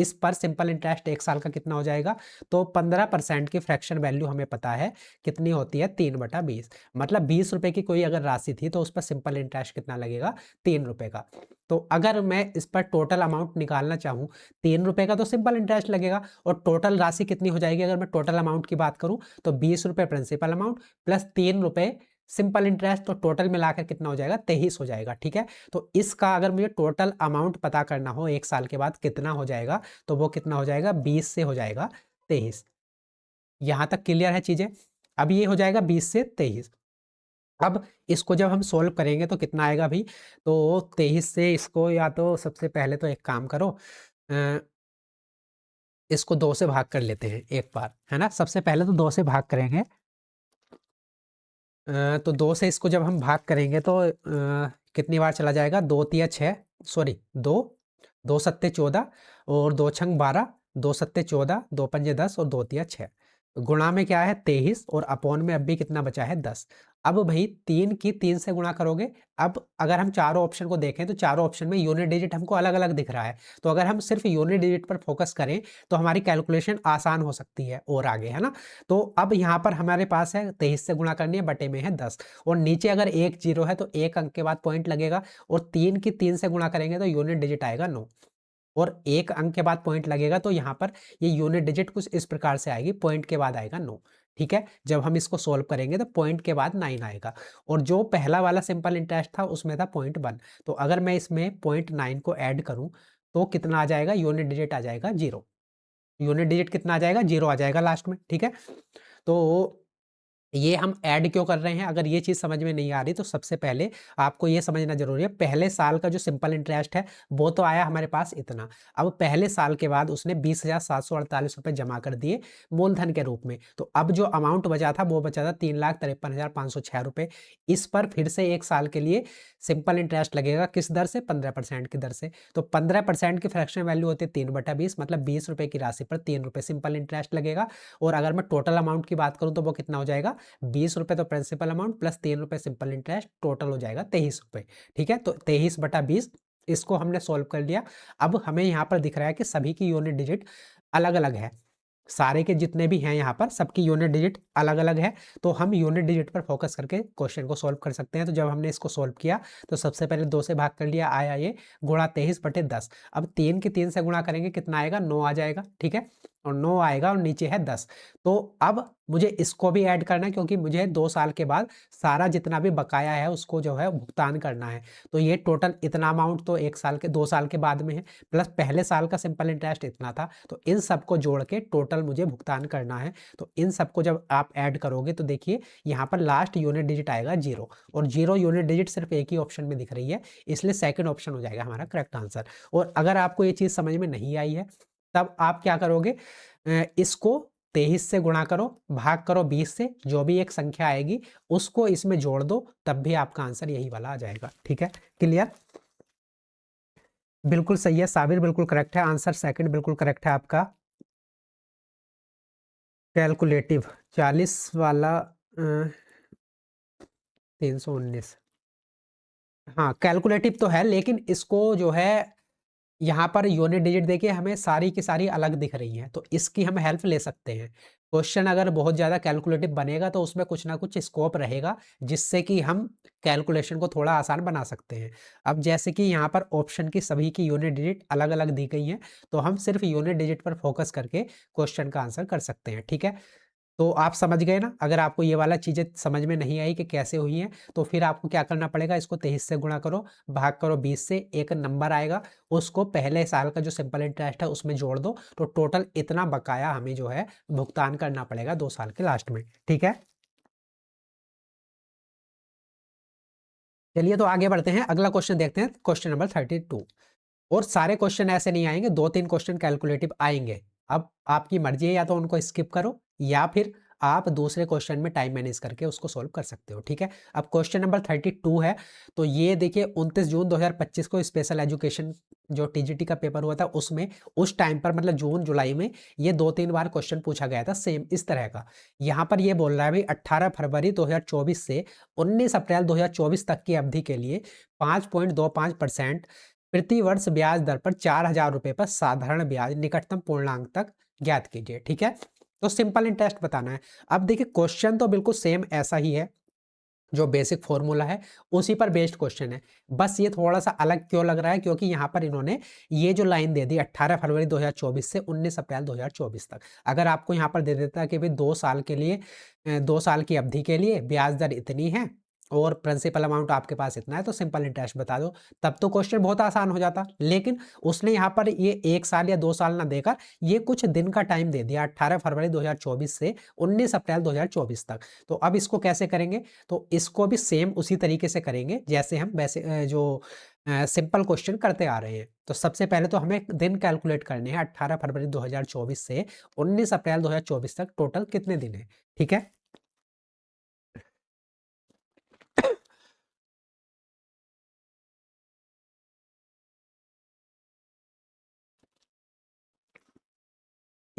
इस पर सिंपल इंटरेस्ट 1 साल का कितना हो जाएगा, तो 15% की फ्रैक्शन वैल्यू हमें पता है कितनी होती है, 3/20। मतलब 20 रुपए की कोई अगर राशि थी तो उस पर सिंपल इंटरेस्ट कितना लगेगा, 3 रुपए का। तो अगर मैं इस पर टोटल अमाउंट निकालना चाहूँ, 3 रुपए का तो सिंपल इंटरेस्ट लगेगा, और टोटल राशि कितनी हो जाएगी अगर मैं टोटल अमाउंट की बात करूँ, तो 20 रुपए प्रिंसिपल अमाउंट प्लस 3 रुपए सिंपल इंटरेस्ट, तो टोटल मिलाकर कितना हो जाएगा, 23 हो जाएगा। ठीक है, तो इसका अगर मुझे टोटल अमाउंट पता करना हो 1 साल के बाद कितना हो जाएगा, तो वो कितना हो जाएगा, 20 से हो जाएगा 23। यहां तक क्लियर है चीजें। अब ये हो जाएगा 20 से 23। अब इसको जब हम सोल्व करेंगे तो कितना आएगा भाई, तो 23 से इसको, या तो सबसे पहले तो एक काम करो, इसको 2 से भाग कर लेते हैं एक बार, है ना। सबसे पहले तो 2 से भाग करेंगे। तो 2 से इसको जब हम भाग करेंगे तो कितनी बार चला जाएगा, 2 तिया 6, सॉरी 2, 2 सत्ते 14 और 2 छंग 12, 2 सत्ते 14, 2 पंजे 10 और 2 तिया 6। गुणा में क्या है 23 और अपॉन में अब भी कितना बचा है 10। अब भाई 3 की 3 से गुणा करोगे। अब अगर हम चारों ऑप्शन को देखें तो चारों ऑप्शन में यूनिट डिजिट हमको अलग अलग दिख रहा है, तो अगर हम सिर्फ यूनिट डिजिट पर फोकस करें तो हमारी कैलकुलेशन आसान हो सकती है और आगे, है ना। तो अब यहाँ पर हमारे पास है 23 से गुणा करनी है, बटे में है 10, और नीचे अगर एक जीरो है तो एक अंक के बाद पॉइंट लगेगा, और 3 की 3 से गुणा करेंगे तो यूनिट डिजिट आएगा 9, और एक अंक के बाद पॉइंट लगेगा, तो यहाँ पर ये यूनिट डिजिट कुछ इस प्रकार से आएगी, पॉइंट के बाद आएगा 9। ठीक है, जब हम इसको सोल्व करेंगे तो पॉइंट के बाद 9 आएगा, और जो पहला वाला सिंपल इंटरेस्ट था उसमें था 0.1, तो अगर मैं इसमें 0.9 को ऐड करूं तो कितना आ जाएगा, यूनिट डिजिट आ जाएगा 0। यूनिट डिजिट कितना आ जाएगा, 0 आ जाएगा लास्ट में। ठीक है, तो ये हम ऐड क्यों कर रहे हैं, अगर ये चीज़ समझ में नहीं आ रही तो सबसे पहले आपको ये समझना जरूरी है, पहले साल का जो सिंपल इंटरेस्ट है वो तो आया हमारे पास इतना। अब पहले साल के बाद उसने 20,748 रुपये जमा कर दिए मूलधन के रूप में, तो अब जो अमाउंट बचा था वो बचा था 3,53,506 रुपये। इस पर फिर से 1 साल के लिए सिंपल इंटरेस्ट लगेगा, किस दर से, 15% की दर से। तो 15% की फ्रैक्शन वैल्यू होती है 3/20, मतलब 20 रुपये की राशि पर 3 रुपये सिंपल इंटरेस्ट लगेगा। और अगर मैं टोटल अमाउंट की बात करूं तो वो कितना हो जाएगा, 20 रुपये तो प्रिंसिपल अमाउंट प्लस 3 रुपये सिंपल इंटरेस्ट, टोटल हो जाएगा 23 रुपये। ठीक है, तो 23/20 इसको हमने सोल्व कर लिया। अब हमें यहाँ पर दिख रहा है कि सभी की यूनिट डिजिट अलग अलग है, सारे के जितने भी हैं यहाँ पर सबकी यूनिट डिजिट अलग अलग है, तो हम यूनिट डिजिट पर फोकस करके क्वेश्चन को सोल्व कर सकते हैं। तो जब हमने इसको सोल्व किया तो सबसे पहले 2 से भाग कर लिया, आया ये गुणा 23/10। अब 3 की 3 से गुणा करेंगे, कितना आएगा, 9 आ जाएगा। ठीक है, और 9 आएगा और नीचे है 10। तो अब मुझे इसको भी ऐड करना है, क्योंकि मुझे 2 साल के बाद सारा जितना भी बकाया है उसको जो है भुगतान करना है। तो ये टोटल इतना अमाउंट तो 1 साल के 2 साल के बाद में है, प्लस पहले साल का सिंपल इंटरेस्ट इतना था, तो इन सबको जोड़ के टोटल मुझे भुगतान करना है। तो इन सबको जब आप ऐड करोगे तो देखिए यहाँ पर लास्ट यूनिट डिजिट आएगा 0, और 0 यूनिट डिजिट सिर्फ एक ही ऑप्शन में दिख रही है, इसलिए सेकंड ऑप्शन हो जाएगा हमारा करेक्ट आंसर। और अगर आपको ये चीज़ समझ में नहीं आई है तब आप क्या करोगे, इसको 23 से गुणा करो, भाग करो 20 से, जो भी एक संख्या आएगी उसको इसमें जोड़ दो, तब भी आपका आंसर यही वाला आ जाएगा। ठीक है, क्लियर, बिल्कुल सही है साबिर, बिल्कुल करेक्ट है आंसर, सेकंड बिल्कुल करेक्ट है आपका। कैलकुलेटिव 40 वाला 319, हाँ कैलकुलेटिव तो है, लेकिन इसको जो है यहाँ पर यूनिट डिजिट देखिए हमें सारी की सारी अलग दिख रही हैं, तो इसकी हम हेल्प ले सकते हैं। क्वेश्चन अगर बहुत ज़्यादा कैलकुलेटिव बनेगा तो उसमें कुछ ना कुछ स्कोप रहेगा, जिससे कि हम कैलकुलेशन को थोड़ा आसान बना सकते हैं। अब जैसे कि यहाँ पर ऑप्शन की सभी की यूनिट डिजिट अलग अलग दी गई हैं, तो हम सिर्फ यूनिट डिजिट पर फोकस करके क्वेश्चन का आंसर कर सकते हैं। ठीक है, तो आप समझ गए ना। अगर आपको ये वाला चीज़ें समझ में नहीं आई कि कैसे हुई हैं, तो फिर आपको क्या करना पड़ेगा, इसको 23 से गुणा करो, भाग करो 20 से, एक नंबर आएगा उसको पहले साल का जो सिंपल इंटरेस्ट है उसमें जोड़ दो, तो टोटल इतना बकाया हमें जो है भुगतान करना पड़ेगा 2 साल के लास्ट में। ठीक है, चलिए तो आगे बढ़ते हैं, अगला क्वेश्चन देखते हैं, क्वेश्चन नंबर 32। और सारे क्वेश्चन ऐसे नहीं आएंगे, 2-3 क्वेश्चन कैलकुलेटिव आएंगे। अब आपकी मर्जी है, या तो उनको स्किप करो या फिर आप दूसरे क्वेश्चन में टाइम मैनेज करके उसको सोल्व कर सकते हो। ठीक है, अब क्वेश्चन नंबर 32 है, तो ये देखिए 29 जून 2025 को स्पेशल एजुकेशन जो टीजीटी का पेपर हुआ था उसमें, उस टाइम पर मतलब जून जुलाई में ये 2-3 बार क्वेश्चन पूछा गया था सेम इस तरह का। यहाँ पर ये बोल रहा है भाई 18 फरवरी 2024 से 19 अप्रैल 2024 तक की अवधि के लिए 5.25% प्रति वर्ष ब्याज दर पर 4,000 रुपए पर साधारण ब्याज निकटतम पूर्णांक तक ज्ञात कीजिए। ठीक है, तो सिंपल इंटरेस्ट बताना है। अब देखिए क्वेश्चन तो बिल्कुल सेम ऐसा ही है, जो बेसिक फॉर्मूला है उसी पर बेस्ड क्वेश्चन है। बस ये थोड़ा सा अलग क्यों लग रहा है, क्योंकि यहाँ पर इन्होंने ये जो लाइन दे दी 18 फरवरी 2024 से 19 अप्रैल 2024 तक। अगर आपको यहाँ पर दे देता कि भाई 2 साल के लिए 2 साल की अवधि के लिए ब्याज दर इतनी है और प्रिंसिपल अमाउंट आपके पास इतना है, तो सिंपल इंटरेस्ट बता दो, तब तो क्वेश्चन बहुत आसान हो जाता। लेकिन उसने यहाँ पर ये 1 साल या 2 साल ना देकर ये कुछ दिन का टाइम दे दिया, 18 फरवरी 2024 से 19 अप्रैल 2024 तक। तो अब इसको कैसे करेंगे, तो इसको भी सेम उसी तरीके से करेंगे जैसे हम वैसे जो सिंपल क्वेश्चन करते आ रहे हैं। तो सबसे पहले तो हमें दिन कैलकुलेट करने हैं, 18 फरवरी 2024 से 19 अप्रैल 2024 तक टोटल कितने दिन है। ठीक है,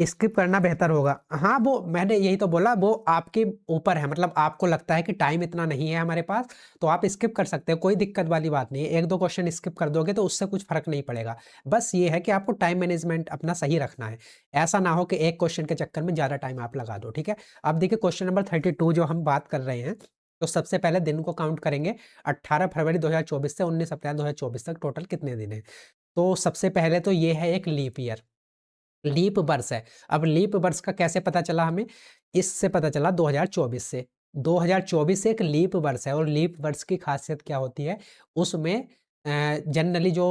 स्किप करना बेहतर होगा। हाँ, वो मैंने यही तो बोला, वो आपके ऊपर है, मतलब आपको लगता है कि टाइम इतना नहीं है हमारे पास, तो आप स्किप कर सकते हो, कोई दिक्कत वाली बात नहीं है। 1-2 क्वेश्चन स्किप कर दोगे तो उससे कुछ फर्क नहीं पड़ेगा। बस ये है कि आपको टाइम मैनेजमेंट अपना सही रखना है। ऐसा ना हो कि एक क्वेश्चन के चक्कर में ज़्यादा टाइम आप लगा दो। ठीक है, अब देखिए क्वेश्चन नंबर 32 जो हम बात कर रहे हैं, तो सबसे पहले दिन को काउंट करेंगे। 18 फरवरी 2024 से 19 अप्रैल 2024 तक टोटल कितने दिन है। तो सबसे पहले तो ये है एक लीप ईयर, लीप वर्ष है। अब लीप वर्ष का कैसे पता चला हमें, इससे पता चला 2024 से। 2024 एक लीप वर्ष है, और लीप वर्ष की खासियत क्या होती है, उसमें जनरली जो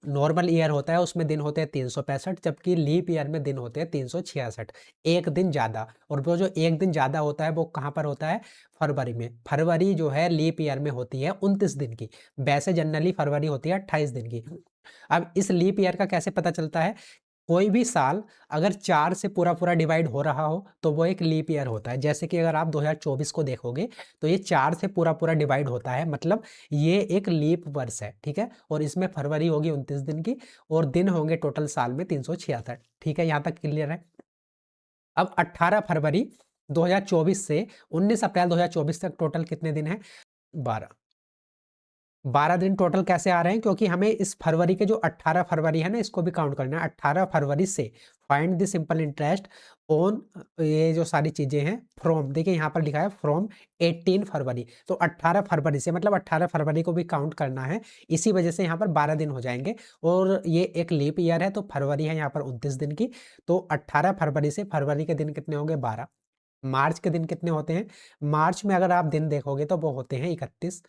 नॉर्मल ईयर होता है उसमें दिन होते हैं 365, जबकि लीप ईयर में दिन होते हैं 366, एक दिन ज़्यादा। और वो जो एक दिन ज़्यादा होता है वो कहाँ पर होता है, फरवरी में। फरवरी जो है लीप ईयर में होती है 29 दिन की, वैसे जनरली फरवरी होती है 28 दिन की। अब इस लीप ईयर का कैसे पता चलता है, कोई भी साल अगर 4 से पूरा-पूरा डिवाइड हो रहा हो, तो वो एक लीप ईयर होता है। जैसे कि अगर आप 2024 को देखोगे, तो ये 4 से पूरा-पूरा डिवाइड होता है, मतलब ये एक लीप वर्ष है, ठीक है? और इसमें फरवरी होगी 29 दिन की, और दिन होंगे टोटल साल में 366, ठीक है? यहाँ तक क्लियर है? अब 18 फरवरी 2024 से 19 अप्रैल 2024 तक टोटल कितने दिन हैं? 12। 12 दिन टोटल कैसे आ रहे हैं, क्योंकि हमें इस फरवरी के जो 18 फरवरी है ना, इसको भी काउंट करना है। 18 फरवरी से find the simple interest on, ये जो सारी चीजें हैं, फ्रॉम, देखिए यहाँ पर लिखा है फ्रॉम 18 फरवरी, तो 18 फरवरी से मतलब 18 फरवरी को भी काउंट करना है। इसी वजह से यहाँ पर 12 दिन हो जाएंगे, और ये एक लीप ईयर है, तो फरवरी है यहाँ पर 29 दिन की, तो 18 फरवरी से फरवरी के दिन कितने होंगे, 12। मार्च के दिन कितने होते हैं, मार्च में अगर आप दिन देखोगे तो वो होते हैं 31,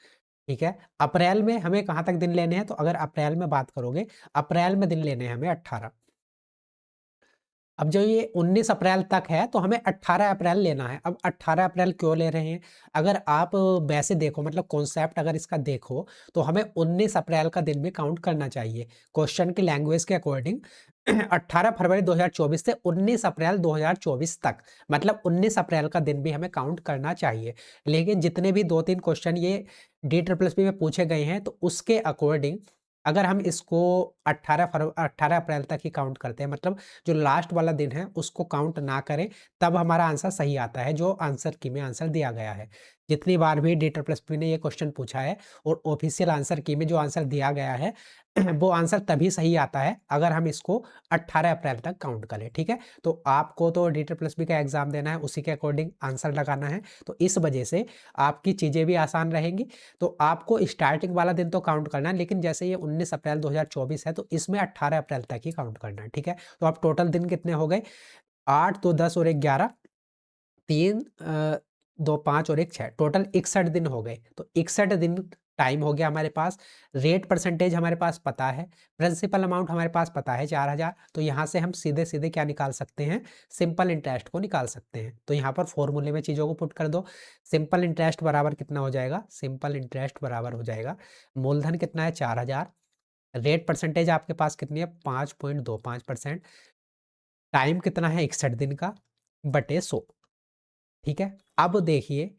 ठीक है। अप्रैल में हमें कहाँ तक दिन लेने हैं, तो अगर अप्रैल में बात करोगे, अप्रैल में दिन लेने हैं हमें 18। अब जो ये 19 अप्रैल तक है, तो हमें 18 अप्रैल लेना है। अब 18 अप्रैल क्यों ले रहे हैं, अगर आप वैसे देखो, मतलब कॉन्सेप्ट अगर इसका देखो, तो हमें 19 अप्रैल का दिन भी काउंट करना चाहिए क्वेश्चन की लैंग्वेज के अकॉर्डिंग। 18 फरवरी 2024 से 19 अप्रैल 2024 तक, मतलब 19 अप्रैल का दिन भी हमें काउंट करना चाहिए। लेकिन जितने भी 2-3 क्वेश्चन ये DSSS में पूछे गए हैं, तो उसके अकॉर्डिंग अगर हम इसको 18 अप्रैल तक ही काउंट करते हैं, मतलब जो लास्ट वाला दिन है उसको काउंट ना करें, तब हमारा आंसर सही आता है, जो आंसर की में आंसर दिया गया है। जितनी बार भी DSSS ने ये क्वेश्चन पूछा है, और ऑफिशियल आंसर की में जो आंसर दिया गया है, वो आंसर तभी सही आता है अगर हम इसको 18 अप्रैल तक काउंट करें, ठीक है। तो आपको तो DSSS का एग्जाम देना है, उसी के अकॉर्डिंग आंसर लगाना है, तो इस वजह से आपकी चीज़ें भी आसान रहेंगी। तो आपको स्टार्टिंग वाला दिन तो काउंट करना है, लेकिन जैसे ये 19 अप्रैल 2024 है, तो इसमें 18 अप्रैल तक ही काउंट करना है, ठीक है। तो अब टोटल दिन कितने हो गए, 8, 2, 10 और 1, 11, 3, 2, 5 और 1, 6, टोटल 61 दिन हो गए। तो 61 दिन टाइम हो गया हमारे पास। रेट परसेंटेज हमारे पास पता है, प्रिंसिपल अमाउंट हमारे पास पता है 4,000, तो यहाँ से हम सीधे सीधे क्या निकाल सकते हैं, सिंपल इंटरेस्ट को निकाल सकते हैं। तो यहाँ पर फॉर्मूले में चीज़ों को पुट कर दो। सिंपल इंटरेस्ट बराबर कितना हो जाएगा, सिंपल इंटरेस्ट बराबर हो जाएगा, मूलधन कितना है 4,000, रेट परसेंटेज आपके पास कितनी है 5.25%, टाइम कितना है 61 दिन का, बटे 100, ठीक है। अब देखिए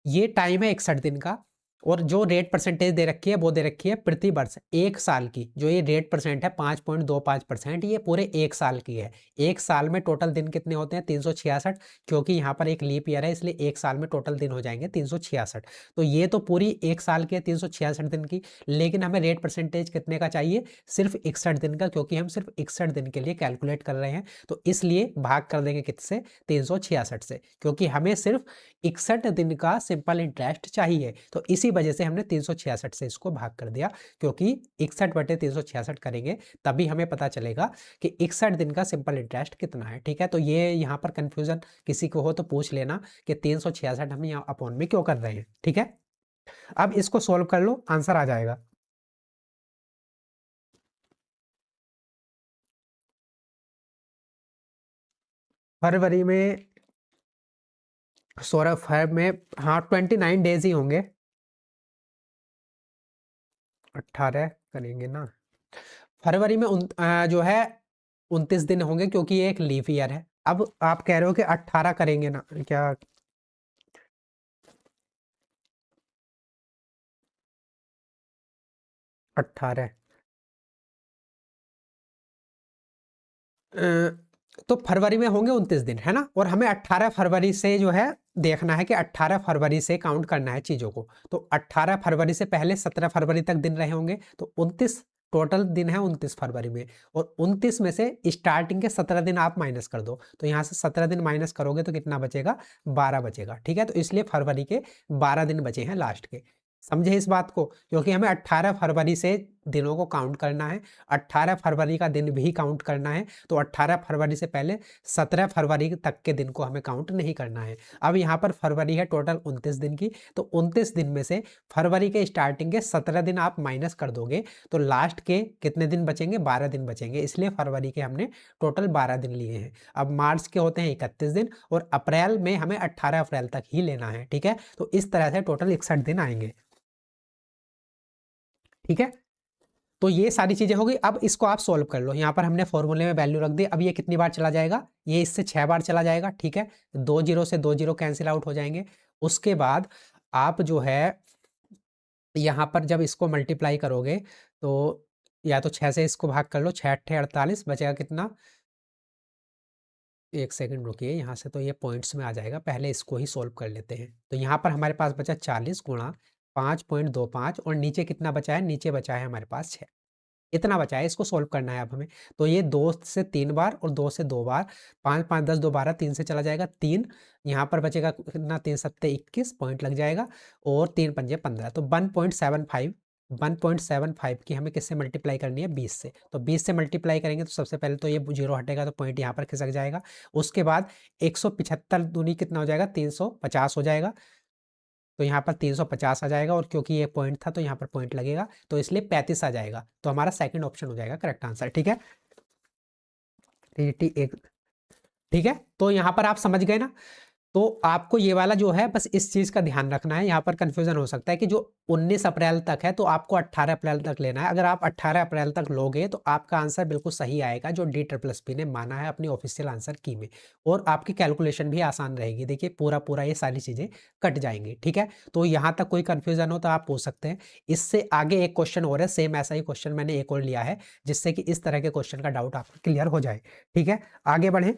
ये टाइम है 61 दिन का, और जो रेट परसेंटेज दे रखी है वो दे रखी है प्रति वर्ष 1 साल की। जो ये रेट परसेंट है 5.25%, ये पूरे 1 साल की है। 1 साल में टोटल दिन कितने होते हैं? 366, क्योंकि यहाँ पर एक लीप ईयर है इसलिए 1 साल में टोटल दिन हो जाएंगे 366। तो ये तो पूरी 1 साल की है 366 दिन की, लेकिन हमें रेट परसेंटेज कितने का चाहिए? सिर्फ 61 दिन का, क्योंकि हम सिर्फ 61 दिन के लिए कैलकुलेट कर रहे हैं। तो इसलिए भाग कर देंगे किससे? 366 से, क्योंकि हमें सिर्फ 61 दिन का सिंपल इंटरेस्ट चाहिए। तो इसी वजह से हमने 366 से इसको भाग कर दिया, क्योंकि 61/366 करेंगे तभी हमें पता चलेगा कि 61 दिन का सिंपल इंटरेस्ट कितना है। ठीक है, तो ये यहाँ पर कंफ्यूजन किसी को हो तो पूछ लेना कि 366 हम यहाँ अपॉन में क्यों कर रहे हैं। ठीक है, अब इसको सोल्व कर लो, आंसर आ जाएगा। फरवरी में, सौरभ फरवरी में, हाँ 29 डेज ही होंगे। 18 करेंगे ना, फरवरी में जो है 29 दिन होंगे, क्योंकि ये एक लीफ ईयर है। अब आप कह रहे हो कि 18 करेंगे ना क्या? 18 तो फरवरी में होंगे 29 दिन, है ना? और हमें 18 फरवरी से जो है देखना है कि 18 फरवरी से काउंट करना है चीज़ों को। तो 18 फरवरी से पहले 17 फरवरी तक दिन रहे होंगे, तो 29 टोटल दिन है 29 फरवरी में। और 29 में से स्टार्टिंग के 17 दिन आप माइनस कर दो, तो यहाँ से 17 दिन माइनस करोगे तो कितना बचेगा? 12 बचेगा। ठीक है, तो इसलिए फरवरी के 12 दिन बचे हैं लास्ट के। समझे इस बात को? क्योंकि हमें 18 फरवरी से दिनों को काउंट करना है, 18 फरवरी का दिन भी काउंट करना है। तो 18 फरवरी से पहले 17 फरवरी तक के दिन को हमें काउंट नहीं करना है। अब यहाँ पर फरवरी है टोटल 29 दिन की, तो 29 दिन में से फरवरी के स्टार्टिंग के 17 दिन आप माइनस कर दोगे तो लास्ट के कितने दिन बचेंगे? 12 दिन बचेंगे। इसलिए फरवरी के हमने टोटल 12 दिन लिए हैं। अब मार्च के होते हैं 31 दिन, और अप्रैल में हमें 18 अप्रैल तक ही लेना है। ठीक है, तो इस तरह से टोटल 61 दिन आएंगे। ठीक है, तो ये सारी चीजें हो गई। अब इसको आप सोल्व कर लो। यहाँ पर हमने फॉर्मूले में वैल्यू रख दी। अब ये कितनी बार चला जाएगा? ये इससे 6 बार चला जाएगा। ठीक है, 2 जीरो से 2 जीरो कैंसिल आउट हो जाएंगे। उसके बाद आप जो है यहाँ पर जब इसको मल्टीप्लाई करोगे तो या तो 6 से इसको भाग कर लो, 6 अट्ठे 48, बचेगा कितना? एक सेकंड रुकिए, यहाँ से तो ये पॉइंट्स में आ जाएगा, पहले इसको ही सोल्व कर लेते हैं। तो यहाँ पर हमारे पास बचा 40 गुणा 5.25, और नीचे कितना बचा है? नीचे बचा है हमारे पास 6। इतना बचा है, इसको सोल्व करना है अब हमें। तो ये 2 से 3 बार और 2 से 2 बार, 5 5 10 2 12, 3 से चला जाएगा 3, यहाँ पर बचेगा कितना? 3 सत्ते 21 पॉइंट लग जाएगा, और 3 पंजे 15। तो 1.75 की हमें किससे मल्टीप्लाई करनी है? 20 से। तो 20 से मल्टीप्लाई करेंगे तो सबसे पहले तो ये जीरो हटेगा, तो पॉइंट यहाँ पर खिसक जाएगा। उसके बाद 175 दूनी कितना हो जाएगा? 350 हो जाएगा। तो यहाँ पर 350 आ जाएगा, और क्योंकि ये पॉइंट था तो यहाँ पर पॉइंट लगेगा, तो इसलिए 35 आ जाएगा। तो हमारा सेकंड ऑप्शन हो जाएगा करेक्ट आंसर। ठीक है, एक, ठीक है, तो यहाँ पर आप समझ गए ना? तो आपको ये वाला जो है बस इस चीज का ध्यान रखना है। यहाँ पर कंफ्यूजन हो सकता है कि जो 19 अप्रैल तक है तो आपको 18 अप्रैल तक लेना है। अगर आप 18 अप्रैल तक लोगे तो आपका आंसर बिल्कुल सही आएगा, जो DSSP ने माना है अपनी ऑफिशियल आंसर की में, और आपकी कैलकुलेशन भी आसान रहेगी। देखिए पूरा पूरा ये सारी चीजें कट जाएंगी। ठीक है, तो यहाँ तक कोई कंफ्यूजन हो तो आप पूछ सकते हैं। इससे आगे एक क्वेश्चन और है, सेम ऐसा ही क्वेश्चन मैंने एक और लिया है, जिससे कि इस तरह के क्वेश्चन का डाउट आपका क्लियर हो जाए। ठीक है, आगे बढ़े।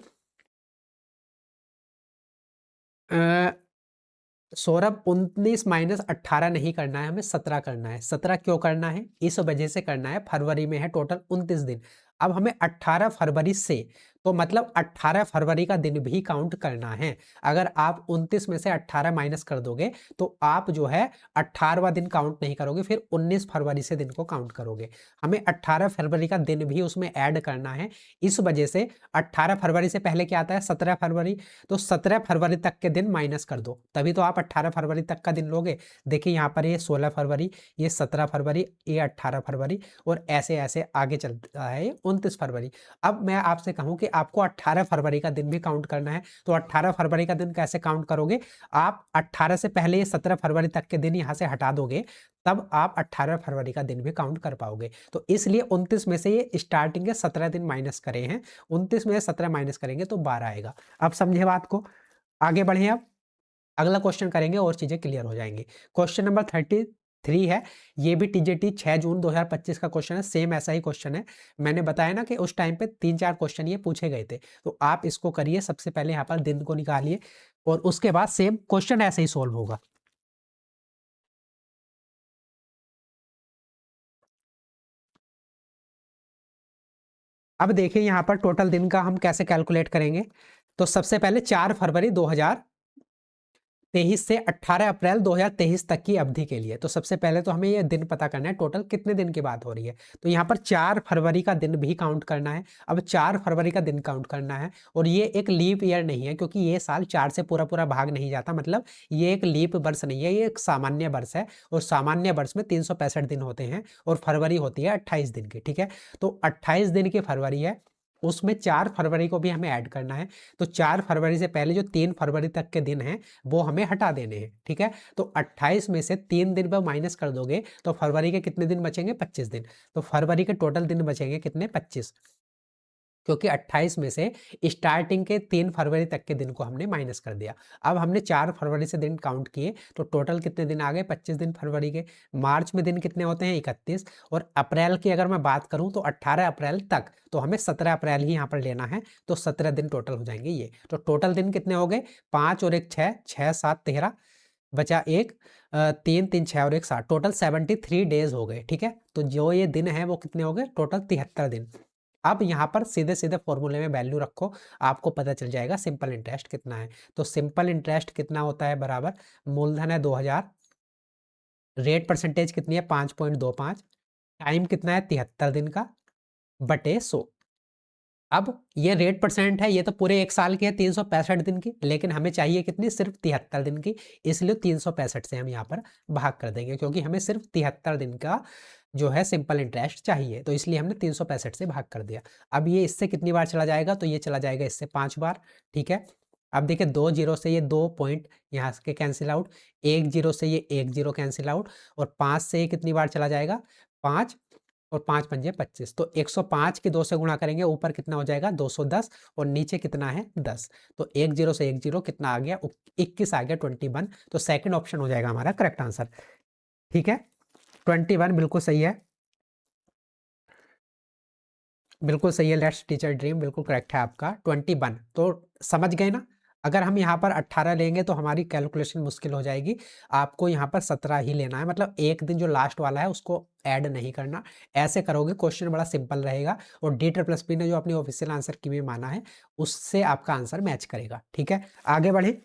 सौरभ 19 माइनस 18 नहीं करना है, हमें 17 करना है। 17 क्यों करना है? इस वजह से करना है, फरवरी में है टोटल 29 दिन। अब हमें 18 फरवरी से, तो मतलब 18 फरवरी का दिन भी काउंट करना है। अगर आप 29 में से 18 माइनस कर दोगे तो आप जो है 18वां दिन काउंट नहीं करोगे, फिर 19 फरवरी से दिन को काउंट करोगे। हमें 18 फरवरी का दिन भी उसमें ऐड करना है। इस वजह से 18 फरवरी से पहले क्या आता है? 17 फरवरी। तो 17 फरवरी तक के दिन माइनस कर दो, तभी तो आप 18 फरवरी तक का दिन लोगे। देखिए यहाँ पर ये 16 फरवरी, ये 17 फरवरी, ये 18 फरवरी, और ऐसे ऐसे आगे चलता है ये 29 फरवरी। अब मैं आपसे कहूँ कि आपको 18 फरवरी का दिन भी काउंट करना है, तो 18 फरवरी का दिन कैसे काउंट करोगे? आप 18 से पहले ये 17 फरवरी तक के दिन यहाँ से हटा दोगे, तब आप 18 फरवरी का दिन भी काउंट कर पाओगे। तो इसलिए 29 में से ये स्टार्टिंग के 17 दिन माइनस करे हैं, 29 में से 17 माइनस करेंगे तो 12 आएगा। अब समझे बात को, आगे बढ़े अब। अगला क्वेश्चन करेंगे और चीज़ें क्लियर हो जाएंगी। क्वेश्चन नंबर 33 है, ये भी टीजीटी 6 जून 2025 का क्वेश्चन है, सेम ऐसा ही क्वेश्चन है। मैंने बताया ना कि उस टाइम पे 3-4 क्वेश्चन ये पूछे गए थे, तो आप इसको करिए। सबसे पहले यहाँ पर दिन को निकालिए और उसके बाद सेम क्वेश्चन ऐसे ही सोल्व होगा। अब देखिए यहाँ पर टोटल दिन का हम कैसे कैलकुलेट करेंगे। तो सबसे पहले 4 फरवरी 2023 से 18 अप्रैल 2023 तक की अवधि के लिए, तो सबसे पहले तो हमें ये दिन पता करना है टोटल कितने दिन की बात हो रही है। तो यहाँ पर 4 फरवरी का दिन भी काउंट करना है। अब 4 फरवरी का दिन काउंट करना है, और ये एक लीप ईयर नहीं है, क्योंकि ये साल 4 से पूरा पूरा भाग नहीं जाता, मतलब ये एक लीप वर्ष नहीं है, ये एक सामान्य वर्ष है। और सामान्य वर्ष में 365 दिन होते हैं, और फरवरी होती है 28 दिन की, ठीक है। तो 28 दिन की फरवरी है, उसमें 4 फरवरी को भी हमें ऐड करना है। तो 4 फरवरी से पहले जो 3 फरवरी तक के दिन हैं वो हमें हटा देने हैं, ठीक है। तो 28 में से 3 दिन पर माइनस कर दोगे तो फरवरी के कितने दिन बचेंगे? 25 दिन। तो फरवरी के टोटल दिन बचेंगे कितने? 25, क्योंकि 28 में से स्टार्टिंग के 3 फरवरी तक के दिन को हमने माइनस कर दिया। अब हमने 4 फरवरी से दिन काउंट किए, तो टोटल कितने दिन आ गए? 25 दिन फरवरी के। मार्च में दिन कितने होते हैं? 31। और अप्रैल की अगर मैं बात करूं तो 18 अप्रैल तक, तो हमें 17 अप्रैल ही यहाँ पर लेना है, तो 17 दिन टोटल हो जाएंगे ये। तो टोटल दिन कितने हो गए? 5 और 1 6, 6 7 13, बचा एक 3 3 6 और 1 7, टोटल 73 डेज हो गए, ठीक है। तो जो ये दिन है वो कितने हो गए? टोटल 73 दिन। अब यहाँ पर सीधे सीधे फॉर्मूले में वैल्यू रखो, आपको पता चल जाएगा सिंपल इंटरेस्ट कितना है। तो सिंपल इंटरेस्ट कितना होता है? बराबर मूलधन है 2000, रेट परसेंटेज कितनी है? 5.25, टाइम कितना है? 73 दिन का, बटे 100। अब ये रेट परसेंट है, ये तो पूरे एक साल की है 365 दिन की, लेकिन हमें चाहिए कितनी? सिर्फ 73 दिन की, इसलिए 365 से हम यहाँ पर भाग कर देंगे, क्योंकि हमें सिर्फ 73 दिन का जो है सिंपल इंटरेस्ट चाहिए, तो इसलिए हमने 365 से भाग कर दिया। अब ये इससे कितनी बार चला जाएगा? तो ये चला जाएगा इससे 5 बार, ठीक है। अब देखिए 2 जीरो से ये 2 पॉइंट यहाँ के कैंसिल आउट, 1 जीरो से ये 1 जीरो कैंसिल आउट, और 5 से ये कितनी बार चला जाएगा? 5, और 5 पंजे 25, तो 105 की 2 से गुणा करेंगे, ऊपर कितना हो जाएगा? 210, और नीचे कितना है? 10। तो 1 जीरो से 1 जीरो कितना आ गया? 21 आ गया, 21। तो सेकंड ऑप्शन हो जाएगा हमारा करेक्ट आंसर, ठीक है। 21 बिल्कुल सही है, बिल्कुल सही है। लेट्स टीचर ड्रीम बिल्कुल करेक्ट है आपका, 21। तो समझ गए ना? अगर हम यहाँ पर 18 लेंगे तो हमारी कैलकुलेशन मुश्किल हो जाएगी। आपको यहाँ पर 17 ही लेना है, मतलब एक दिन जो लास्ट वाला है उसको ऐड नहीं करना। ऐसे करोगे क्वेश्चन बड़ा सिंपल रहेगा, और D+P ने जो अपनी ऑफिशियल आंसर की में माना है उससे आपका आंसर मैच करेगा, ठीक है। आगे बढ़े।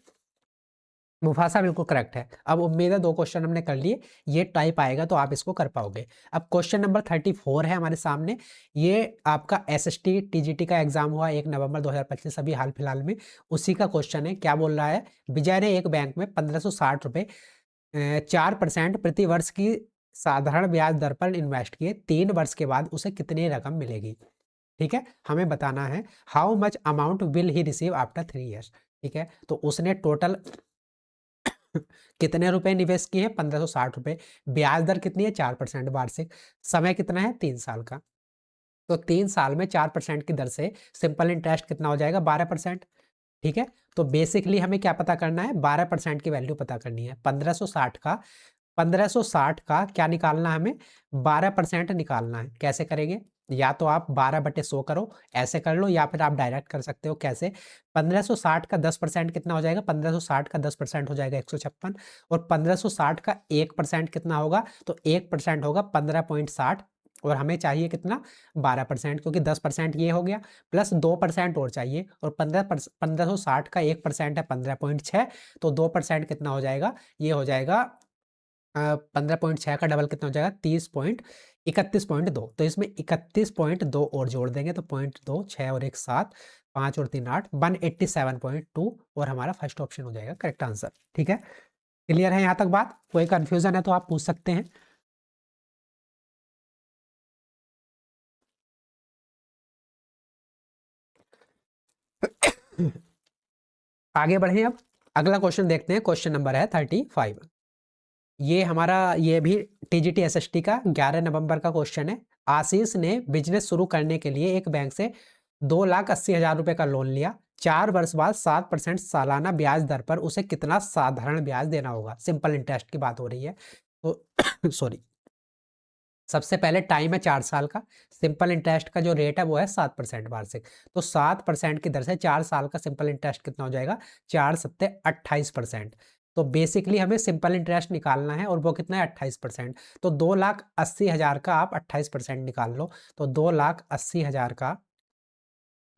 मुफासा बिल्कुल करेक्ट है। अब उम्मीद है 2 क्वेश्चन हमने कर लिए, ये टाइप आएगा तो आप इसको कर पाओगे। अब क्वेश्चन नंबर 34 है हमारे सामने। ये आपका SST TGT का एग्जाम हुआ 1 नवंबर 2025, अभी हाल फिलहाल में, उसी का क्वेश्चन है। क्या बोल रहा है? विजय ने एक बैंक में 1560 रुपये 4% प्रति वर्ष की साधारण ब्याज दर पर इन्वेस्ट किए, 3 वर्ष के बाद उसे कितनी रकम मिलेगी, ठीक है। हमें बताना है how much amount will he receive after 3 years, ठीक है। तो उसने टोटल कितने रुपए निवेश किए हैं? 1560 रुपए। ब्याज दर कितनी है? 4% वार्षिक। समय कितना है? 3 साल का। तो 3 साल में 4% की दर से सिंपल इंटरेस्ट कितना हो जाएगा? 12%, ठीक है। तो बेसिकली हमें क्या पता करना है? 12% की वैल्यू पता करनी है। 1560 का क्या निकालना है हमें? 12% निकालना है। कैसे करेंगे? या तो आप 12/100 करो, ऐसे कर लो, या फिर आप डायरेक्ट कर सकते हो। कैसे? 1560 का 10% कितना हो जाएगा? 1560 का 10% हो जाएगा 156, और 1560 का 1% कितना होगा? तो 1% होगा 15.60, और हमें चाहिए कितना? 12%, क्योंकि 10% ये हो गया, प्लस 2% और चाहिए, और 1560 का 1% है 15.6, तो 2% कितना हो जाएगा? ये हो जाएगा 15.6 का डबल कितना हो जाएगा? 31.2। तो इसमें 31.2 और जोड़ देंगे, तो 0.2, 6 और 1 7, 5 और 3 8, 187.2, और हमारा फर्स्ट ऑप्शन हो जाएगा करेक्ट आंसर, ठीक है। क्लियर है यहाँ तक बात? कोई कंफ्यूजन है तो आप पूछ सकते हैं। आगे बढ़े। अब अगला क्वेश्चन देखते हैं। क्वेश्चन नंबर है 35। ये हमारा, ये भी TGT SST का 11 नवंबर का क्वेश्चन है। आशीष ने बिजनेस शुरू करने के लिए एक बैंक से 2,80,000 रुपए का लोन लिया। 4 वर्ष बाद 7% सालाना ब्याज दर पर उसे कितना साधारण ब्याज देना होगा। सिंपल इंटरेस्ट की बात हो रही है। तो सॉरी, सबसे पहले टाइम है 4 साल का। सिंपल इंटरेस्ट का जो रेट है वो है 7% वार्षिक। तो 7% की दर से 4 साल का सिंपल इंटरेस्ट कितना हो जाएगा, 4 सत्ते 28%। तो बेसिकली हमें सिंपल इंटरेस्ट निकालना है और वो कितना है 28%। तो 2,80,000 का आप 28% निकाल लो। तो 2,80,000 का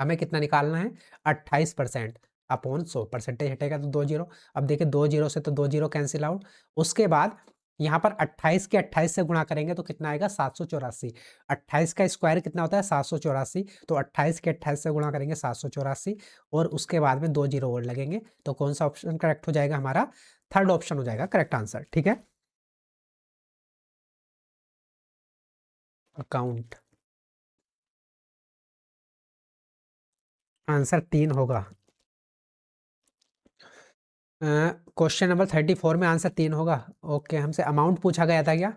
हमें कितना निकालना है, 28% अपॉन 100। परसेंटेज हटेगा तो 2 जीरो। अब देखिए 2 जीरो से तो 2 जीरो कैंसिल आउट। उसके बाद यहाँ पर 28 के 28 से गुणा करेंगे तो कितना आएगा, 784। 28 का स्क्वायर कितना होता है, 784। तो 28 के 28 से गुणा करेंगे 784 और उसके बाद में 2 जीरो और लगेंगे। तो कौन सा ऑप्शन करेक्ट हो जाएगा हमारा, थर्ड ऑप्शन हो जाएगा करेक्ट आंसर। ठीक है, अकाउंट आंसर 3 होगा। क्वेश्चन नंबर 34 में आंसर 3 होगा। ओके, हमसे अमाउंट पूछा गया था क्या?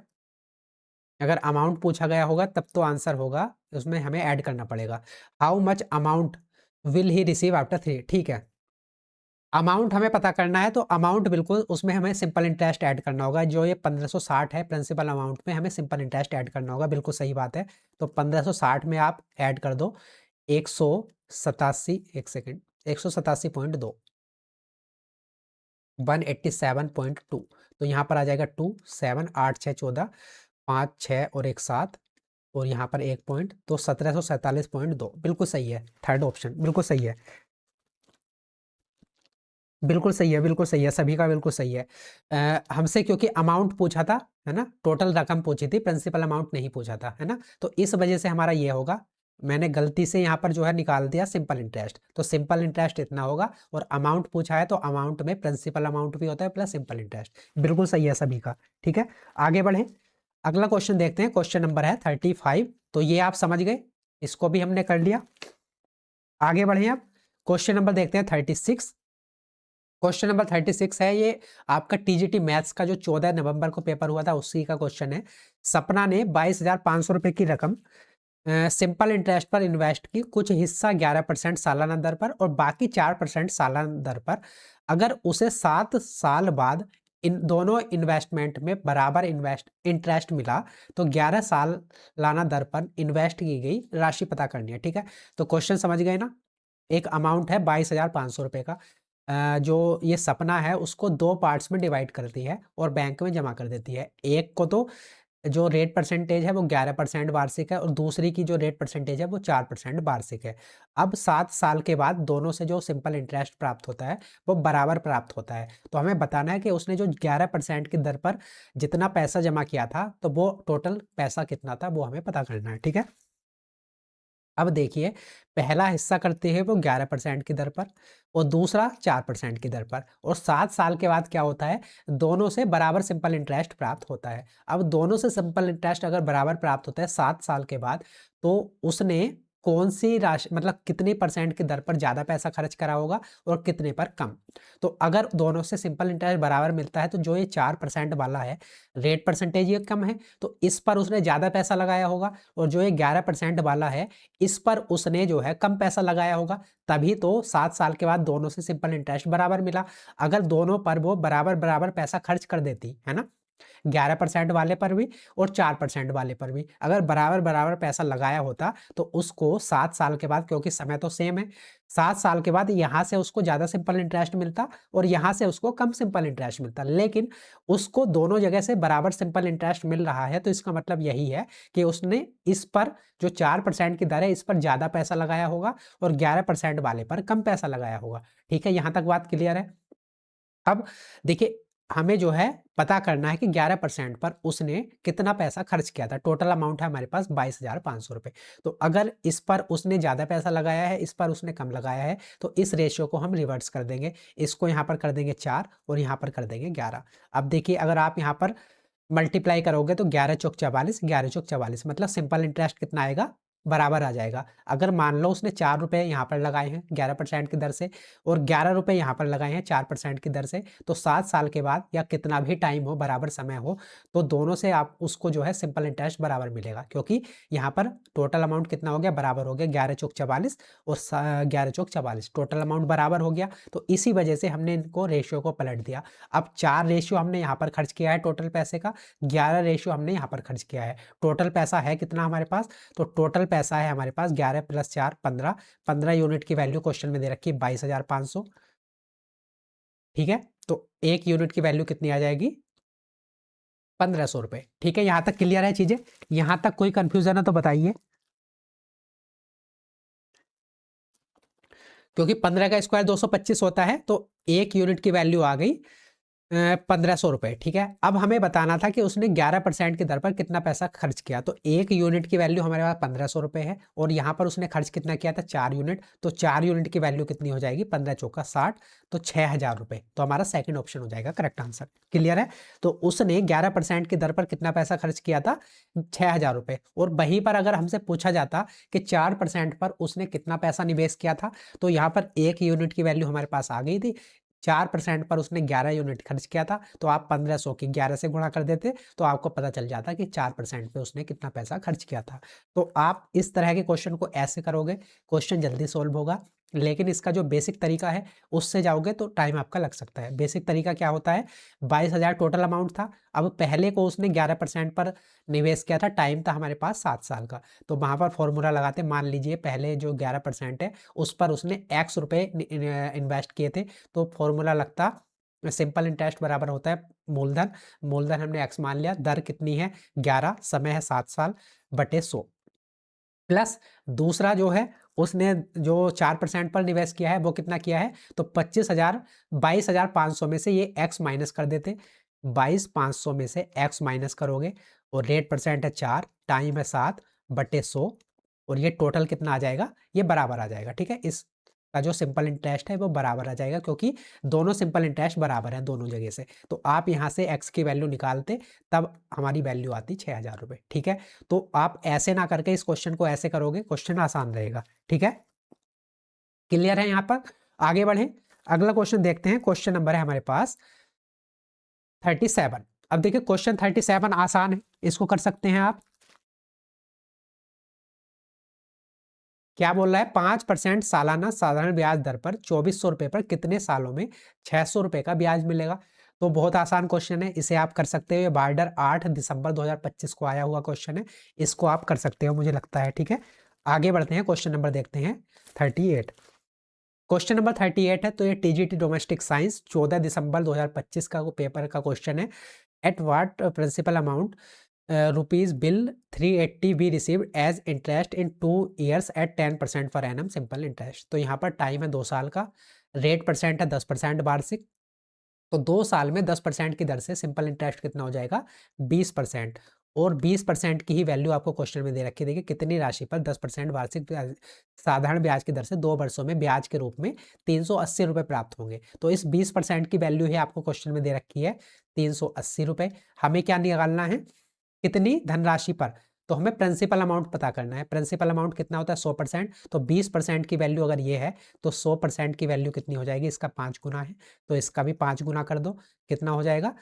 अगर अमाउंट पूछा गया होगा तब तो आंसर होगा, उसमें हमें ऐड करना पड़ेगा। How much amount will he receive after 3। ठीक है, अमाउंट हमें पता करना है तो अमाउंट बिल्कुल उसमें हमें सिंपल इंटरेस्ट ऐड करना होगा। जो ये 1560 है प्रिंसिपल अमाउंट में हमें सिंपल इंटरेस्ट ऐड करना होगा। बिल्कुल सही बात है। तो 1560 में आप ऐड कर दो 187, एक सेकेंड, 187.2, 187.2। तो यहाँ पर आ जाएगा 2 7 8 6 14, 5 6 और एक 7 और यहाँ पर 1 पॉइंट, तो 1747.2 बिल्कुल सही है। थर्ड ऑप्शन बिल्कुल सही है, बिल्कुल सही है, बिल्कुल सही है, सभी का बिल्कुल सही है। हमसे क्योंकि अमाउंट पूछा था, है ना, टोटल रकम पूछी थी, प्रिंसिपल अमाउंट नहीं पूछा था, है ना, तो इस वजह से हमारा ये होगा। मैंने गलती से यहाँ पर जो है निकाल दिया सिंपल इंटरेस्ट। तो सिंपल इंटरेस्ट इतना होगा और अमाउंट पूछा है तो अमाउंट में प्रिंसिपल अमाउंट भी होता है प्लस सिंपल इंटरेस्ट। बिल्कुल सही है सभी का। ठीक है, आगे बढ़े, अगला क्वेश्चन देखते हैं। क्वेश्चन नंबर है 35। तो ये आप समझ गए, इसको भी हमने कर लिया। आगे बढ़े अब क्वेश्चन नंबर देखते हैं 36। क्वेश्चन नंबर 36 है ये आपका टीजीटी मैथ्स का जो 14 नवंबर को पेपर हुआ था उसी का क्वेश्चन है। सपना ने 22,500 रुपए की रकम सिंपल इंटरेस्ट पर इन्वेस्ट की, कुछ हिस्सा 11% सालाना दर पर और बाकी 4% सालाना दर पर। अगर उसे 7 साल बाद इन दोनों इन्वेस्टमेंट में बराबर इंटरेस्ट मिला तो 11 सालाना दर पर इन्वेस्ट की गई राशि पता करनी है। ठीक है, तो क्वेश्चन समझ गए ना। एक अमाउंट है 22,500 रुपए का, जो ये सपना है उसको 2 पार्ट्स में डिवाइड करती है और बैंक में जमा कर देती है। एक को तो जो रेट परसेंटेज है वो 11% वार्षिक है और दूसरी की जो रेट परसेंटेज है वो 4% वार्षिक है। अब 7 साल के बाद दोनों से जो सिंपल इंटरेस्ट प्राप्त होता है वो बराबर प्राप्त होता है। तो हमें बताना है कि उसने जो 11% की दर पर जितना पैसा जमा किया था तो वो टोटल पैसा कितना था वो हमें पता करना है। ठीक है, अब देखिए पहला हिस्सा करते हैं वो 11% की दर पर और दूसरा 4% की दर पर, और 7 साल के बाद क्या होता है, दोनों से बराबर सिंपल इंटरेस्ट प्राप्त होता है। अब दोनों से सिंपल इंटरेस्ट अगर बराबर प्राप्त होता है 7 साल के बाद, तो उसने कौन सी राशि मतलब कितनी परसेंट की दर पर ज़्यादा पैसा खर्च करा होगा और कितने पर कम। तो अगर दोनों से सिंपल इंटरेस्ट बराबर मिलता है तो जो ये 4% वाला है रेट परसेंटेज ये कम है तो इस पर उसने ज़्यादा पैसा लगाया होगा, और जो ये 11% वाला है इस पर उसने जो है कम पैसा लगाया होगा। तभी तो 7 साल के बाद दोनों से सिंपल इंटरेस्ट बराबर मिला। अगर दोनों पर वो बराबर बराबर पैसा खर्च कर देती है ना, 11% वाले पर भी और 4% वाले पर भी अगर बराबर बराबर पैसा लगाया होता तो उसको 7 साल के बाद, क्योंकि समय तो सेम है, 7 साल के बाद यहाँ से उसको ज़्यादा सिंपल इंटरेस्ट मिलता और यहाँ से उसको कम सिंपल इंटरेस्ट मिलता। लेकिन उसको दोनों जगह से बराबर सिंपल इंटरेस्ट मिल रहा है तो इसका मतलब यही है कि उसने इस पर जो 4% की दर है इस पर ज़्यादा पैसा लगाया होगा और 11% वाले पर कम पैसा लगाया होगा। ठीक है, यहाँ तक बात क्लियर है। अब देखिए हमें जो है पता करना है कि 11% पर उसने कितना पैसा खर्च किया था। टोटल अमाउंट है हमारे पास 22,500 रुपए। तो अगर इस पर उसने ज़्यादा पैसा लगाया है, इस पर उसने कम लगाया है, तो इस रेशियो को हम रिवर्स कर देंगे। इसको यहाँ पर कर देंगे 4 और यहाँ पर कर देंगे 11। अब देखिए अगर आप यहाँ पर मल्टीप्लाई करोगे तो 11 चौक 44, 11 चौक 44 मतलब सिंपल इंटरेस्ट कितना आएगा, बराबर आ जाएगा। अगर मान लो उसने 4 रुपये यहाँ पर लगाए हैं 11% की दर से और 11 रुपये यहाँ पर लगाए हैं 4% की दर से, तो 7 साल के बाद या कितना भी टाइम हो, बराबर समय हो, तो दोनों से आप उसको जो है सिंपल इंटरेस्ट बराबर मिलेगा, क्योंकि यहाँ पर टोटल अमाउंट कितना हो गया, बराबर हो गया, 11 चौक 44 और 11 चौक 44 टोटल अमाउंट बराबर हो गया। तो इसी वजह से हमने इनको रेशियो को पलट दिया। अब 4 रेशियो हमने यहाँ पर खर्च किया है टोटल पैसे का, 11 रेशियो हमने यहाँ पर खर्च किया है। टोटल पैसा है कितना हमारे पास, तो टोटल पैसा है हमारे पास 11 + 4 15, 15 यूनिट की वैल्यू क्वेश्चन में दे रखी है 22,500। ठीक है, तो 1 यूनिट की वैल्यू कितनी आ जाएगी, 1500 रुपये। ठीक है, यहाँ तक क्लियर है चीजें, यहाँ तक कोई कंफ्यूजन है तो बताइए। क्योंकि 15 का स्क्वायर 225 होता है, तो 1 यूनिट की वैल्यू आ गई 1500 रुपये। ठीक है, अब हमें बताना था कि उसने 11% की दर पर कितना पैसा खर्च किया। तो 1 यूनिट की वैल्यू हमारे पास 1500 रुपये है और यहाँ पर उसने खर्च कितना किया था, 4 यूनिट। तो 4 यूनिट की वैल्यू कितनी हो जाएगी, 15 चौका 60, तो 6000 रुपये। तो हमारा सेकंड ऑप्शन हो जाएगा करेक्ट आंसर। क्लियर है, तो उसने 11% की दर पर कितना पैसा खर्च किया था, 6000 रुपये। और वहीं पर अगर हमसे पूछा जाता कि 4% पर उसने कितना पैसा निवेश किया था, तो यहाँ पर 1 यूनिट की वैल्यू हमारे पास आ गई थी, 4% पर उसने 11 यूनिट खर्च किया था, तो आप 1500 की 11 से गुणा कर देते तो आपको पता चल जाता कि 4% पे उसने कितना पैसा खर्च किया था। तो आप इस तरह के क्वेश्चन को ऐसे करोगे, क्वेश्चन जल्दी सोल्व होगा। लेकिन इसका जो बेसिक तरीका है उससे जाओगे तो टाइम आपका लग सकता है। बेसिक तरीका क्या होता है, 22,000 टोटल अमाउंट था, अब पहले को उसने 11% पर निवेश किया था, टाइम था हमारे पास 7 साल का, तो वहाँ पर फॉर्मूला लगाते, मान लीजिए पहले जो 11% है उस पर उसने x रुपये इन्वेस्ट किए थे, तो फॉर्मूला लगता सिंपल इंटरेस्ट बराबर होता है मूलधन, मूलधन हमने x मान लिया, दर कितनी है 11, समय है 7 साल बटे 100, प्लस दूसरा जो है उसने जो 4% पर निवेश किया है वो कितना किया है, तो 22,500 में से ये x माइनस कर देते, 22,500 में से x माइनस करोगे और रेट परसेंट है 4, टाइम है 7 बटे 100 और ये टोटल कितना आ जाएगा, ये बराबर आ जाएगा। ठीक है, इस का जो सिंपल इंटरेस्ट है वो बराबर आ जाएगा, क्योंकि दोनों सिंपल इंटरेस्ट बराबर है दोनों जगह से। तो आप यहाँ से x की वैल्यू निकालते तब हमारी वैल्यू आती 6000 रुपये। ठीक है, तो आप ऐसे ना करके इस क्वेश्चन को ऐसे करोगे, क्वेश्चन आसान रहेगा। ठीक है, क्लियर है यहाँ पर, आगे बढ़े, अगला क्वेश्चन देखते हैं। क्वेश्चन नंबर है हमारे पास 37। अब देखिए क्वेश्चन 37 आसान है, इसको कर सकते हैं आप। क्या बोल रहा है, 5% सालाना साधारण ब्याज दर पर 2400 रुपए पर कितने सालों में 600 रुपए का ब्याज मिलेगा। तो बहुत आसान क्वेश्चन है, इसे आप कर सकते हो। ये बार्डर 8 दिसंबर 2025 को आया हुआ क्वेश्चन है, इसको आप कर सकते हो मुझे लगता है। ठीक है, आगे बढ़ते हैं, क्वेश्चन नंबर देखते हैं 38। क्वेश्चन नंबर 38 है, तो ये टीजीटी डोमेस्टिक साइंस 14 दिसंबर 2025 का पेपर का क्वेश्चन है। At what principal amount rupees will 380 be received as interest in 2 years at 10% per annum simple interest. तो यहाँ पर टाइम है 2 साल का, रेट परसेंट है 10% वार्षिक, तो 2 साल में 10% की दर से सिंपल इंटरेस्ट कितना हो जाएगा, 20%। और 20% की ही वैल्यू आपको क्वेश्चन में दे रखी है। देखिए कितनी राशि पर 10% वार्षिक साधारण ब्याज की दर से 2 वर्षों में ब्याज के रूप में 380 रुपये प्राप्त होंगे। तो इस 20% की वैल्यू ही आपको क्वेश्चन में दे रखी है 380 रुपये। हमें क्या निकालना है, कितनी धनराशि पर, तो हमें प्रिंसिपल अमाउंट पता करना है। प्रिंसिपल अमाउंट कितना होता है 100%, तो 20% की वैल्यू अगर ये है तो 100% की वैल्यू कितनी हो जाएगी, इसका 5 गुना है, तो इसका भी 5 गुना कर दो, कितना हो जाएगा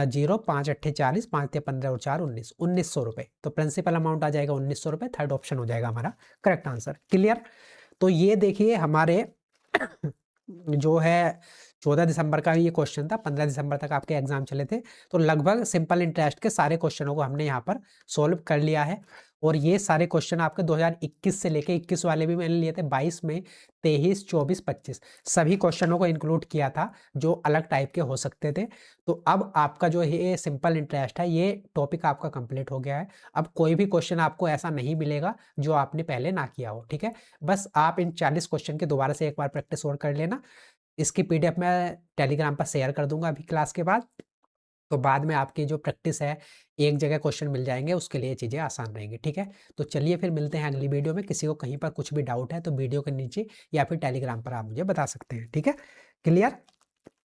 0, 5 अट्ठे 40, 5 ते 15 और 4 19, 1900 रुपये। तो प्रिंसिपल अमाउंट आ जाएगा 1900 रुपये, थर्ड ऑप्शन हो जाएगा हमारा करेक्ट आंसर। क्लियर, तो ये देखिए हमारे जो है 14 दिसंबर का ये क्वेश्चन था, 15 दिसंबर तक आपके एग्जाम चले थे, तो लगभग सिंपल इंटरेस्ट के सारे क्वेश्चनों को हमने यहाँ पर सोल्व कर लिया है। और ये सारे क्वेश्चन आपके 2021 से लेके 21 वाले भी मैंने लिए थे, 22 में 23, 24, 25 सभी क्वेश्चनों को इंक्लूड किया था जो अलग टाइप के हो सकते थे। तो अब आपका जो ये सिंपल इंटरेस्ट है ये टॉपिक आपका कंप्लीट हो गया है। अब कोई भी क्वेश्चन आपको ऐसा नहीं मिलेगा जो आपने पहले ना किया हो। ठीक है, बस आप इन 40 क्वेश्चन के दोबारा से एक बार प्रैक्टिस और कर लेना। इसकी पीडीएफ मैं टेलीग्राम पर शेयर कर दूंगा अभी क्लास के बाद, तो बाद में आपकी जो प्रैक्टिस है एक जगह क्वेश्चन मिल जाएंगे, उसके लिए चीज़ें आसान रहेंगी। ठीक है, तो चलिए फिर मिलते हैं अगली वीडियो में। किसी को कहीं पर कुछ भी डाउट है तो वीडियो के नीचे या फिर टेलीग्राम पर आप मुझे बता सकते हैं। ठीक है, क्लियर।